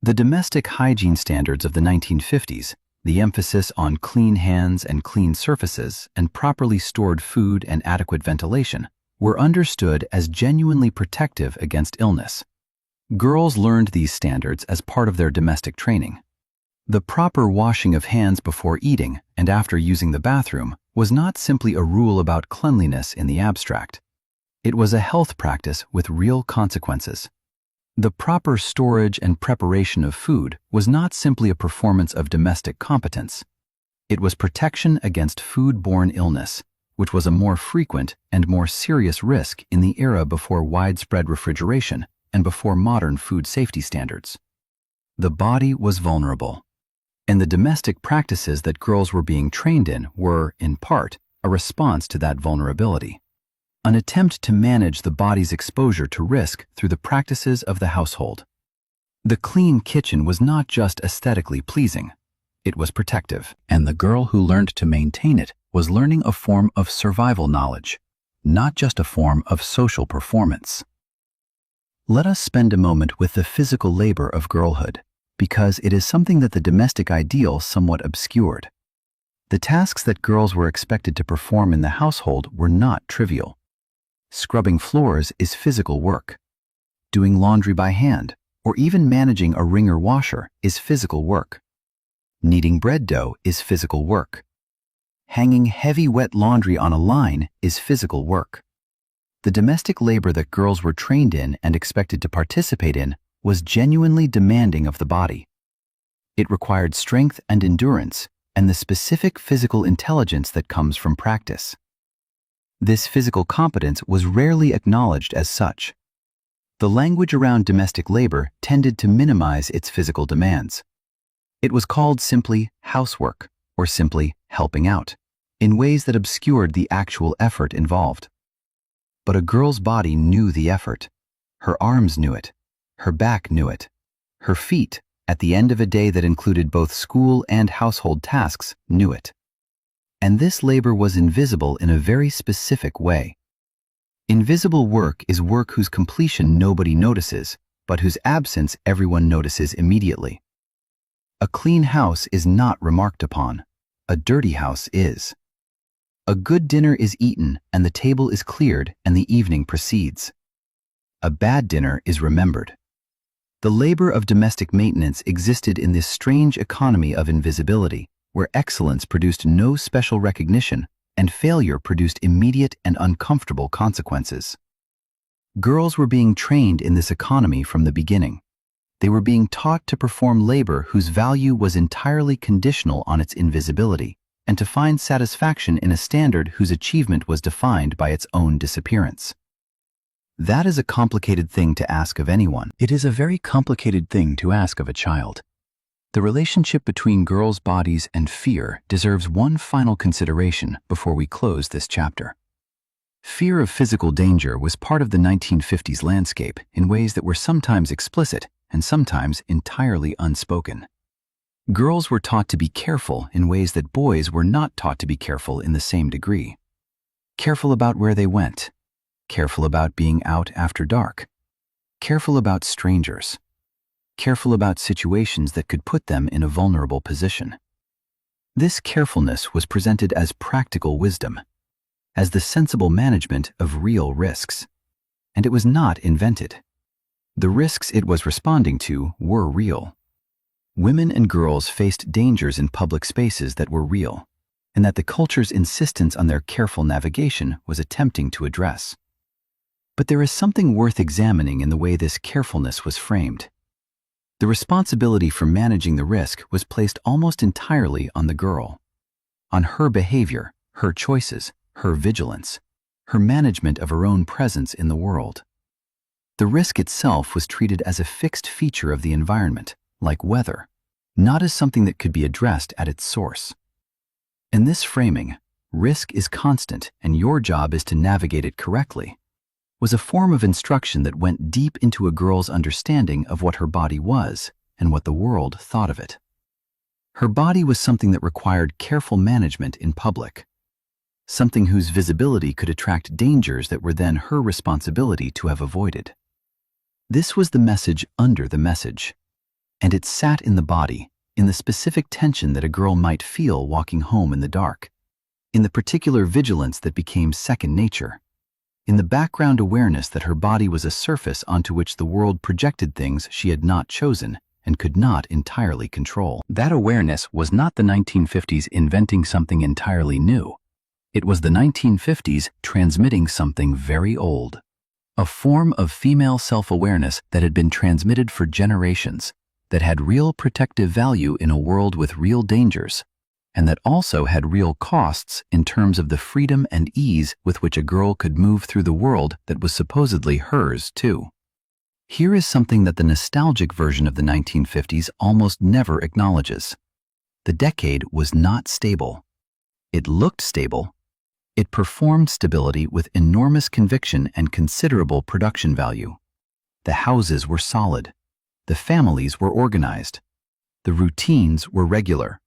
The domestic hygiene standards of the 1950s, the emphasis on clean hands and clean surfaces and properly stored food and adequate ventilation, were understood as genuinely protective against illness. Girls learned these standards as part of their domestic training. The proper washing of hands before eating and after using the bathroom was not simply a rule about cleanliness in the abstract. It was a health practice with real consequences. The proper storage and preparation of food was not simply a performance of domestic competence. It was protection against food-borne illness, which was a more frequent and more serious risk in the era before widespread refrigeration and before modern food safety standards. The body was vulnerable, and the domestic practices that girls were being trained in were, in part, a response to that vulnerability. An attempt to manage the body's exposure to risk through the practices of the household. The clean kitchen was not just aesthetically pleasing, it was protective, and the girl who learned to maintain it was learning a form of survival knowledge, not just a form of social performance. Let us spend a moment with the physical labor of girlhood, because it is something that the domestic ideal somewhat obscured. The tasks that girls were expected to perform in the household were not trivial. Scrubbing floors is physical work. Doing laundry by hand, or even managing a wringer washer, is physical work. Kneading bread dough is physical work. Hanging heavy wet laundry on a line is physical work. The domestic labor that girls were trained in and expected to participate in was genuinely demanding of the body. It required strength and endurance and the specific physical intelligence that comes from practice. This physical competence was rarely acknowledged as such. The language around domestic labor tended to minimize its physical demands. It was called simply housework or simply helping out, in ways that obscured the actual effort involved. But a girl's body knew the effort. Her arms knew it. Her back knew it. Her feet, at the end of a day that included both school and household tasks, knew it. And this labor was invisible in a very specific way. Invisible work is work whose completion nobody notices, but whose absence everyone notices immediately. A clean house is not remarked upon. A dirty house is. A good dinner is eaten, and the table is cleared, and the evening proceeds. A bad dinner is remembered. The labor of domestic maintenance existed in this strange economy of invisibility, where excellence produced no special recognition, and failure produced immediate and uncomfortable consequences. Girls were being trained in this economy from the beginning. They were being taught to perform labor whose value was entirely conditional on its invisibility, and to find satisfaction in a standard whose achievement was defined by its own disappearance. That is a complicated thing to ask of anyone. It is a very complicated thing to ask of a child. The relationship between girls' bodies and fear deserves one final consideration before we close this chapter. Fear of physical danger was part of the 1950s landscape in ways that were sometimes explicit and sometimes entirely unspoken. Girls were taught to be careful in ways that boys were not taught to be careful in the same degree. Careful about where they went. Careful about being out after dark. Careful about strangers. Careful about situations that could put them in a vulnerable position. This carefulness was presented as practical wisdom, as the sensible management of real risks. And it was not invented. The risks it was responding to were real. Women and girls faced dangers in public spaces that were real, and that the culture's insistence on their careful navigation was attempting to address. But there is something worth examining in the way this carefulness was framed. The responsibility for managing the risk was placed almost entirely on the girl, on her behavior, her choices, her vigilance, her management of her own presence in the world. The risk itself was treated as a fixed feature of the environment, like weather, not as something that could be addressed at its source. In this framing, risk is constant and your job is to navigate it correctly, was a form of instruction that went deep into a girl's understanding of what her body was and what the world thought of it. Her body was something that required careful management in public, something whose visibility could attract dangers that were then her responsibility to have avoided. This was the message under the message, and it sat in the body, in the specific tension that a girl might feel walking home in the dark, in the particular vigilance that became second nature, in the background awareness that her body was a surface onto which the world projected things she had not chosen and could not entirely control. That awareness was not the 1950s inventing something entirely new. It was the 1950s transmitting something very old. A form of female self-awareness that had been transmitted for generations, that had real protective value in a world with real dangers, and that also had real costs in terms of the freedom and ease with which a girl could move through the world that was supposedly hers, too. Here is something that the nostalgic version of the 1950s almost never acknowledges. The decade was not stable. It looked stable. It performed stability with enormous conviction and considerable production value. The houses were solid. The families were organized. The routines were regular.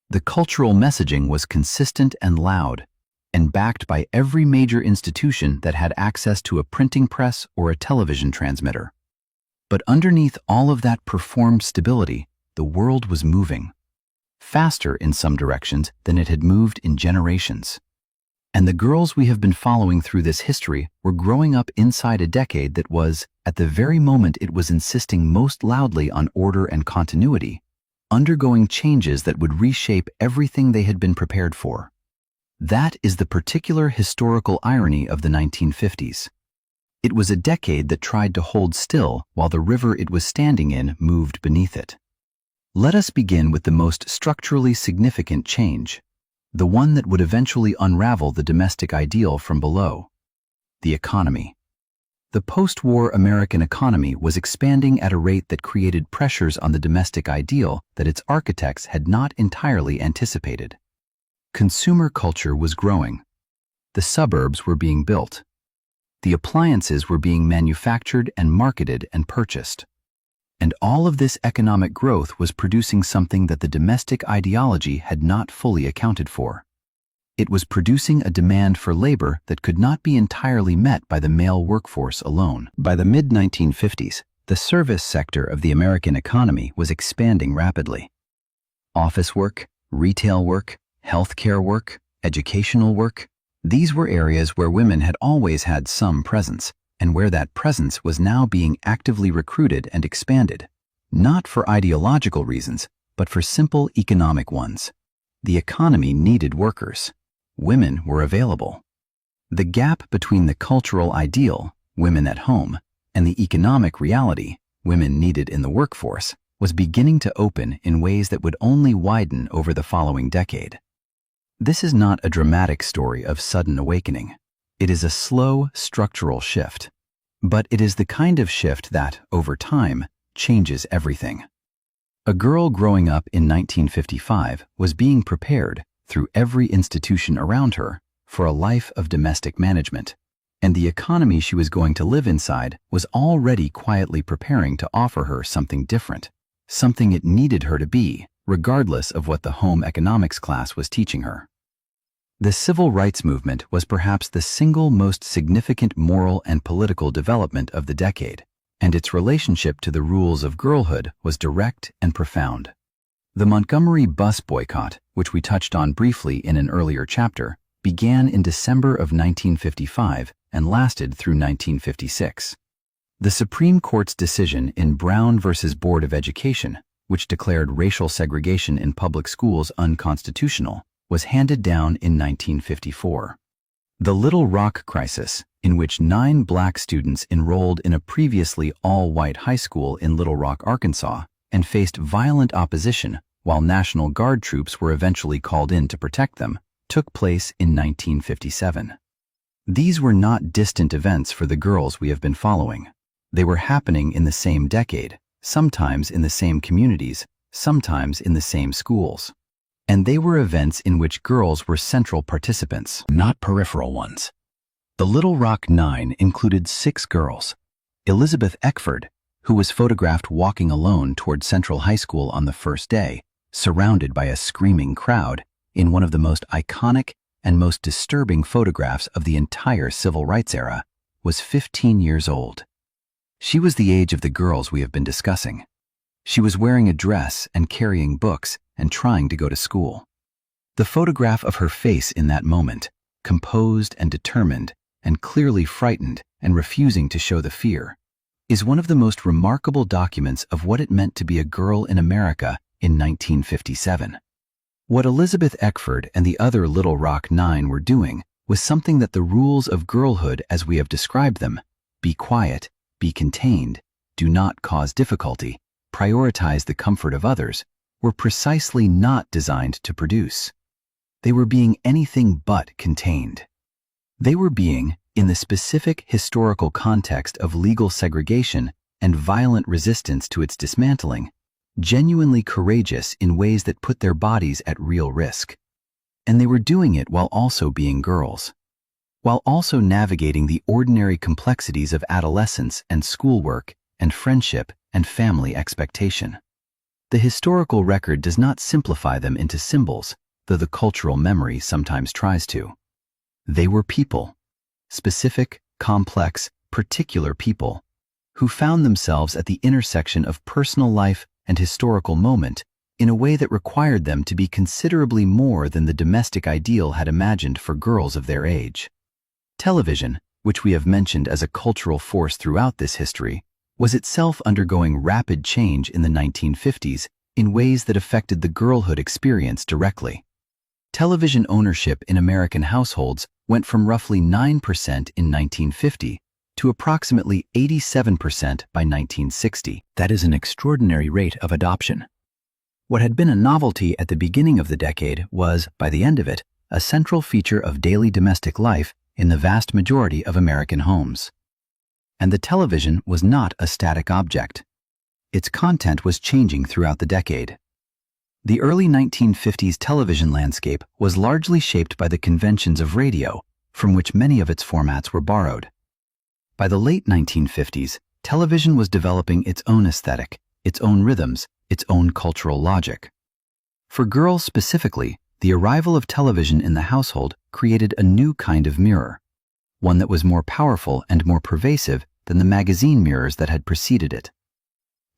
The cultural messaging was consistent and loud, and backed by every major institution that had access to a printing press or a television transmitter. But underneath all of that performed stability, the world was moving, faster in some directions than it had moved in generations. And the girls we have been following through this history were growing up inside a decade that was, at the very moment it was insisting most loudly on order and continuity, undergoing changes that would reshape everything they had been prepared for. That is the particular historical irony of the 1950s. It was a decade that tried to hold still while the river it was standing in moved beneath it. Let us begin with the most structurally significant change, the one that would eventually unravel the domestic ideal from below: the economy. The post-war American economy was expanding at a rate that created pressures on the domestic ideal that its architects had not entirely anticipated. Consumer culture was growing. The suburbs were being built. The appliances were being manufactured and marketed and purchased. And all of this economic growth was producing something that the domestic ideology had not fully accounted for. It was producing a demand for labor that could not be entirely met by the male workforce alone. By the mid-1950s, the service sector of the American economy was expanding rapidly. Office work, retail work, healthcare work, educational work, these were areas where women had always had some presence, and where that presence was now being actively recruited and expanded, not for ideological reasons, but for simple economic ones. The economy needed workers. Women were available. The gap between the cultural ideal, women at home, and the economic reality, women needed in the workforce, was beginning to open in ways that would only widen over the following decade. This is not a dramatic story of sudden awakening. It is a slow, structural shift. But it is the kind of shift that, over time, changes everything. A girl growing up in 1955 was being prepared, through every institution around her, for a life of domestic management, and the economy she was going to live inside was already quietly preparing to offer her something different, something it needed her to be, regardless of what the home economics class was teaching her. The civil rights movement was perhaps the single most significant moral and political development of the decade, and its relationship to the rules of girlhood was direct and profound. The Montgomery bus boycott, which we touched on briefly in an earlier chapter, began in December of 1955 and lasted through 1956. The Supreme Court's decision in Brown v. Board of Education, which declared racial segregation in public schools unconstitutional, was handed down in 1954. The Little Rock crisis, in which 9 black students enrolled in a previously all-white high school in Little Rock, Arkansas, and faced violent opposition while National Guard troops were eventually called in to protect them, took place in 1957. These were not distant events for the girls we have been following. They were happening in the same decade, sometimes in the same communities, sometimes in the same schools. And they were events in which girls were central participants, not peripheral ones. The Little Rock Nine included 6 girls. Elizabeth Eckford, who was photographed walking alone toward Central High School on the first day, surrounded by a screaming crowd, in one of the most iconic and most disturbing photographs of the entire civil rights era, was 15 years old. She was the age of the girls we have been discussing. She was wearing a dress and carrying books and trying to go to school. The photograph of her face in that moment, composed and determined, and clearly frightened and refusing to show the fear, is one of the most remarkable documents of what it meant to be a girl in America in 1957. What Elizabeth Eckford and the other Little Rock Nine were doing was something that the rules of girlhood as we have described them, be quiet, be contained, do not cause difficulty, prioritize the comfort of others, were precisely not designed to produce. They were being anything but contained. They were being, in the specific historical context of legal segregation and violent resistance to its dismantling, genuinely courageous in ways that put their bodies at real risk. And they were doing it while also being girls, while also navigating the ordinary complexities of adolescence and schoolwork and friendship and family expectation. The historical record does not simplify them into symbols, though the cultural memory sometimes tries to. They were people, specific, complex, particular people, who found themselves at the intersection of personal life and historical moment in a way that required them to be considerably more than the domestic ideal had imagined for girls of their age. Television, which we have mentioned as a cultural force throughout this history, was itself undergoing rapid change in the 1950s in ways that affected the girlhood experience directly. Television ownership in American households went from roughly 9% in 1950 to approximately 87% by 1960. That is an extraordinary rate of adoption. What had been a novelty at the beginning of the decade was, by the end of it, a central feature of daily domestic life in the vast majority of American homes. And the television was not a static object. Its content was changing throughout the decade. The early 1950s television landscape was largely shaped by the conventions of radio, from which many of its formats were borrowed. By the late 1950s, television was developing its own aesthetic, its own rhythms, its own cultural logic. For girls specifically, the arrival of television in the household created a new kind of mirror, one that was more powerful and more pervasive than the magazine mirrors that had preceded it.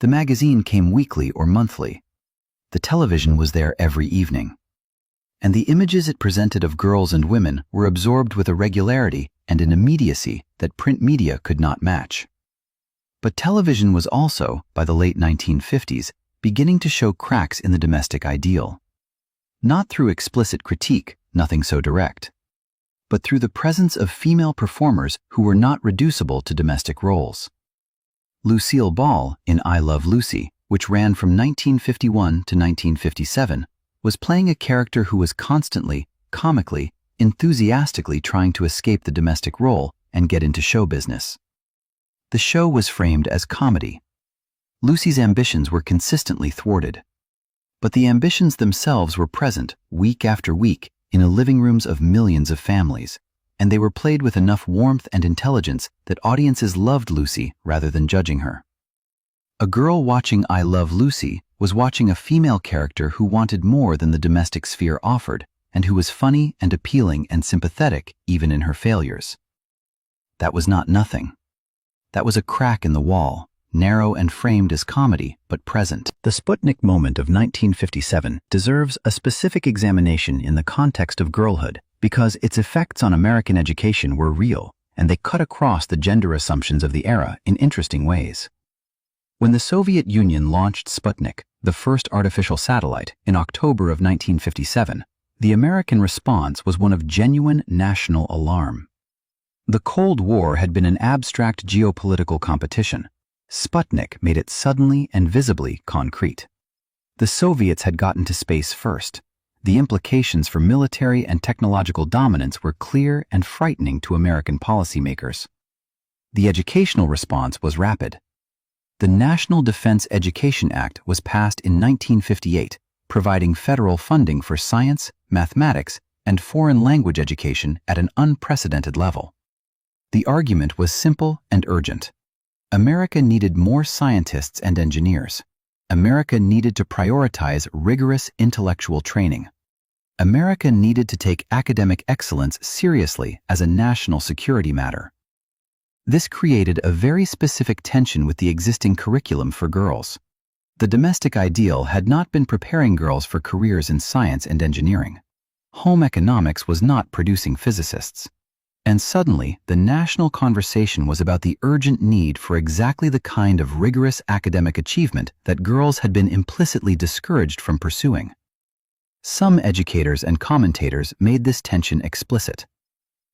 The magazine came weekly or monthly. The television was there every evening. And the images it presented of girls and women were absorbed with a regularity and an immediacy that print media could not match. But television was also, by the late 1950s, beginning to show cracks in the domestic ideal. Not through explicit critique, nothing so direct, but through the presence of female performers who were not reducible to domestic roles. Lucille Ball, in I Love Lucy, which ran from 1951 to 1957, was playing a character who was constantly, comically, enthusiastically trying to escape the domestic role and get into show business. The show was framed as comedy. Lucy's ambitions were consistently thwarted. But the ambitions themselves were present, week after week, in the living rooms of millions of families, and they were played with enough warmth and intelligence that audiences loved Lucy rather than judging her. A girl watching I Love Lucy was watching a female character who wanted more than the domestic sphere offered, and who was funny and appealing and sympathetic even in her failures. That was not nothing. That was a crack in the wall, narrow and framed as comedy, but present. The Sputnik moment of 1957 deserves a specific examination in the context of girlhood because its effects on American education were real, and they cut across the gender assumptions of the era in interesting ways. When the Soviet Union launched Sputnik, the first artificial satellite, in October of 1957, the American response was one of genuine national alarm. The Cold War had been an abstract geopolitical competition. Sputnik made it suddenly and visibly concrete. The Soviets had gotten to space first. The implications for military and technological dominance were clear and frightening to American policymakers. The educational response was rapid. The National Defense Education Act was passed in 1958, providing federal funding for science, mathematics, and foreign language education at an unprecedented level. The argument was simple and urgent. America needed more scientists and engineers. America needed to prioritize rigorous intellectual training. America needed to take academic excellence seriously as a national security matter. This created a very specific tension with the existing curriculum for girls. The domestic ideal had not been preparing girls for careers in science and engineering. Home economics was not producing physicists. And suddenly, the national conversation was about the urgent need for exactly the kind of rigorous academic achievement that girls had been implicitly discouraged from pursuing. Some educators and commentators made this tension explicit.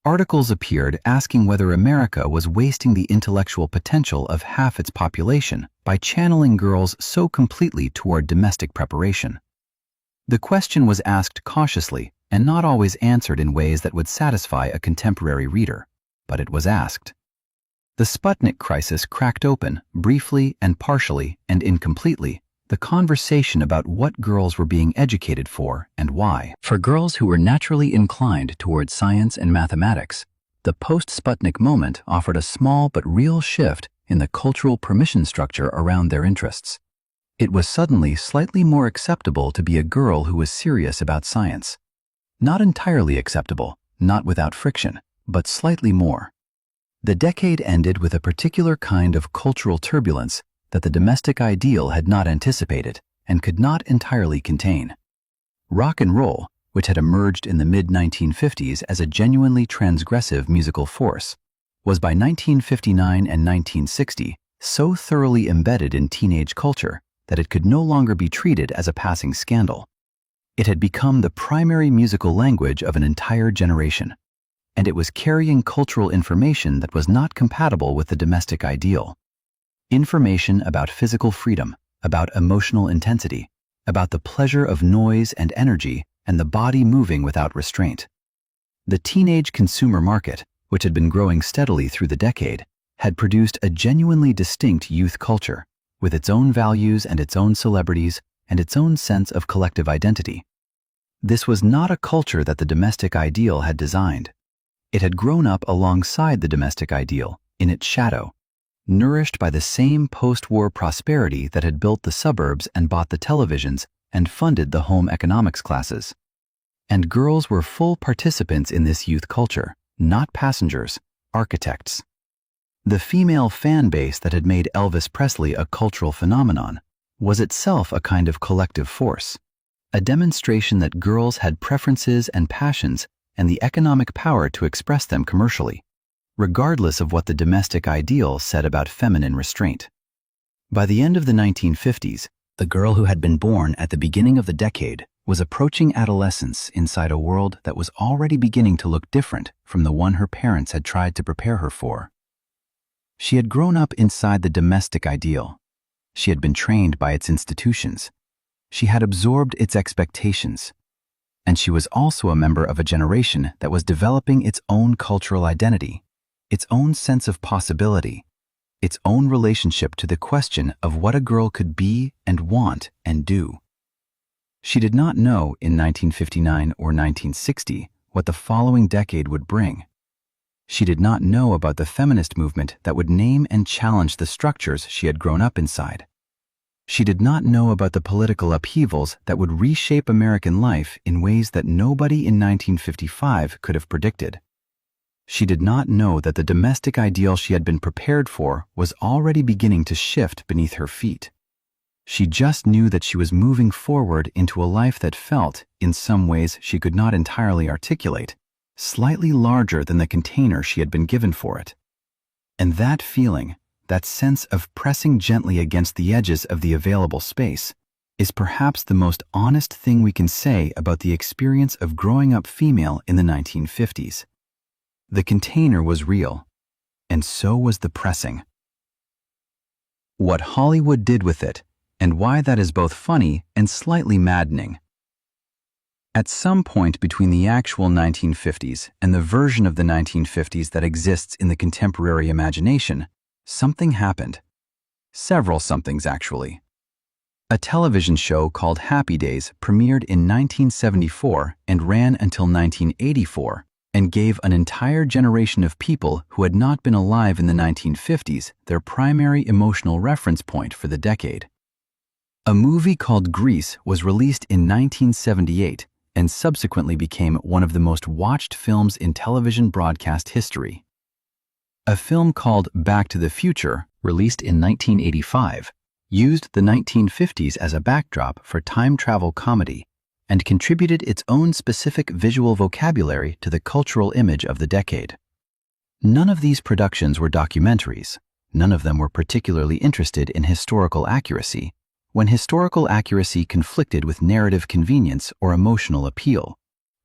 Articles appeared asking whether America was wasting the intellectual potential of half its population by channeling girls so completely toward domestic preparation. The question was asked cautiously and not always answered in ways that would satisfy a contemporary reader, but it was asked. The Sputnik crisis cracked open, briefly and partially and incompletely, the conversation about what girls were being educated for and why. For girls who were naturally inclined toward science and mathematics, the post-Sputnik moment offered a small but real shift in the cultural permission structure around their interests. It was suddenly slightly more acceptable to be a girl who was serious about science. Not entirely acceptable, not without friction, but slightly more. The decade ended with a particular kind of cultural turbulence that the domestic ideal had not anticipated and could not entirely contain. Rock and roll, which had emerged in the mid-1950s as a genuinely transgressive musical force, was by 1959 and 1960 so thoroughly embedded in teenage culture that it could no longer be treated as a passing scandal. It had become the primary musical language of an entire generation, and it was carrying cultural information that was not compatible with the domestic ideal. Information about physical freedom, about emotional intensity, about the pleasure of noise and energy, and the body moving without restraint. The teenage consumer market, which had been growing steadily through the decade, had produced a genuinely distinct youth culture, with its own values and its own celebrities and its own sense of collective identity. This was not a culture that the domestic ideal had designed. It had grown up alongside the domestic ideal, in its shadow, nourished by the same post-war prosperity that had built the suburbs and bought the televisions and funded the home economics classes. And girls were full participants in this youth culture, not passengers, architects. The female fan base that had made Elvis Presley a cultural phenomenon was itself a kind of collective force, a demonstration that girls had preferences and passions and the economic power to express them commercially, regardless of what the domestic ideal said about feminine restraint. By the end of the 1950s, the girl who had been born at the beginning of the decade was approaching adolescence inside a world that was already beginning to look different from the one her parents had tried to prepare her for. She had grown up inside the domestic ideal. She had been trained by its institutions. She had absorbed its expectations. And she was also a member of a generation that was developing its own cultural identity, its own sense of possibility, its own relationship to the question of what a girl could be and want and do. She did not know in 1959 or 1960 what the following decade would bring. She did not know about the feminist movement that would name and challenge the structures she had grown up inside. She did not know about the political upheavals that would reshape American life in ways that nobody in 1955 could have predicted. She did not know that the domestic ideal she had been prepared for was already beginning to shift beneath her feet. She just knew that she was moving forward into a life that felt, in some ways she could not entirely articulate, slightly larger than the container she had been given for it. And that feeling, that sense of pressing gently against the edges of the available space, is perhaps the most honest thing we can say about the experience of growing up female in the 1950s. The container was real, and so was the pressing. What Hollywood did with it, and why that is both funny and slightly maddening. At some point between the actual 1950s and the version of the 1950s that exists in the contemporary imagination, something happened. Several somethings, actually. A television show called Happy Days premiered in 1974 and ran until 1984 and gave an entire generation of people who had not been alive in the 1950s their primary emotional reference point for the decade. A movie called Grease was released in 1978 and subsequently became one of the most watched films in television broadcast history. A film called Back to the Future, released in 1985, used the 1950s as a backdrop for time travel comedy and contributed its own specific visual vocabulary to the cultural image of the decade. None of these productions were documentaries. None of them were particularly interested in historical accuracy, when historical accuracy conflicted with narrative convenience or emotional appeal.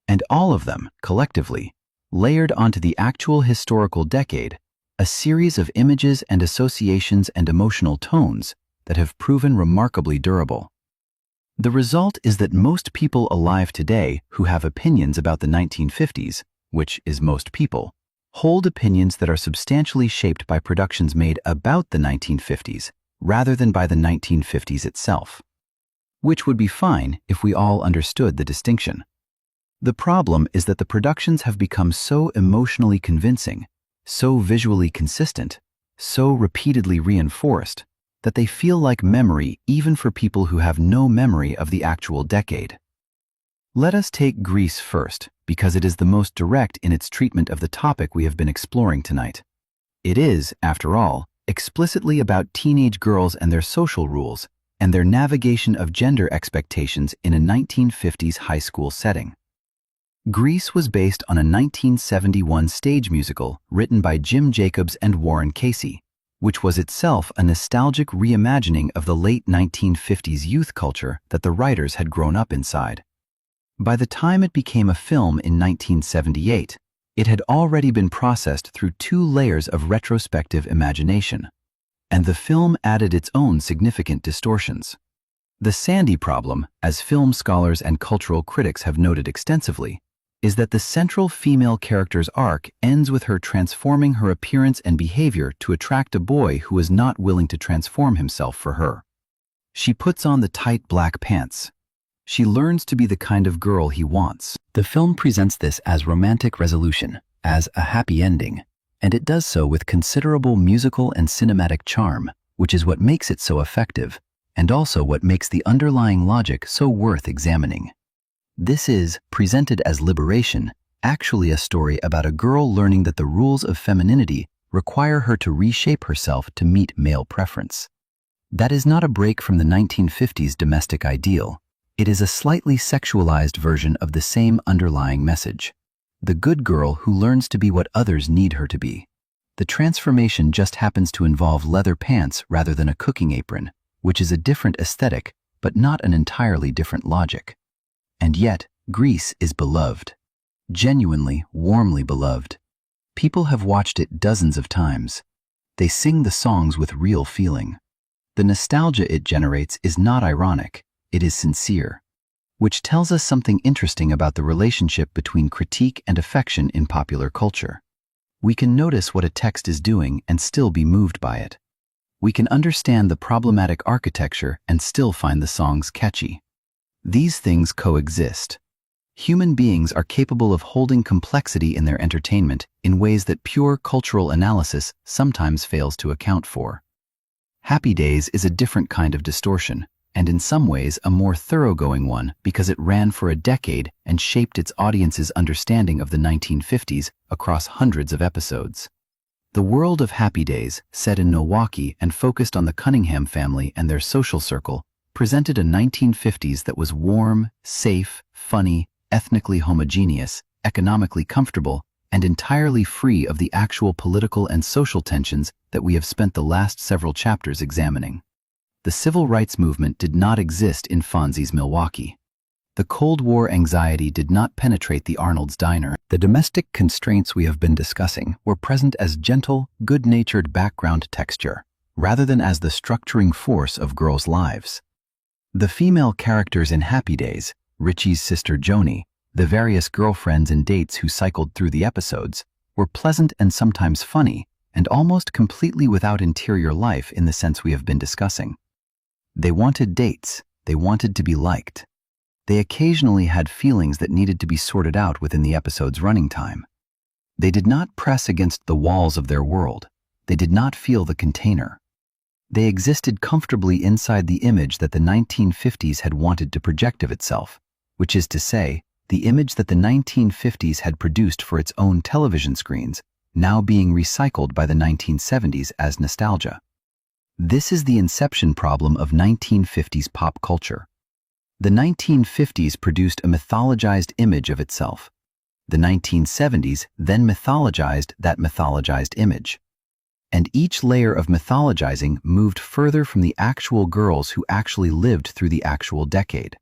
And all of them, collectively, layered onto the actual historical decade a series of images and associations and emotional tones that have proven remarkably durable. The result is that most people alive today who have opinions about the 1950s, which is most people, hold opinions that are substantially shaped by productions made about the 1950s rather than by the 1950s itself. Which would be fine if we all understood the distinction. The problem is that the productions have become so emotionally convincing, so visually consistent, so repeatedly reinforced, that they feel like memory even for people who have no memory of the actual decade. Let us take Grease first, because it is the most direct in its treatment of the topic we have been exploring tonight. It is, after all, explicitly about teenage girls and their social rules and their navigation of gender expectations in a 1950s high school setting. Grease was based on a 1971 stage musical written by Jim Jacobs and Warren Casey, which was itself a nostalgic reimagining of the late 1950s youth culture that the writers had grown up inside. By the time it became a film in 1978, it had already been processed through 2 layers of retrospective imagination, and the film added its own significant distortions. The Sandy problem, as film scholars and cultural critics have noted extensively, is that the central female character's arc ends with her transforming her appearance and behavior to attract a boy who is not willing to transform himself for her. She puts on the tight black pants. She learns to be the kind of girl he wants. The film presents this as romantic resolution, as a happy ending, and it does so with considerable musical and cinematic charm, which is what makes it so effective, and also what makes the underlying logic so worth examining. This is, presented as liberation, actually a story about a girl learning that the rules of femininity require her to reshape herself to meet male preference. That is not a break from the 1950s domestic ideal. It is a slightly sexualized version of the same underlying message. The good girl who learns to be what others need her to be. The transformation just happens to involve leather pants rather than a cooking apron, which is a different aesthetic, but not an entirely different logic. And yet, Grease is beloved. Genuinely, warmly beloved. People have watched it dozens of times. They sing the songs with real feeling. The nostalgia it generates is not ironic, it is sincere. Which tells us something interesting about the relationship between critique and affection in popular culture. We can notice what a text is doing and still be moved by it. We can understand the problematic architecture and still find the songs catchy. These things coexist. Human beings are capable of holding complexity in their entertainment in ways that pure cultural analysis sometimes fails to account for. Happy Days is a different kind of distortion, and in some ways a more thoroughgoing one because it ran for a decade and shaped its audience's understanding of the 1950s across hundreds of episodes. The world of Happy Days, set in Milwaukee and focused on the Cunningham family and their social circle, presented a 1950s that was warm, safe, funny, ethnically homogeneous, economically comfortable, and entirely free of the actual political and social tensions that we have spent the last several chapters examining. The civil rights movement did not exist in Fonzie's Milwaukee. The Cold War anxiety did not penetrate the Arnold's diner. The domestic constraints we have been discussing were present as gentle, good-natured background texture, rather than as the structuring force of girls' lives. The female characters in Happy Days, Richie's sister Joni, the various girlfriends and dates who cycled through the episodes, were pleasant and sometimes funny, and almost completely without interior life in the sense we have been discussing. They wanted dates, they wanted to be liked. They occasionally had feelings that needed to be sorted out within the episode's running time. They did not press against the walls of their world. They did not feel the container. They existed comfortably inside the image that the 1950s had wanted to project of itself, which is to say, the image that the 1950s had produced for its own television screens, now being recycled by the 1970s as nostalgia. This is the inception problem of 1950s pop culture. The 1950s produced a mythologized image of itself. The 1970s then mythologized that mythologized image. And each layer of mythologizing moved further from the actual girls who actually lived through the actual decade.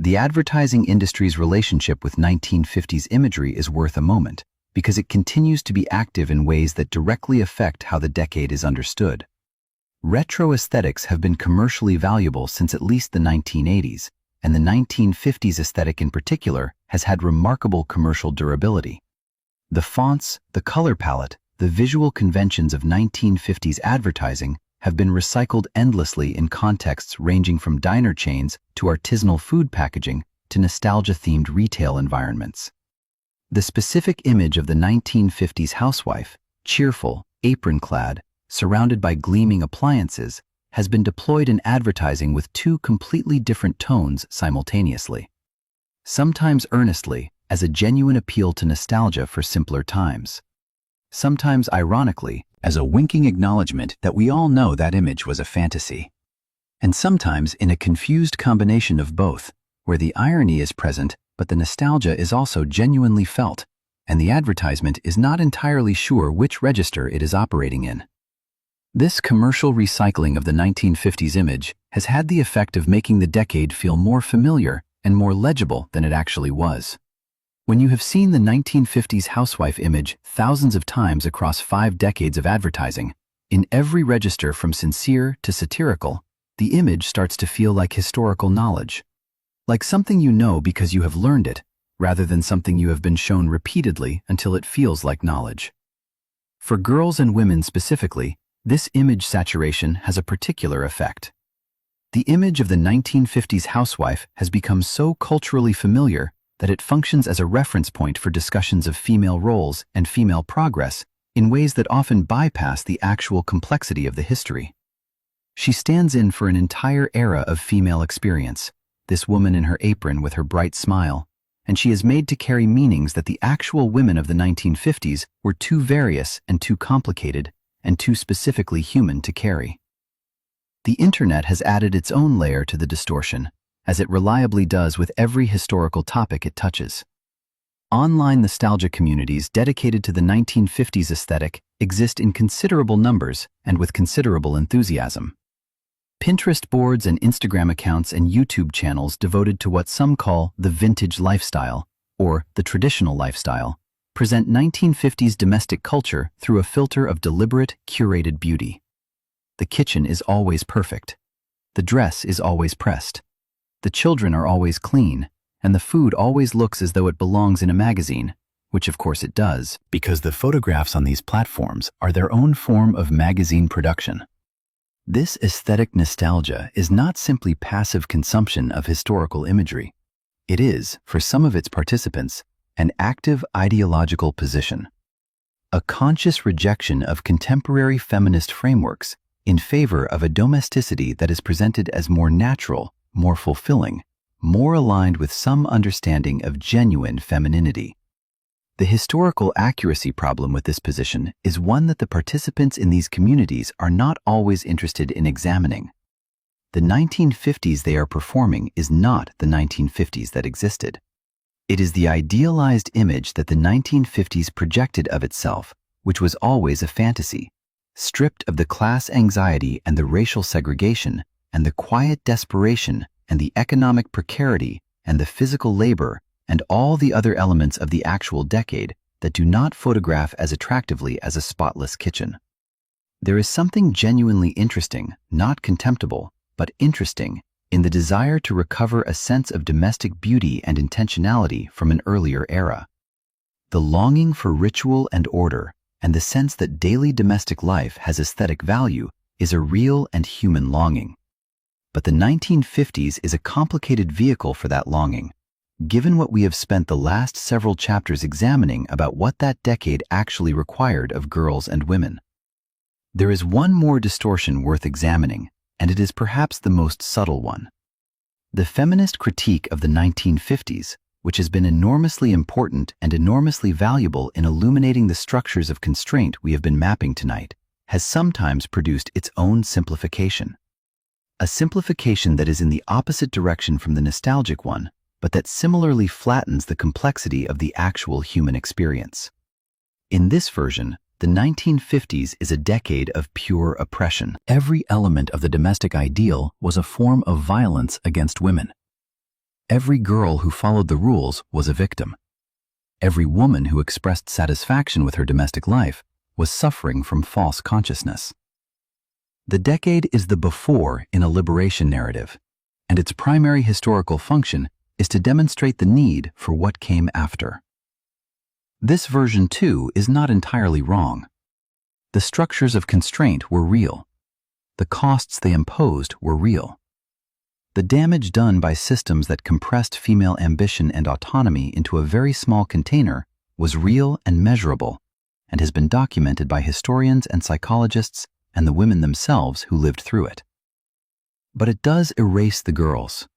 The advertising industry's relationship with 1950s imagery is worth a moment, because it continues to be active in ways that directly affect how the decade is understood. Retro aesthetics have been commercially valuable since at least the 1980s, and the 1950s aesthetic in particular has had remarkable commercial durability. The fonts, the color palette, the visual conventions of 1950s advertising have been recycled endlessly in contexts ranging from diner chains to artisanal food packaging to nostalgia-themed retail environments. The specific image of the 1950s housewife, cheerful, apron-clad, surrounded by gleaming appliances, has been deployed in advertising with two completely different tones simultaneously. Sometimes earnestly, as a genuine appeal to nostalgia for simpler times. Sometimes ironically, as a winking acknowledgement that we all know that image was a fantasy. And sometimes in a confused combination of both, where the irony is present but the nostalgia is also genuinely felt, and the advertisement is not entirely sure which register it is operating in. This commercial recycling of the 1950s image has had the effect of making the decade feel more familiar and more legible than it actually was. When you have seen the 1950s housewife image thousands of times across 5 decades of advertising, in every register from sincere to satirical, the image starts to feel like historical knowledge. Like something you know because you have learned it, rather than something you have been shown repeatedly until it feels like knowledge. For girls and women specifically, this image saturation has a particular effect. The image of the 1950s housewife has become so culturally familiar that it functions as a reference point for discussions of female roles and female progress in ways that often bypass the actual complexity of the history. She stands in for an entire era of female experience, this woman in her apron with her bright smile, and she is made to carry meanings that the actual women of the 1950s were too various and too complicated and too specifically human to carry. The internet has added its own layer to the distortion, as it reliably does with every historical topic it touches. Online nostalgia communities dedicated to the 1950s aesthetic exist in considerable numbers and with considerable enthusiasm. Pinterest boards and Instagram accounts and YouTube channels devoted to what some call the vintage lifestyle, or the traditional lifestyle, present 1950s domestic culture through a filter of deliberate, curated beauty. The kitchen is always perfect. The dress is always pressed. The children are always clean, and the food always looks as though it belongs in a magazine, which of course it does, because the photographs on these platforms are their own form of magazine production. This aesthetic nostalgia is not simply passive consumption of historical imagery. It is, for some of its participants, an active ideological position. A conscious rejection of contemporary feminist frameworks in favor of a domesticity that is presented as more natural, more fulfilling, more aligned with some understanding of genuine femininity. The historical accuracy problem with this position is one that the participants in these communities are not always interested in examining. The 1950s they are performing is not the 1950s that existed. It is the idealized image that the 1950s projected of itself, which was always a fantasy, stripped of the class anxiety and the racial segregation and the quiet desperation and the economic precarity and the physical labor and all the other elements of the actual decade that do not photograph as attractively as a spotless kitchen. There is something genuinely interesting, not contemptible, but interesting, in the desire to recover a sense of domestic beauty and intentionality from an earlier era. The longing for ritual and order, and the sense that daily domestic life has aesthetic value, is a real and human longing. But the 1950s is a complicated vehicle for that longing, given what we have spent the last several chapters examining about what that decade actually required of girls and women. There is one more distortion worth examining, and it is perhaps the most subtle one. The feminist critique of the 1950s, which has been enormously important and enormously valuable in illuminating the structures of constraint we have been mapping tonight, has sometimes produced its own simplification. A simplification that is in the opposite direction from the nostalgic one, but that similarly flattens the complexity of the actual human experience. In this version, the 1950s is a decade of pure oppression. Every element of the domestic ideal was a form of violence against women. Every girl who followed the rules was a victim. Every woman who expressed satisfaction with her domestic life was suffering from false consciousness. The decade is the before in a liberation narrative, and its primary historical function is to demonstrate the need for what came after. This version, too, is not entirely wrong. The structures of constraint were real. The costs they imposed were real. The damage done by systems that compressed female ambition and autonomy into a very small container was real and measurable, and has been documented by historians and psychologists and the women themselves who lived through it. But it does erase the girls.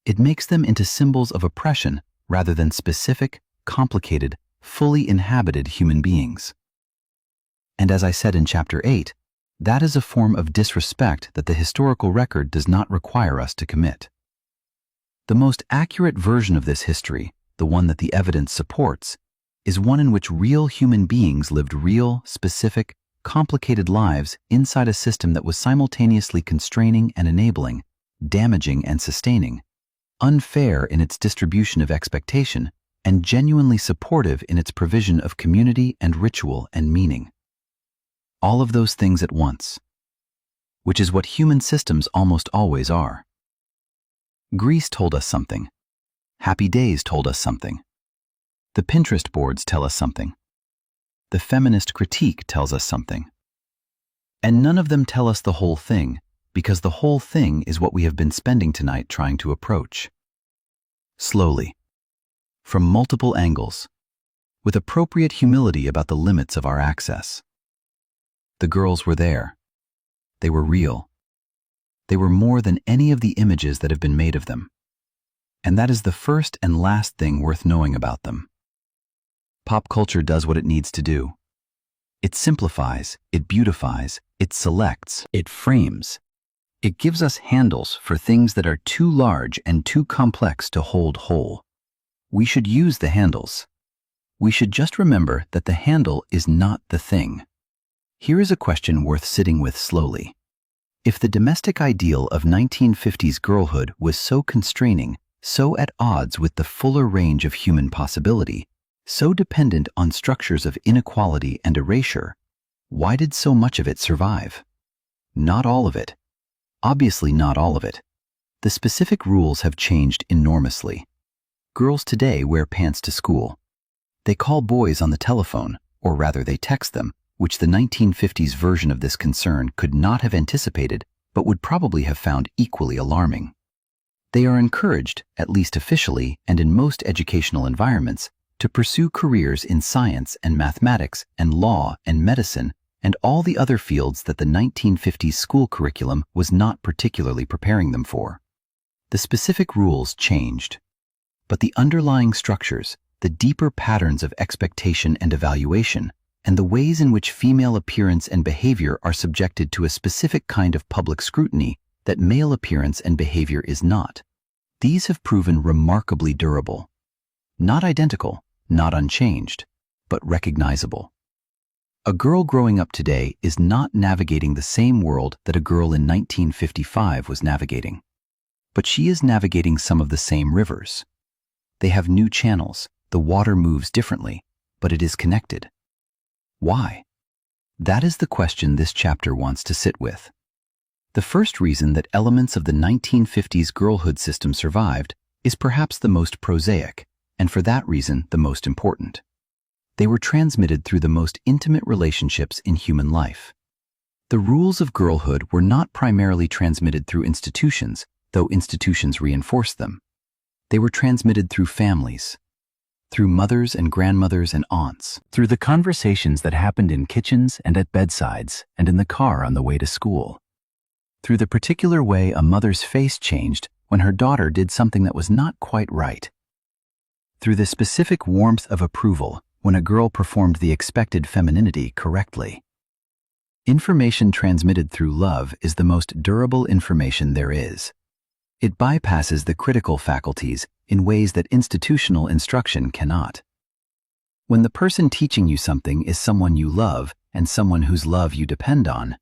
It makes them into symbols of oppression rather than specific, complicated, fully inhabited human beings. And as I said in Chapter 8, that is a form of disrespect that the historical record does not require us to commit. The most accurate version of this history, the one that the evidence supports, is one in which real human beings lived real, specific, complicated lives inside a system that was simultaneously constraining and enabling, damaging and sustaining, unfair in its distribution of expectation, and genuinely supportive in its provision of community and ritual and meaning. All of those things at once, which is what human systems almost always are. Greece told us something. Happy Days told us something. The Pinterest boards tell us something. The feminist critique tells us something. And none of them tell us the whole thing, because the whole thing is what we have been spending tonight trying to approach. Slowly, from multiple angles, with appropriate humility about the limits of our access. The girls were there. They were real. They were more than any of the images that have been made of them. And that is the first and last thing worth knowing about them. Pop culture does what it needs to do. It simplifies, it beautifies, it selects, it frames. It gives us handles for things that are too large and too complex to hold whole. We should use the handles. We should just remember that the handle is not the thing. Here is a question worth sitting with slowly. If the domestic ideal of 1950s girlhood was so constraining, so at odds with the fuller range of human possibility, so dependent on structures of inequality and erasure, why did so much of it survive? Not all of it. Obviously not all of it. The specific rules have changed enormously. Girls today wear pants to school. They call boys on the telephone, or rather they text them, which the 1950s version of this concern could not have anticipated, but would probably have found equally alarming. They are encouraged, at least officially and in most educational environments, to pursue careers in science and mathematics and law and medicine and all the other fields that the 1950s school curriculum was not particularly preparing them for. The specific rules changed, but the underlying structures, the deeper patterns of expectation and evaluation, and the ways in which female appearance and behavior are subjected to a specific kind of public scrutiny that male appearance and behavior is not, these have proven remarkably durable. Not identical, not unchanged, but recognizable. A girl growing up today is not navigating the same world that a girl in 1955 was navigating. But she is navigating some of the same rivers. They have new channels, the water moves differently, but it is connected. Why? That is the question this chapter wants to sit with. The first reason that elements of the 1950s girlhood system survived is perhaps the most prosaic, and for that reason the most important. They were transmitted through the most intimate relationships in human life. The rules of girlhood were not primarily transmitted through institutions, though institutions reinforced them. They were transmitted through families, through mothers and grandmothers and aunts, through the conversations that happened in kitchens and at bedsides and in the car on the way to school, through the particular way a mother's face changed when her daughter did something that was not quite right, through the specific warmth of approval when a girl performed the expected femininity correctly. Information transmitted through love is the most durable information there is. It bypasses the critical faculties in ways that institutional instruction cannot. When the person teaching you something is someone you love and someone whose love you depend on,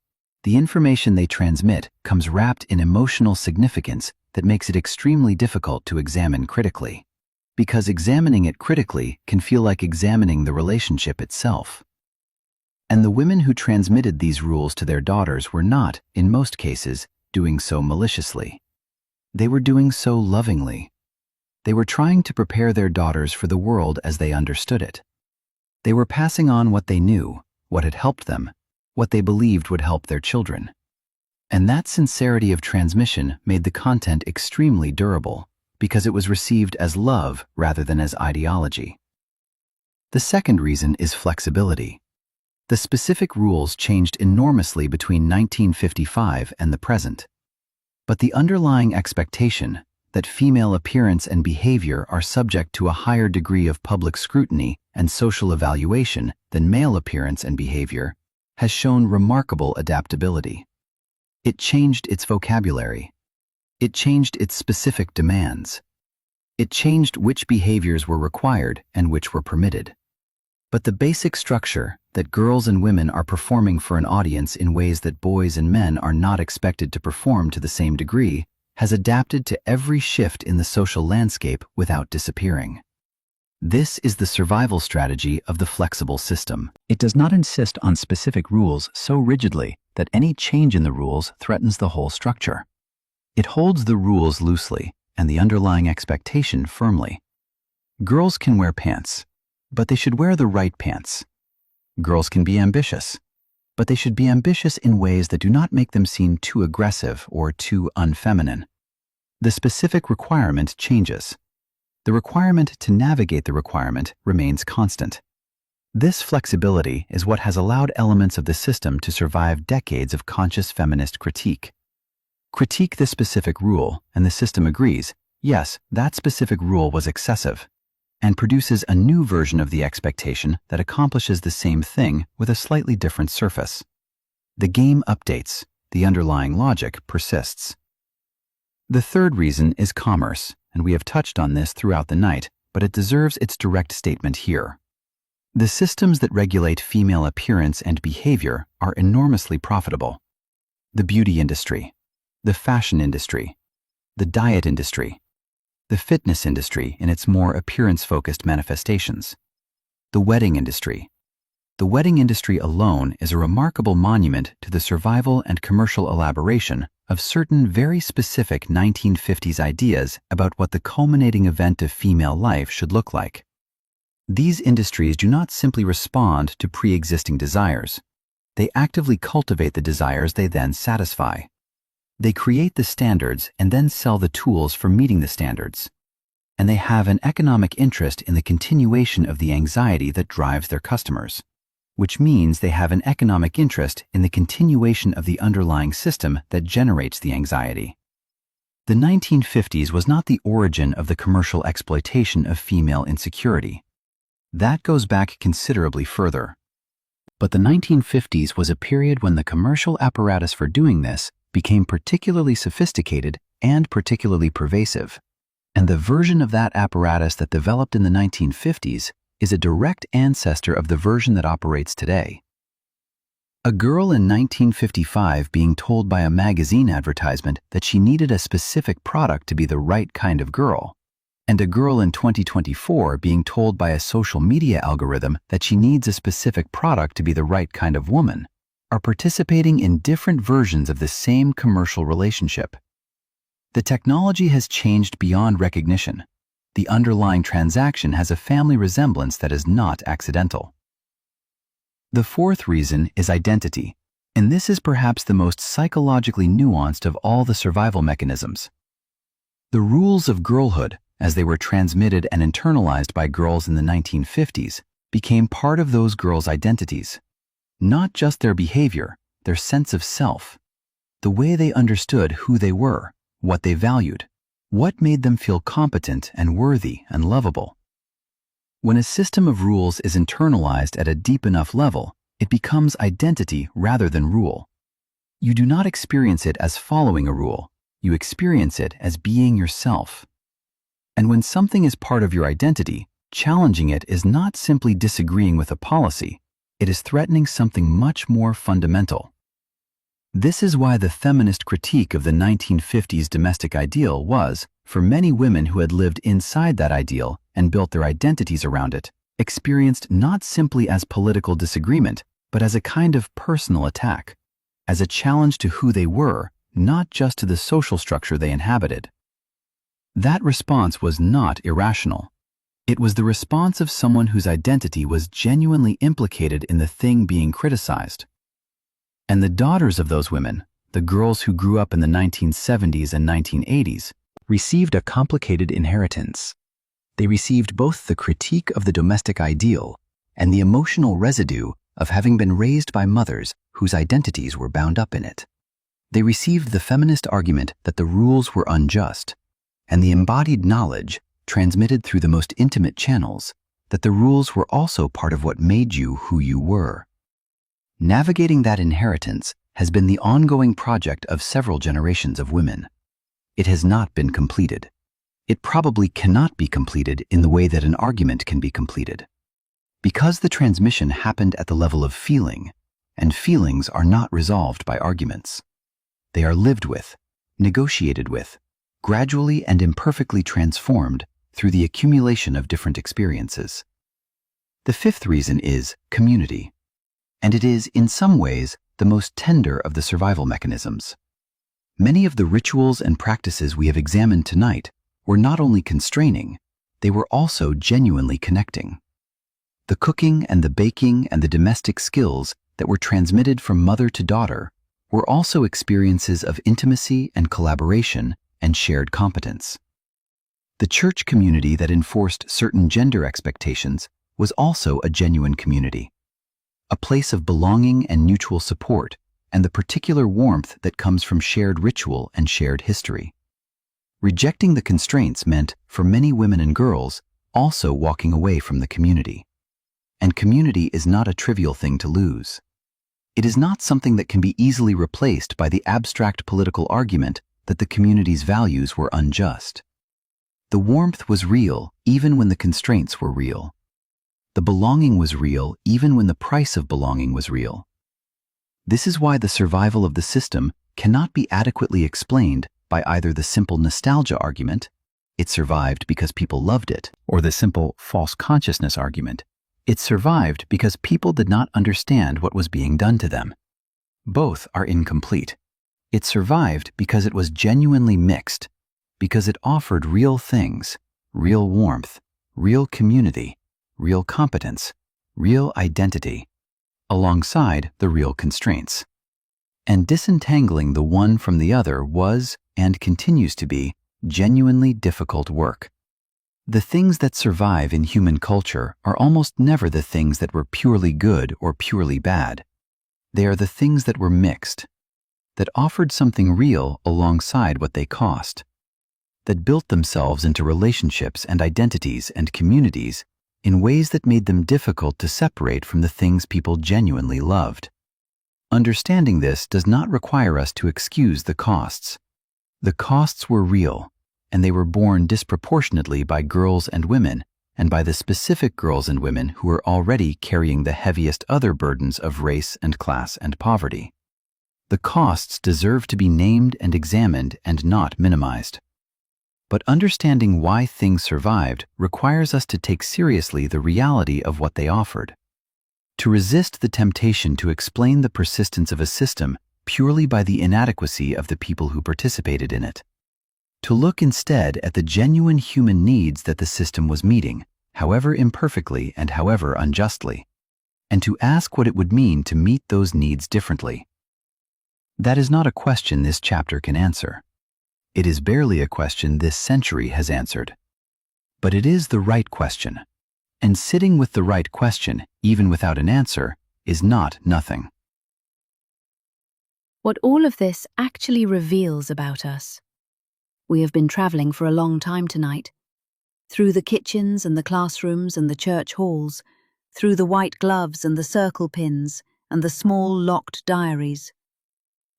the information they transmit comes wrapped in emotional significance that makes it extremely difficult to examine critically. Because examining it critically can feel like examining the relationship itself. And the women who transmitted these rules to their daughters were not, in most cases, doing so maliciously. They were doing so lovingly. They were trying to prepare their daughters for the world as they understood it. They were passing on what they knew, what had helped them, what they believed would help their children. And that sincerity of transmission made the content extremely durable, because it was received as love rather than as ideology. The second reason is flexibility. The specific rules changed enormously between 1955 and the present. But the underlying expectation that female appearance and behavior are subject to a higher degree of public scrutiny and social evaluation than male appearance and behavior has shown remarkable adaptability. It changed its vocabulary. It changed its specific demands. It changed which behaviors were required and which were permitted. But the basic structure that girls and women are performing for an audience in ways that boys and men are not expected to perform to the same degree has adapted to every shift in the social landscape without disappearing. This is the survival strategy of the flexible system. It does not insist on specific rules so rigidly that any change in the rules threatens the whole structure. It holds the rules loosely and the underlying expectation firmly. Girls can wear pants, but they should wear the right pants. Girls can be ambitious, but they should be ambitious in ways that do not make them seem too aggressive or too unfeminine. The specific requirement changes. The requirement to navigate the requirement remains constant. This flexibility is what has allowed elements of the system to survive decades of conscious feminist critique. Critique the specific rule, and the system agrees, Yes, that specific rule was excessive, and produces a new version of the expectation that accomplishes the same thing with a slightly different surface. The game updates, the underlying logic persists. The third reason is commerce, and we have touched on this throughout the night, but it deserves its direct statement here. The systems that regulate female appearance and behavior are enormously profitable. The beauty industry, the fashion industry, the diet industry, the fitness industry in its more appearance-focused manifestations, the wedding industry. The wedding industry alone is a remarkable monument to the survival and commercial elaboration of certain very specific 1950s ideas about what the culminating event of female life should look like. These industries do not simply respond to pre-existing desires. They actively cultivate the desires they then satisfy. They create the standards and then sell the tools for meeting the standards. And they have an economic interest in the continuation of the anxiety that drives their customers, which means they have an economic interest in the continuation of the underlying system that generates the anxiety. The 1950s was not the origin of the commercial exploitation of female insecurity. That goes back considerably further. But the 1950s was a period when the commercial apparatus for doing this became particularly sophisticated and particularly pervasive. And the version of that apparatus that developed in the 1950s is a direct ancestor of the version that operates today. A girl in 1955 being told by a magazine advertisement that she needed a specific product to be the right kind of girl, and a girl in 2024 being told by a social media algorithm that she needs a specific product to be the right kind of woman, are participating in different versions of the same commercial relationship. The technology has changed beyond recognition. The underlying transaction has a family resemblance that is not accidental. The fourth reason is identity, and this is perhaps the most psychologically nuanced of all the survival mechanisms. The rules of girlhood, as they were transmitted and internalized by girls in the 1950s, became part of those girls' identities. Not just their behavior, their sense of self, the way they understood who they were, what they valued, what made them feel competent and worthy and lovable. When a system of rules is internalized at a deep enough level, it becomes identity rather than rule. You do not experience it as following a rule, you experience it as being yourself. And when something is part of your identity, challenging it is not simply disagreeing with a policy, it is threatening something much more fundamental. This is why the feminist critique of the 1950s domestic ideal was, for many women who had lived inside that ideal and built their identities around it, experienced not simply as political disagreement, but as a kind of personal attack, as a challenge to who they were, not just to the social structure they inhabited. That response was not irrational. It was the response of someone whose identity was genuinely implicated in the thing being criticized. And the daughters of those women, the girls who grew up in the 1970s and 1980s, received a complicated inheritance. They received both the critique of the domestic ideal and the emotional residue of having been raised by mothers whose identities were bound up in it. They received the feminist argument that the rules were unjust, and the embodied knowledge, transmitted through the most intimate channels, that the rules were also part of what made you who you were. Navigating that inheritance has been the ongoing project of several generations of women. It has not been completed. It probably cannot be completed in the way that an argument can be completed. Because the transmission happened at the level of feeling, and feelings are not resolved by arguments. They are lived with, negotiated with, gradually and imperfectly transformed through the accumulation of different experiences. The fifth reason is community, and it is, in some ways, the most tender of the survival mechanisms. Many of the rituals and practices we have examined tonight were not only constraining, they were also genuinely connecting. The cooking and the baking and the domestic skills that were transmitted from mother to daughter were also experiences of intimacy and collaboration and shared competence. The church community that enforced certain gender expectations was also a genuine community, a place of belonging and mutual support, and the particular warmth that comes from shared ritual and shared history. Rejecting the constraints meant, for many women and girls, also walking away from the community. And community is not a trivial thing to lose. It is not something that can be easily replaced by the abstract political argument that the community's values were unjust. The warmth was real even when the constraints were real. The belonging was real even when the price of belonging was real. This is why the survival of the system cannot be adequately explained by either the simple nostalgia argument, it survived because people loved it, or the simple false consciousness argument, it survived because people did not understand what was being done to them. Both are incomplete. It survived because it was genuinely mixed, because it offered real things, real warmth, real community, real competence, real identity, alongside the real constraints. And disentangling the one from the other was, and continues to be, genuinely difficult work. The things that survive in human culture are almost never the things that were purely good or purely bad. They are the things that were mixed, that offered something real alongside what they cost, that built themselves into relationships and identities and communities in ways that made them difficult to separate from the things people genuinely loved. Understanding this does not require us to excuse the costs. The costs were real, and they were borne disproportionately by girls and women, and by the specific girls and women who were already carrying the heaviest other burdens of race and class and poverty. The costs deserve to be named and examined and not minimized. But understanding why things survived requires us to take seriously the reality of what they offered. To resist the temptation to explain the persistence of a system purely by the inadequacy of the people who participated in it. To look instead at the genuine human needs that the system was meeting, however imperfectly and however unjustly, and to ask what it would mean to meet those needs differently. That is not a question this chapter can answer. It is barely a question this century has answered. But it is the right question, and sitting with the right question, even without an answer, is not nothing. What all of this actually reveals about us. We have been traveling for a long time tonight. Through the kitchens and the classrooms and the church halls, through the white gloves and the circle pins and the small locked diaries,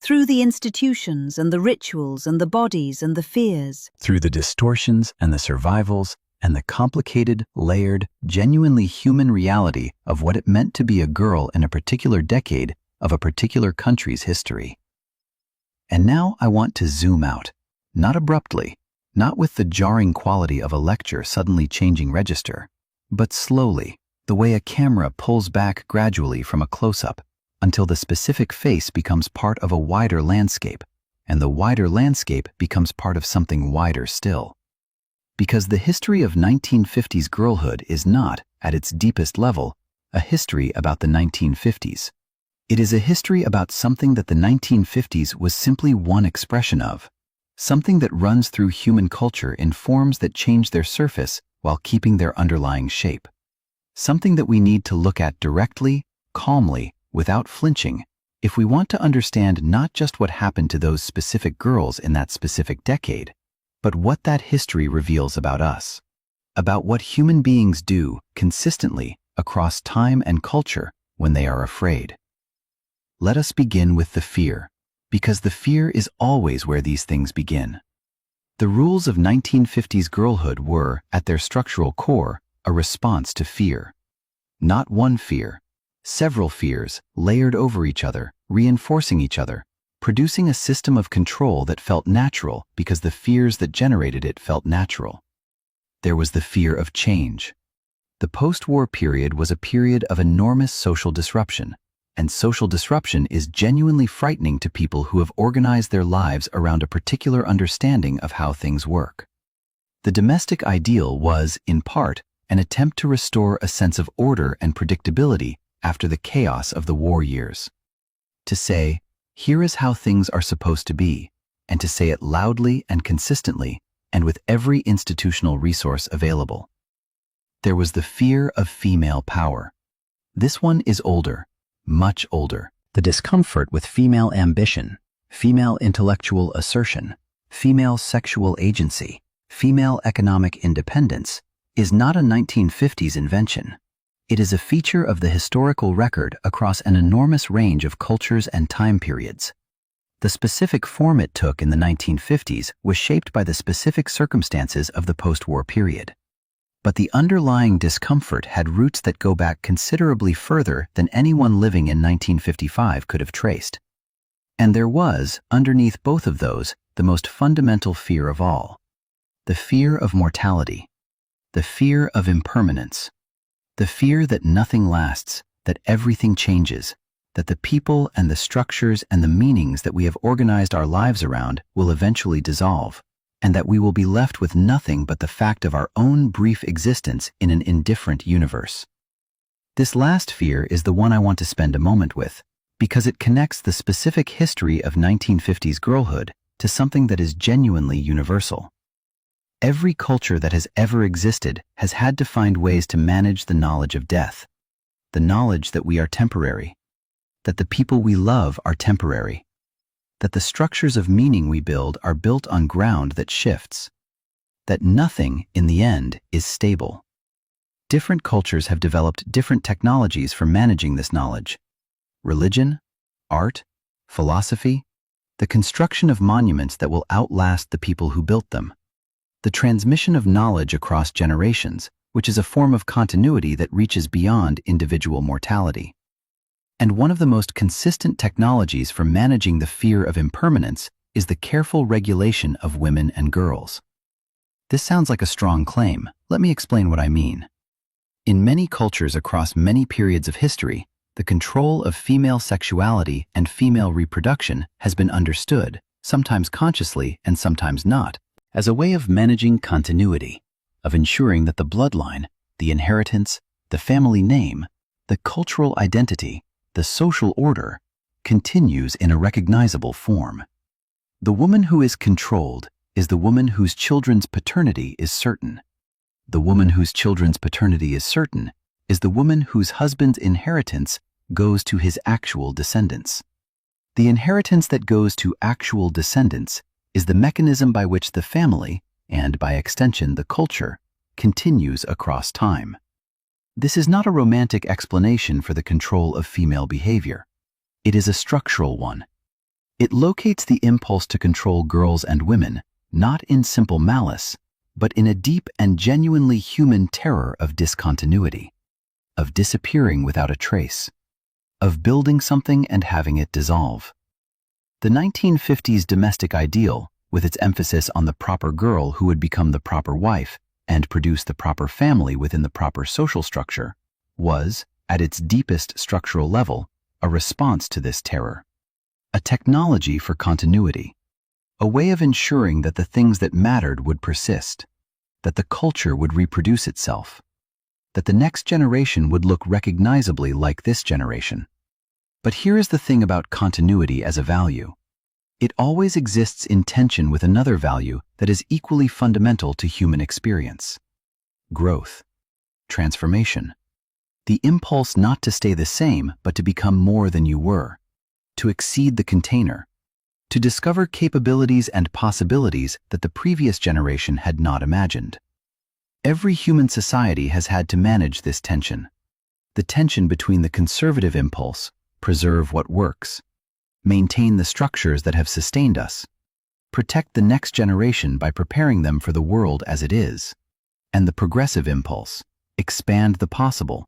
through the institutions and the rituals and the bodies and the fears, through the distortions and the survivals and the complicated, layered, genuinely human reality of what it meant to be a girl in a particular decade of a particular country's history. And now I want to zoom out, not abruptly, not with the jarring quality of a lecture suddenly changing register, but slowly, the way a camera pulls back gradually from a close-up until the specific face becomes part of a wider landscape, and the wider landscape becomes part of something wider still. Because the history of 1950s girlhood is not, at its deepest level, a history about the 1950s. It is a history about something that the 1950s was simply one expression of, something that runs through human culture in forms that change their surface while keeping their underlying shape. Something that we need to look at directly, calmly, without flinching, if we want to understand not just what happened to those specific girls in that specific decade, but what that history reveals about us, about what human beings do consistently across time and culture when they are afraid. Let us begin with the fear, because the fear is always where these things begin. The rules of 1950s girlhood were, at their structural core, a response to fear. Not one fear, several fears layered over each other, reinforcing each other, producing a system of control that felt natural because the fears that generated it felt natural. There was the fear of change. The post-war period was a period of enormous social disruption, and social disruption is genuinely frightening to people who have organized their lives around a particular understanding of how things work. The domestic ideal was, in part, an attempt to restore a sense of order and predictability after the chaos of the war years. To say, here is how things are supposed to be, and to say it loudly and consistently, and with every institutional resource available. There was the fear of female power. This one is older, much older. The discomfort with female ambition, female intellectual assertion, female sexual agency, female economic independence, is not a 1950s invention. It is a feature of the historical record across an enormous range of cultures and time periods. The specific form it took in the 1950s was shaped by the specific circumstances of the post-war period. But the underlying discomfort had roots that go back considerably further than anyone living in 1955 could have traced. And there was, underneath both of those, the most fundamental fear of all: the fear of mortality, the fear of impermanence, the fear that nothing lasts, that everything changes, that the people and the structures and the meanings that we have organized our lives around will eventually dissolve, and that we will be left with nothing but the fact of our own brief existence in an indifferent universe. This last fear is the one I want to spend a moment with, because it connects the specific history of 1950s girlhood to something that is genuinely universal. Every culture that has ever existed has had to find ways to manage the knowledge of death, the knowledge that we are temporary, that the people we love are temporary, that the structures of meaning we build are built on ground that shifts, that nothing, in the end, is stable. Different cultures have developed different technologies for managing this knowledge. Religion, art, philosophy, the construction of monuments that will outlast the people who built them, the transmission of knowledge across generations, which is a form of continuity that reaches beyond individual mortality. And one of the most consistent technologies for managing the fear of impermanence is the careful regulation of women and girls. This sounds like a strong claim. Let me explain what I mean. In many cultures across many periods of history, the control of female sexuality and female reproduction has been understood, sometimes consciously and sometimes not, as a way of managing continuity, of ensuring that the bloodline, the inheritance, the family name, the cultural identity, the social order, continues in a recognizable form. The woman who is controlled is the woman whose children's paternity is certain. The woman whose children's paternity is certain is the woman whose husband's inheritance goes to his actual descendants. The inheritance that goes to actual descendants is the mechanism by which the family, and by extension the culture, continues across time. This is not a romantic explanation for the control of female behavior. It is a structural one. It locates the impulse to control girls and women, not in simple malice, but in a deep and genuinely human terror of discontinuity, of disappearing without a trace, of building something and having it dissolve. The 1950s domestic ideal, with its emphasis on the proper girl who would become the proper wife and produce the proper family within the proper social structure, was, at its deepest structural level, a response to this terror. A technology for continuity, a way of ensuring that the things that mattered would persist, that the culture would reproduce itself, that the next generation would look recognizably like this generation. But here is the thing about continuity as a value. It always exists in tension with another value that is equally fundamental to human experience: growth, transformation, the impulse not to stay the same but to become more than you were, to exceed the container, to discover capabilities and possibilities that the previous generation had not imagined. Every human society has had to manage this tension, the tension between the conservative impulse, preserve what works, maintain the structures that have sustained us, protect the next generation by preparing them for the world as it is, and the progressive impulse, expand the possible,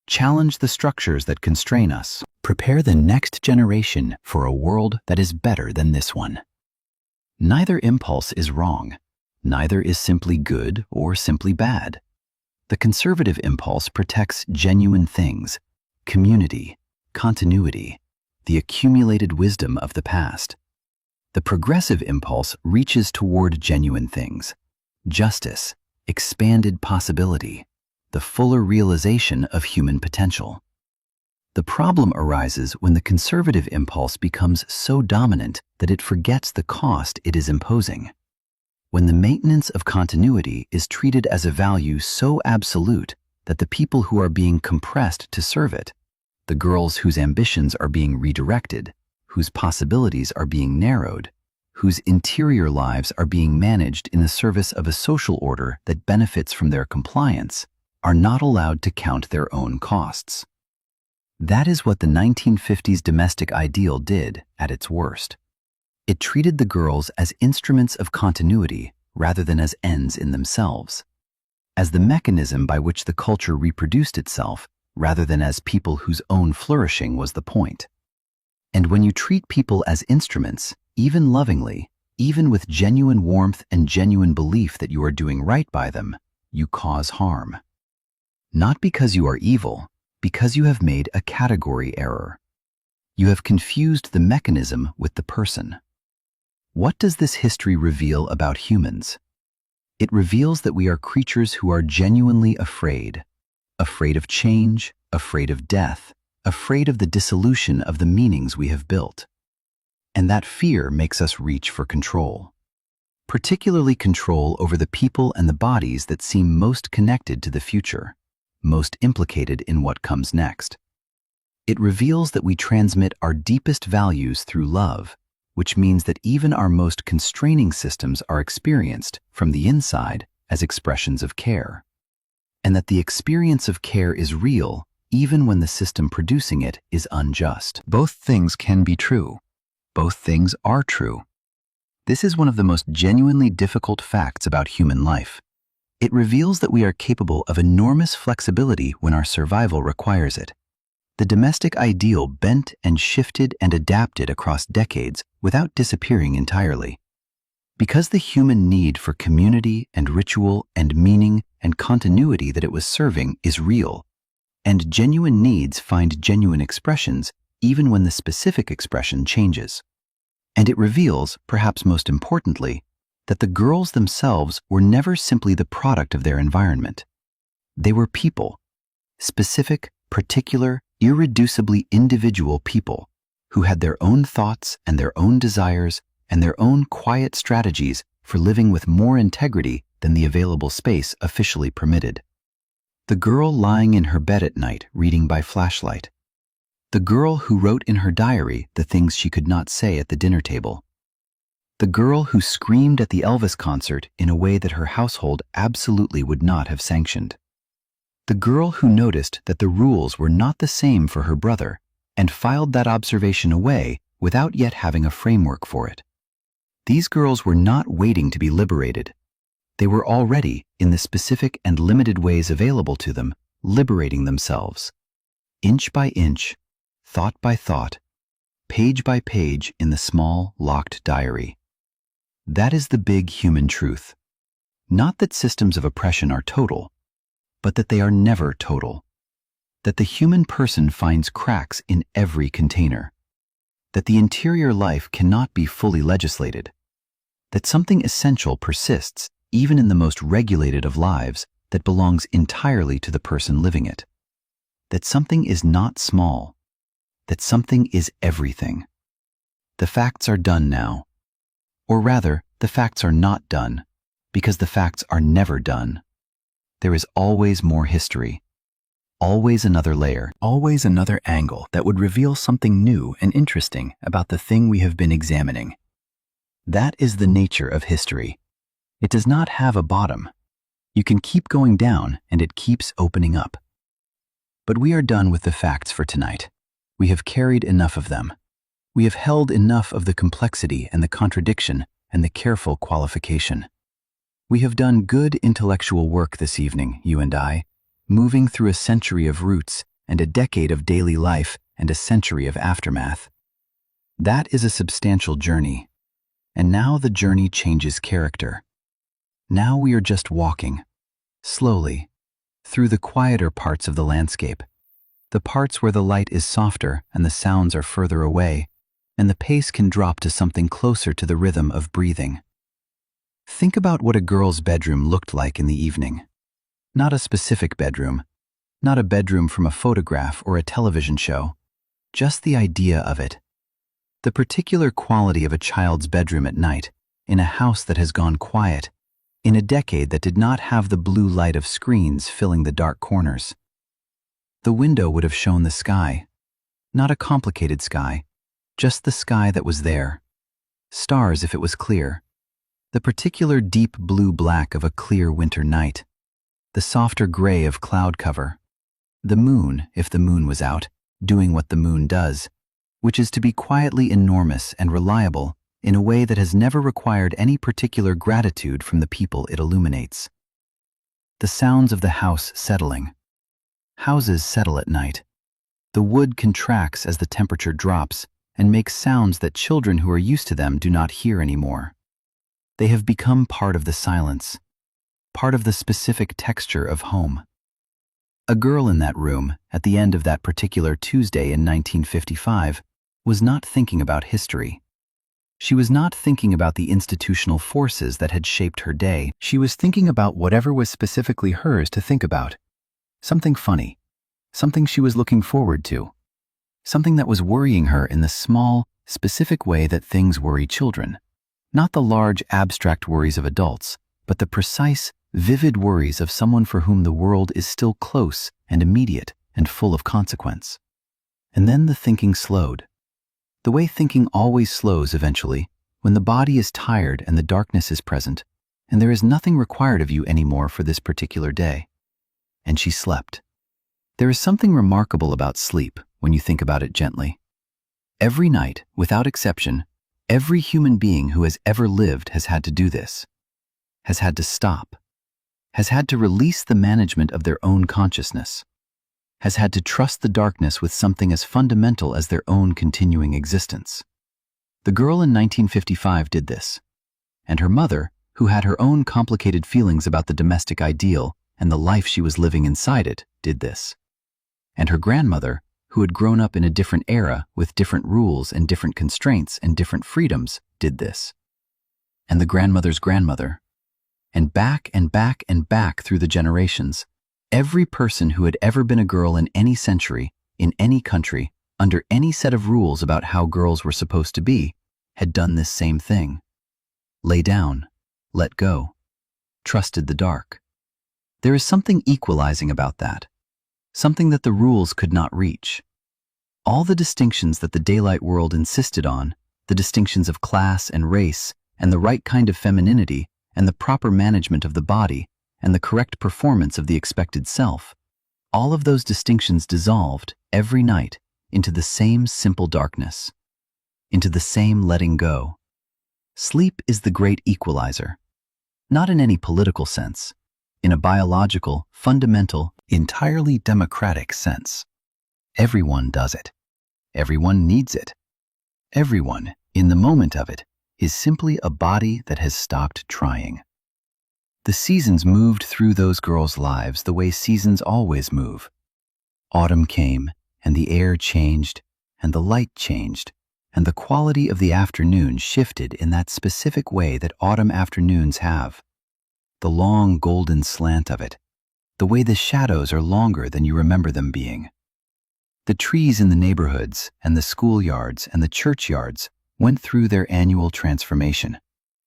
challenge the structures that constrain us, prepare the next generation for a world that is better than this one. Neither impulse is wrong, neither is simply good or simply bad. The conservative impulse protects genuine things, community, continuity, the accumulated wisdom of the past. The progressive impulse reaches toward genuine things, justice, expanded possibility, the fuller realization of human potential. The problem arises when the conservative impulse becomes so dominant that it forgets the cost it is imposing. When the maintenance of continuity is treated as a value so absolute that the people who are being compressed to serve it, the girls whose ambitions are being redirected, whose possibilities are being narrowed, whose interior lives are being managed in the service of a social order that benefits from their compliance, are not allowed to count their own costs. That is what the 1950s domestic ideal did at its worst. It treated the girls as instruments of continuity rather than as ends in themselves, as the mechanism by which the culture reproduced itself rather than as people whose own flourishing was the point. And when you treat people as instruments, even lovingly, even with genuine warmth and genuine belief that you are doing right by them, you cause harm. Not because you are evil, because you have made a category error. You have confused the mechanism with the person. What does this history reveal about humans? It reveals that we are creatures who are genuinely afraid of change, afraid of death, afraid of the dissolution of the meanings we have built. And that fear makes us reach for control, particularly control over the people and the bodies that seem most connected to the future, most implicated in what comes next. It reveals that we transmit our deepest values through love, which means that even our most constraining systems are experienced from the inside as expressions of care, and that the experience of care is real even when the system producing it is unjust. Both things can be true. Both things are true. This is one of the most genuinely difficult facts about human life. It reveals that we are capable of enormous flexibility when our survival requires it. The domestic ideal bent and shifted and adapted across decades without disappearing entirely. Because the human need for community and ritual and meaning and continuity that it was serving is real, and genuine needs find genuine expressions even when the specific expression changes. And it reveals, perhaps most importantly, that the girls themselves were never simply the product of their environment. They were people, specific, particular, irreducibly individual people who had their own thoughts and their own desires and their own quiet strategies for living with more integrity than the available space officially permitted. The girl lying in her bed at night reading by flashlight. The girl who wrote in her diary the things she could not say at the dinner table. The girl who screamed at the Elvis concert in a way that her household absolutely would not have sanctioned. The girl who noticed that the rules were not the same for her brother and filed that observation away without yet having a framework for it. These girls were not waiting to be liberated. They were already, in the specific and limited ways available to them, liberating themselves. Inch by inch, thought by thought, page by page in the small, locked diary. That is the big human truth. Not that systems of oppression are total, but that they are never total. That the human person finds cracks in every container. That the interior life cannot be fully legislated. That something essential persists even in the most regulated of lives that belongs entirely to the person living it. That something is not small. That something is everything. The facts are done now. Or rather, the facts are not done, because the facts are never done. There is always more history, always another layer, always another angle that would reveal something new and interesting about the thing we have been examining. That is the nature of history. It does not have a bottom. You can keep going down and it keeps opening up. But we are done with the facts for tonight. We have carried enough of them. We have held enough of the complexity and the contradiction and the careful qualification. We have done good intellectual work this evening, you and I, moving through a century of roots and a decade of daily life and a century of aftermath. That is a substantial journey. And now the journey changes character. Now we are just walking, slowly, through the quieter parts of the landscape, the parts where the light is softer and the sounds are further away, and the pace can drop to something closer to the rhythm of breathing. Think about what a girl's bedroom looked like in the evening. Not a specific bedroom, not a bedroom from a photograph or a television show, just the idea of it. The particular quality of a child's bedroom at night, in a house that has gone quiet, in a decade that did not have the blue light of screens filling the dark corners. The window would have shown the sky, not a complicated sky, just the sky that was there. stars if it was clear, the particular deep blue-black of a clear winter night, the softer gray of cloud cover, the moon, if the moon was out, doing what the moon does, which is to be quietly enormous and reliable in a way that has never required any particular gratitude from the people it illuminates. The sounds of the house settling. Houses settle at night. The wood contracts as the temperature drops and makes sounds that children who are used to them do not hear anymore. They have become part of the silence, part of the specific texture of home. A girl in that room, at the end of that particular Tuesday in 1955, was not thinking about history. She was not thinking about the institutional forces that had shaped her day. She was thinking about whatever was specifically hers to think about. Something funny, something she was looking forward to, something that was worrying her in the small, specific way that things worry children. Not the large, abstract worries of adults, but the precise, vivid worries of someone for whom the world is still close and immediate and full of consequence. And then the thinking slowed. The way thinking always slows eventually, when the body is tired and the darkness is present, and there is nothing required of you anymore for this particular day. And she slept. There is something remarkable about sleep when you think about it gently. Every night, without exception, every human being who has ever lived has had to do this, has had to stop, has had to release the management of their own consciousness, has had to trust the darkness with something as fundamental as their own continuing existence. The girl in 1955 did this, and her mother, who had her own complicated feelings about the domestic ideal and the life she was living inside it, did this. And her grandmother, who had grown up in a different era with different rules and different constraints and different freedoms, did this. And the grandmother's grandmother. And back and back and back through the generations, every person who had ever been a girl in any century, in any country, under any set of rules about how girls were supposed to be, had done this same thing. Lay down, let go, trusted the dark. There is something equalizing about that, something that the rules could not reach. All the distinctions that the daylight world insisted on, the distinctions of class and race, and the right kind of femininity, and the proper management of the body, and the correct performance of the expected self, all of those distinctions dissolved every night into the same simple darkness, into the same letting go. Sleep is the great equalizer, not in any political sense, in a biological, fundamental, entirely democratic sense. Everyone does it. Everyone needs it. Everyone, in the moment of it, is simply a body that has stopped trying. The seasons moved through those girls' lives the way seasons always move. Autumn came, and the air changed, and the light changed, and the quality of the afternoon shifted in that specific way that autumn afternoons have. The long golden slant of it, the way the shadows are longer than you remember them being. The trees in the neighborhoods and the schoolyards and the churchyards went through their annual transformation,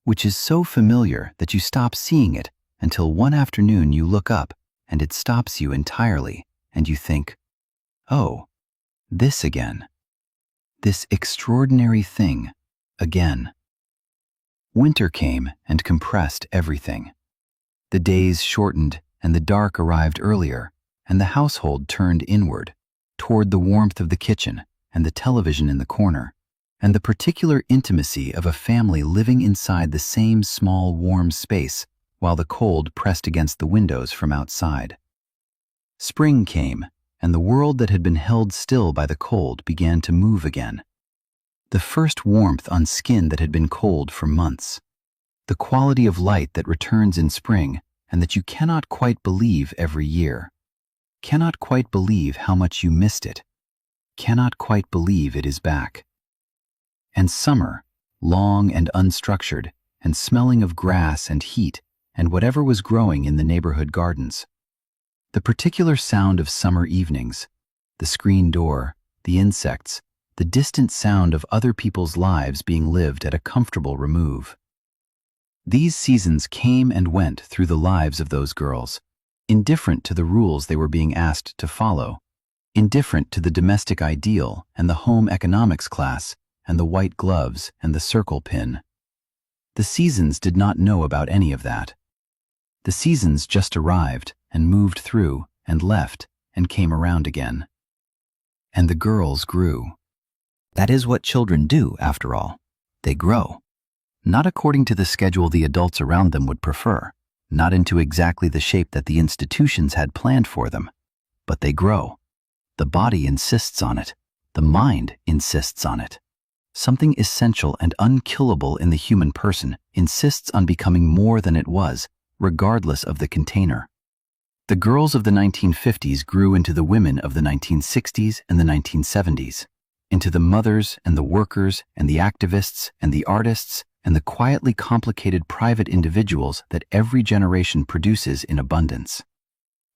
which is so familiar that you stop seeing it until one afternoon you look up and it stops you entirely and you think, oh, this again. This extraordinary thing again. Winter came and compressed everything. The days shortened and the dark arrived earlier, and the household turned inward, toward the warmth of the kitchen and the television in the corner, and the particular intimacy of a family living inside the same small, warm space while the cold pressed against the windows from outside. Spring came, and the world that had been held still by the cold began to move again. The first warmth on skin that had been cold for months. The quality of light that returns in spring and that you cannot quite believe every year. Cannot quite believe how much you missed it. Cannot quite believe it is back. And summer, long and unstructured, and smelling of grass and heat and whatever was growing in the neighborhood gardens. The particular sound of summer evenings, the screen door, the insects, the distant sound of other people's lives being lived at a comfortable remove. These seasons came and went through the lives of those girls, indifferent to the rules they were being asked to follow, indifferent to the domestic ideal and the home economics class and the white gloves and the circle pin. The seasons did not know about any of that. The seasons just arrived and moved through and left and came around again. And the girls grew. That is what children do, after all. They grow. Not according to the schedule the adults around them would prefer, not into exactly the shape that the institutions had planned for them, but they grow. The body insists on it. The mind insists on it. Something essential and unkillable in the human person insists on becoming more than it was, regardless of the container. The girls of the 1950s grew into the women of the 1960s and the 1970s, into the mothers and the workers and the activists and the artists and the quietly complicated private individuals that every generation produces in abundance.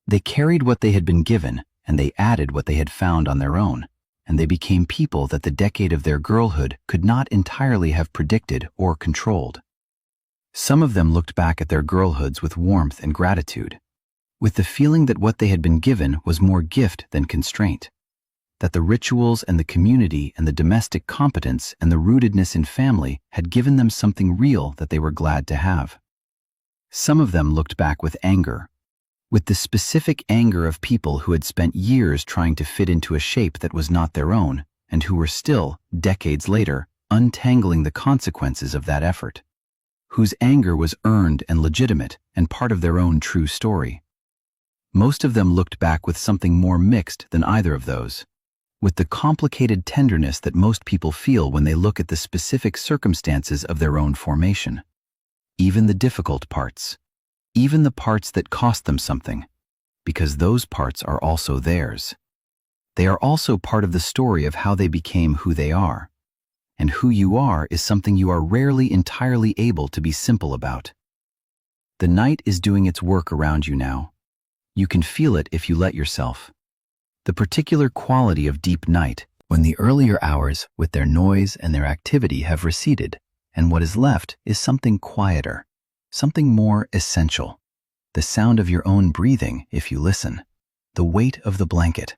They carried what they had been given, and they added what they had found on their own, and they became people that the decade of their girlhood could not entirely have predicted or controlled. Some of them looked back at their girlhoods with warmth and gratitude, with the feeling that what they had been given was more gift than constraint, that the rituals and the community and the domestic competence and the rootedness in family had given them something real that they were glad to have. Some of them looked back with anger, with the specific anger of people who had spent years trying to fit into a shape that was not their own, and who were still, decades later, untangling the consequences of that effort, whose anger was earned and legitimate and part of their own true story. Most of them looked back with something more mixed than either of those, with the complicated tenderness that most people feel when they look at the specific circumstances of their own formation. Even the difficult parts. Even the parts that cost them something, because those parts are also theirs. They are also part of the story of how they became who they are. And who you are is something you are rarely entirely able to be simple about. The night is doing its work around you now. You can feel it if you let yourself. The particular quality of deep night, when the earlier hours with their noise and their activity have receded, and what is left is something quieter, something more essential. The sound of your own breathing, if you listen, the weight of the blanket,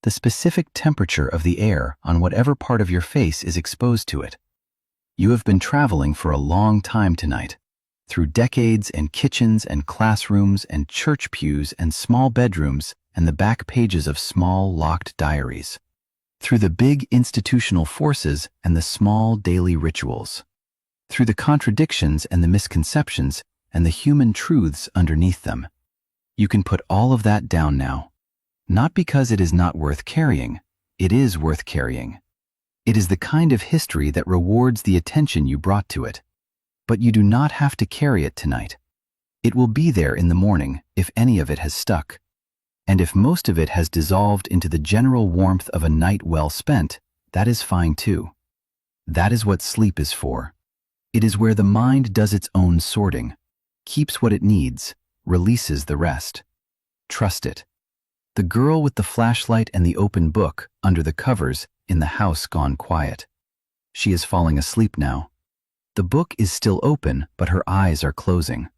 the specific temperature of the air on whatever part of your face is exposed to it. You have been traveling for a long time tonight, through decades and kitchens and classrooms and church pews and small bedrooms and the back pages of small locked diaries, through the big institutional forces and the small daily rituals, through the contradictions and the misconceptions and the human truths underneath them. You can put all of that down now. Not because it is not worth carrying. It is worth carrying. It is the kind of history that rewards the attention you brought to it. But you do not have to carry it tonight. It will be there in the morning if any of it has stuck. And if most of it has dissolved into the general warmth of a night well spent, that is fine too. That is what sleep is for. It is where the mind does its own sorting, keeps what it needs, releases the rest. Trust it. The girl with the flashlight and the open book under the covers in the house gone quiet. She is falling asleep now. The book is still open, but her eyes are closing.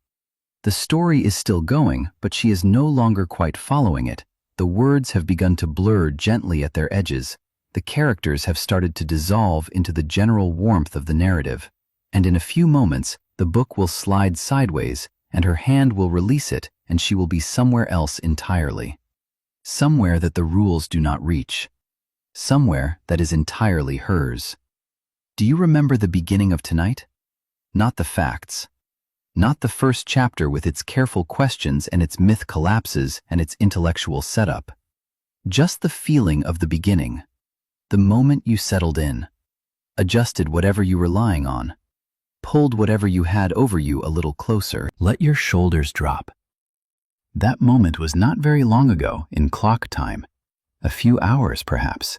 The story is still going, but she is no longer quite following it. The words have begun to blur gently at their edges. The characters have started to dissolve into the general warmth of the narrative. And in a few moments, the book will slide sideways, and her hand will release it, and she will be somewhere else entirely. Somewhere that the rules do not reach. Somewhere that is entirely hers. Do you remember the beginning of tonight? Not the facts. Not the first chapter with its careful questions and its myth collapses and its intellectual setup. Just the feeling of the beginning. The moment you settled in. Adjusted whatever you were lying on. Pulled whatever you had over you a little closer. Let your shoulders drop. That moment was not very long ago in clock time. A few hours perhaps.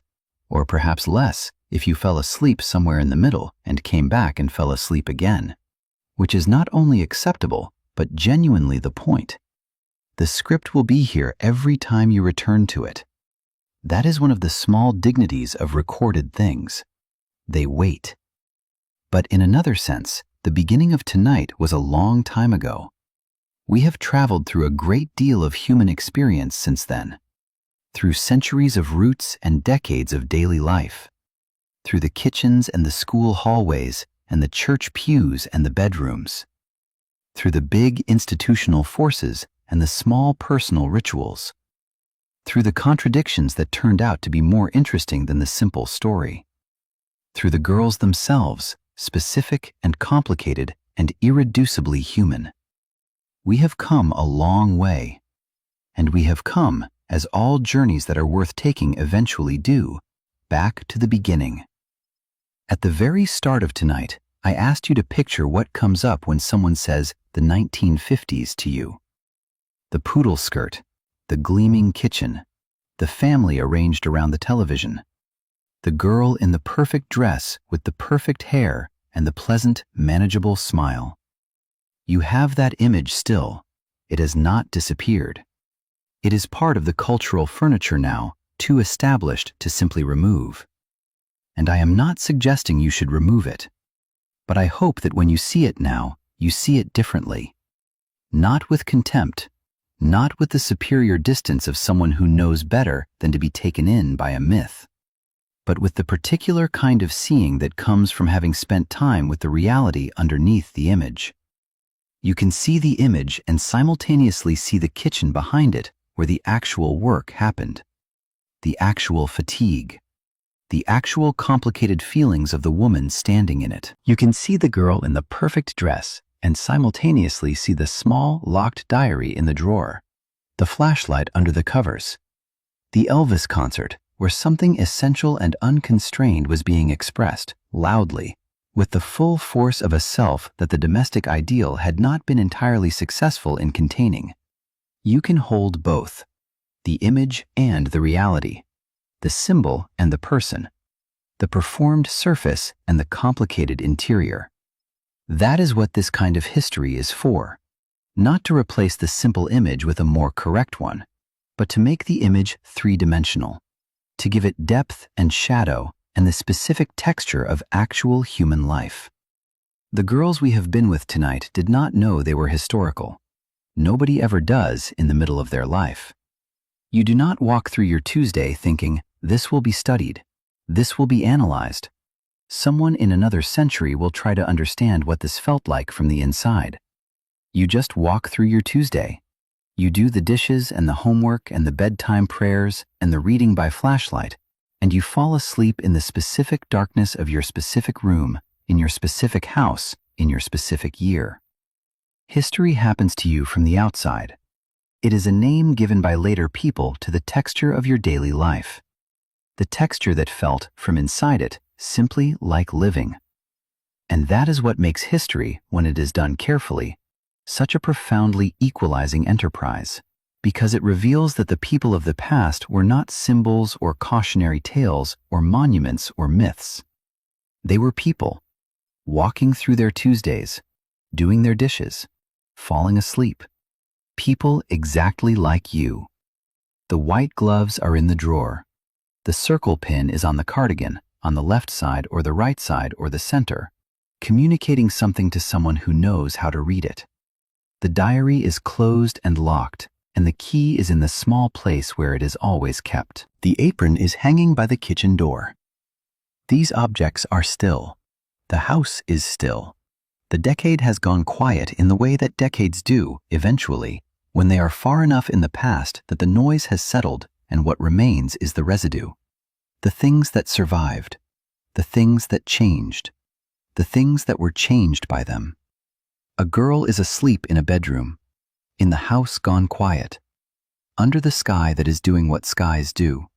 Or perhaps less if you fell asleep somewhere in the middle and came back and fell asleep again. Which is not only acceptable, but genuinely the point. The script will be here every time you return to it. That is one of the small dignities of recorded things. They wait. But in another sense, the beginning of tonight was a long time ago. We have traveled through a great deal of human experience since then, through centuries of roots and decades of daily life, through the kitchens and the school hallways and the church pews and the bedrooms, through the big institutional forces and the small personal rituals, through the contradictions that turned out to be more interesting than the simple story, through the girls themselves, specific and complicated and irreducibly human. We have come a long way, and we have come, as all journeys that are worth taking eventually do, back to the beginning. At the very start of tonight, I asked you to picture what comes up when someone says the 1950s to you. The poodle skirt, the gleaming kitchen, the family arranged around the television, the girl in the perfect dress with the perfect hair and the pleasant, manageable smile. You have that image still. It has not disappeared. It is part of the cultural furniture now, too established to simply remove. And I am not suggesting you should remove it, but I hope that when you see it now, you see it differently. Not with contempt, not with the superior distance of someone who knows better than to be taken in by a myth, but with the particular kind of seeing that comes from having spent time with the reality underneath the image. You can see the image and simultaneously see the kitchen behind it where the actual work happened, the actual fatigue, the actual complicated feelings of the woman standing in it. You can see the girl in the perfect dress and simultaneously see the small, locked diary in the drawer, the flashlight under the covers, the Elvis concert where something essential and unconstrained was being expressed, loudly, with the full force of a self that the domestic ideal had not been entirely successful in containing. You can hold both, the image and the reality, the symbol and the person, the performed surface and the complicated interior. That is what this kind of history is for, not to replace the simple image with a more correct one, but to make the image three-dimensional, to give it depth and shadow and the specific texture of actual human life. The girls we have been with tonight did not know they were historical. Nobody ever does in the middle of their life. You do not walk through your Tuesday thinking, this will be studied, this will be analyzed. Someone in another century will try to understand what this felt like from the inside. You just walk through your Tuesday. You do the dishes and the homework and the bedtime prayers and the reading by flashlight, and you fall asleep in the specific darkness of your specific room, in your specific house, in your specific year. History happens to you from the outside. It is a name given by later people to the texture of your daily life. The texture that felt, from inside it, simply like living. And that is what makes history, when it is done carefully, such a profoundly equalizing enterprise, because it reveals that the people of the past were not symbols or cautionary tales or monuments or myths. They were people, walking through their Tuesdays, doing their dishes, falling asleep. People exactly like you. The white gloves are in the drawer. The circle pin is on the cardigan, on the left side or the right side or the center, communicating something to someone who knows how to read it. The diary is closed and locked, and the key is in the small place where it is always kept. The apron is hanging by the kitchen door. These objects are still. The house is still. The decade has gone quiet in the way that decades do, eventually, when they are far enough in the past that the noise has settled and what remains is the residue. The things that survived, the things that changed, the things that were changed by them. A girl is asleep in a bedroom, in the house gone quiet, under the sky that is doing what skies do.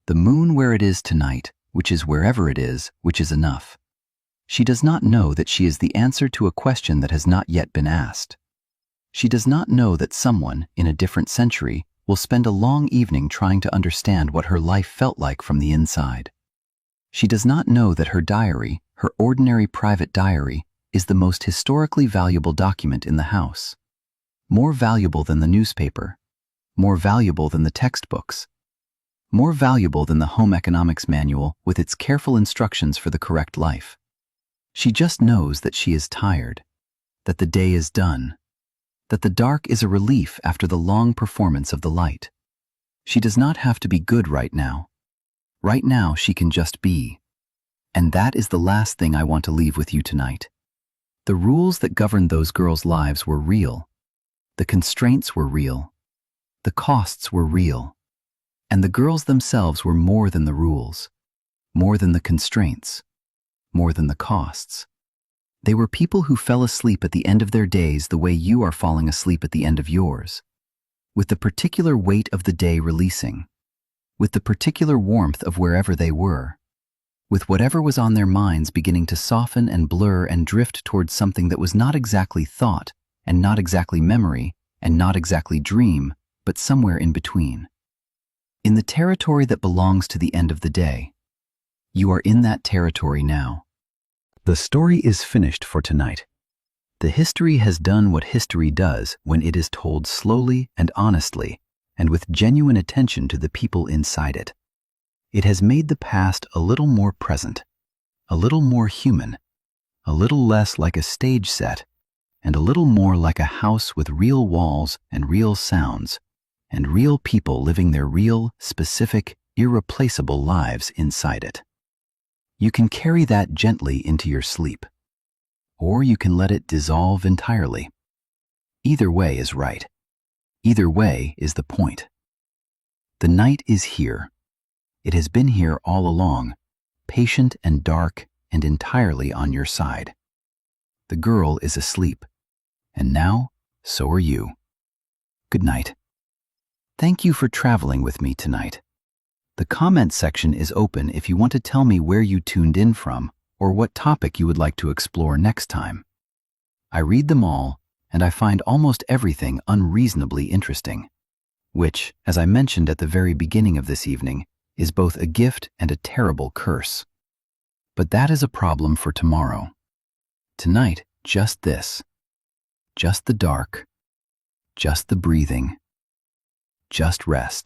The moon where it is tonight, which is wherever it is, which is enough. She does not know that she is the answer to a question that has not yet been asked. She does not know that someone, in a different century, will spend a long evening trying to understand what her life felt like from the inside. She does not know that her diary, her ordinary private diary, is the most historically valuable document in the house. More valuable than the newspaper, more valuable than the textbooks, more valuable than the home economics manual with its careful instructions for the correct life. She just knows that she is tired, that the day is done, that the dark is a relief after the long performance of the light. She does not have to be good right now. Right now she can just be. And that is the last thing I want to leave with you tonight. The rules that governed those girls' lives were real. The constraints were real. The costs were real. And the girls themselves were more than the rules, more than the constraints, more than the costs. They were people who fell asleep at the end of their days the way you are falling asleep at the end of yours, with the particular weight of the day releasing, with the particular warmth of wherever they were, with whatever was on their minds beginning to soften and blur and drift towards something that was not exactly thought, and not exactly memory, and not exactly dream, but somewhere in between. In the territory that belongs to the end of the day. You are in that territory now. The story is finished for tonight. The history has done what history does when it is told slowly and honestly, and with genuine attention to the people inside it. It has made the past a little more present, a little more human, a little less like a stage set, and a little more like a house with real walls and real sounds, and real people living their real, specific, irreplaceable lives inside it. You can carry that gently into your sleep, or you can let it dissolve entirely. Either way is right. Either way is the point. The night is here. It has been here all along, patient and dark and entirely on your side. The girl is asleep, and now so are you. Good night. Thank you for traveling with me tonight. The comment section is open if you want to tell me where you tuned in from or what topic you would like to explore next time. I read them all, and I find almost everything unreasonably interesting, which, as I mentioned at the very beginning of this evening, is both a gift and a terrible curse. But that is a problem for tomorrow. Tonight, just this. Just the dark. Just the breathing. Just rest.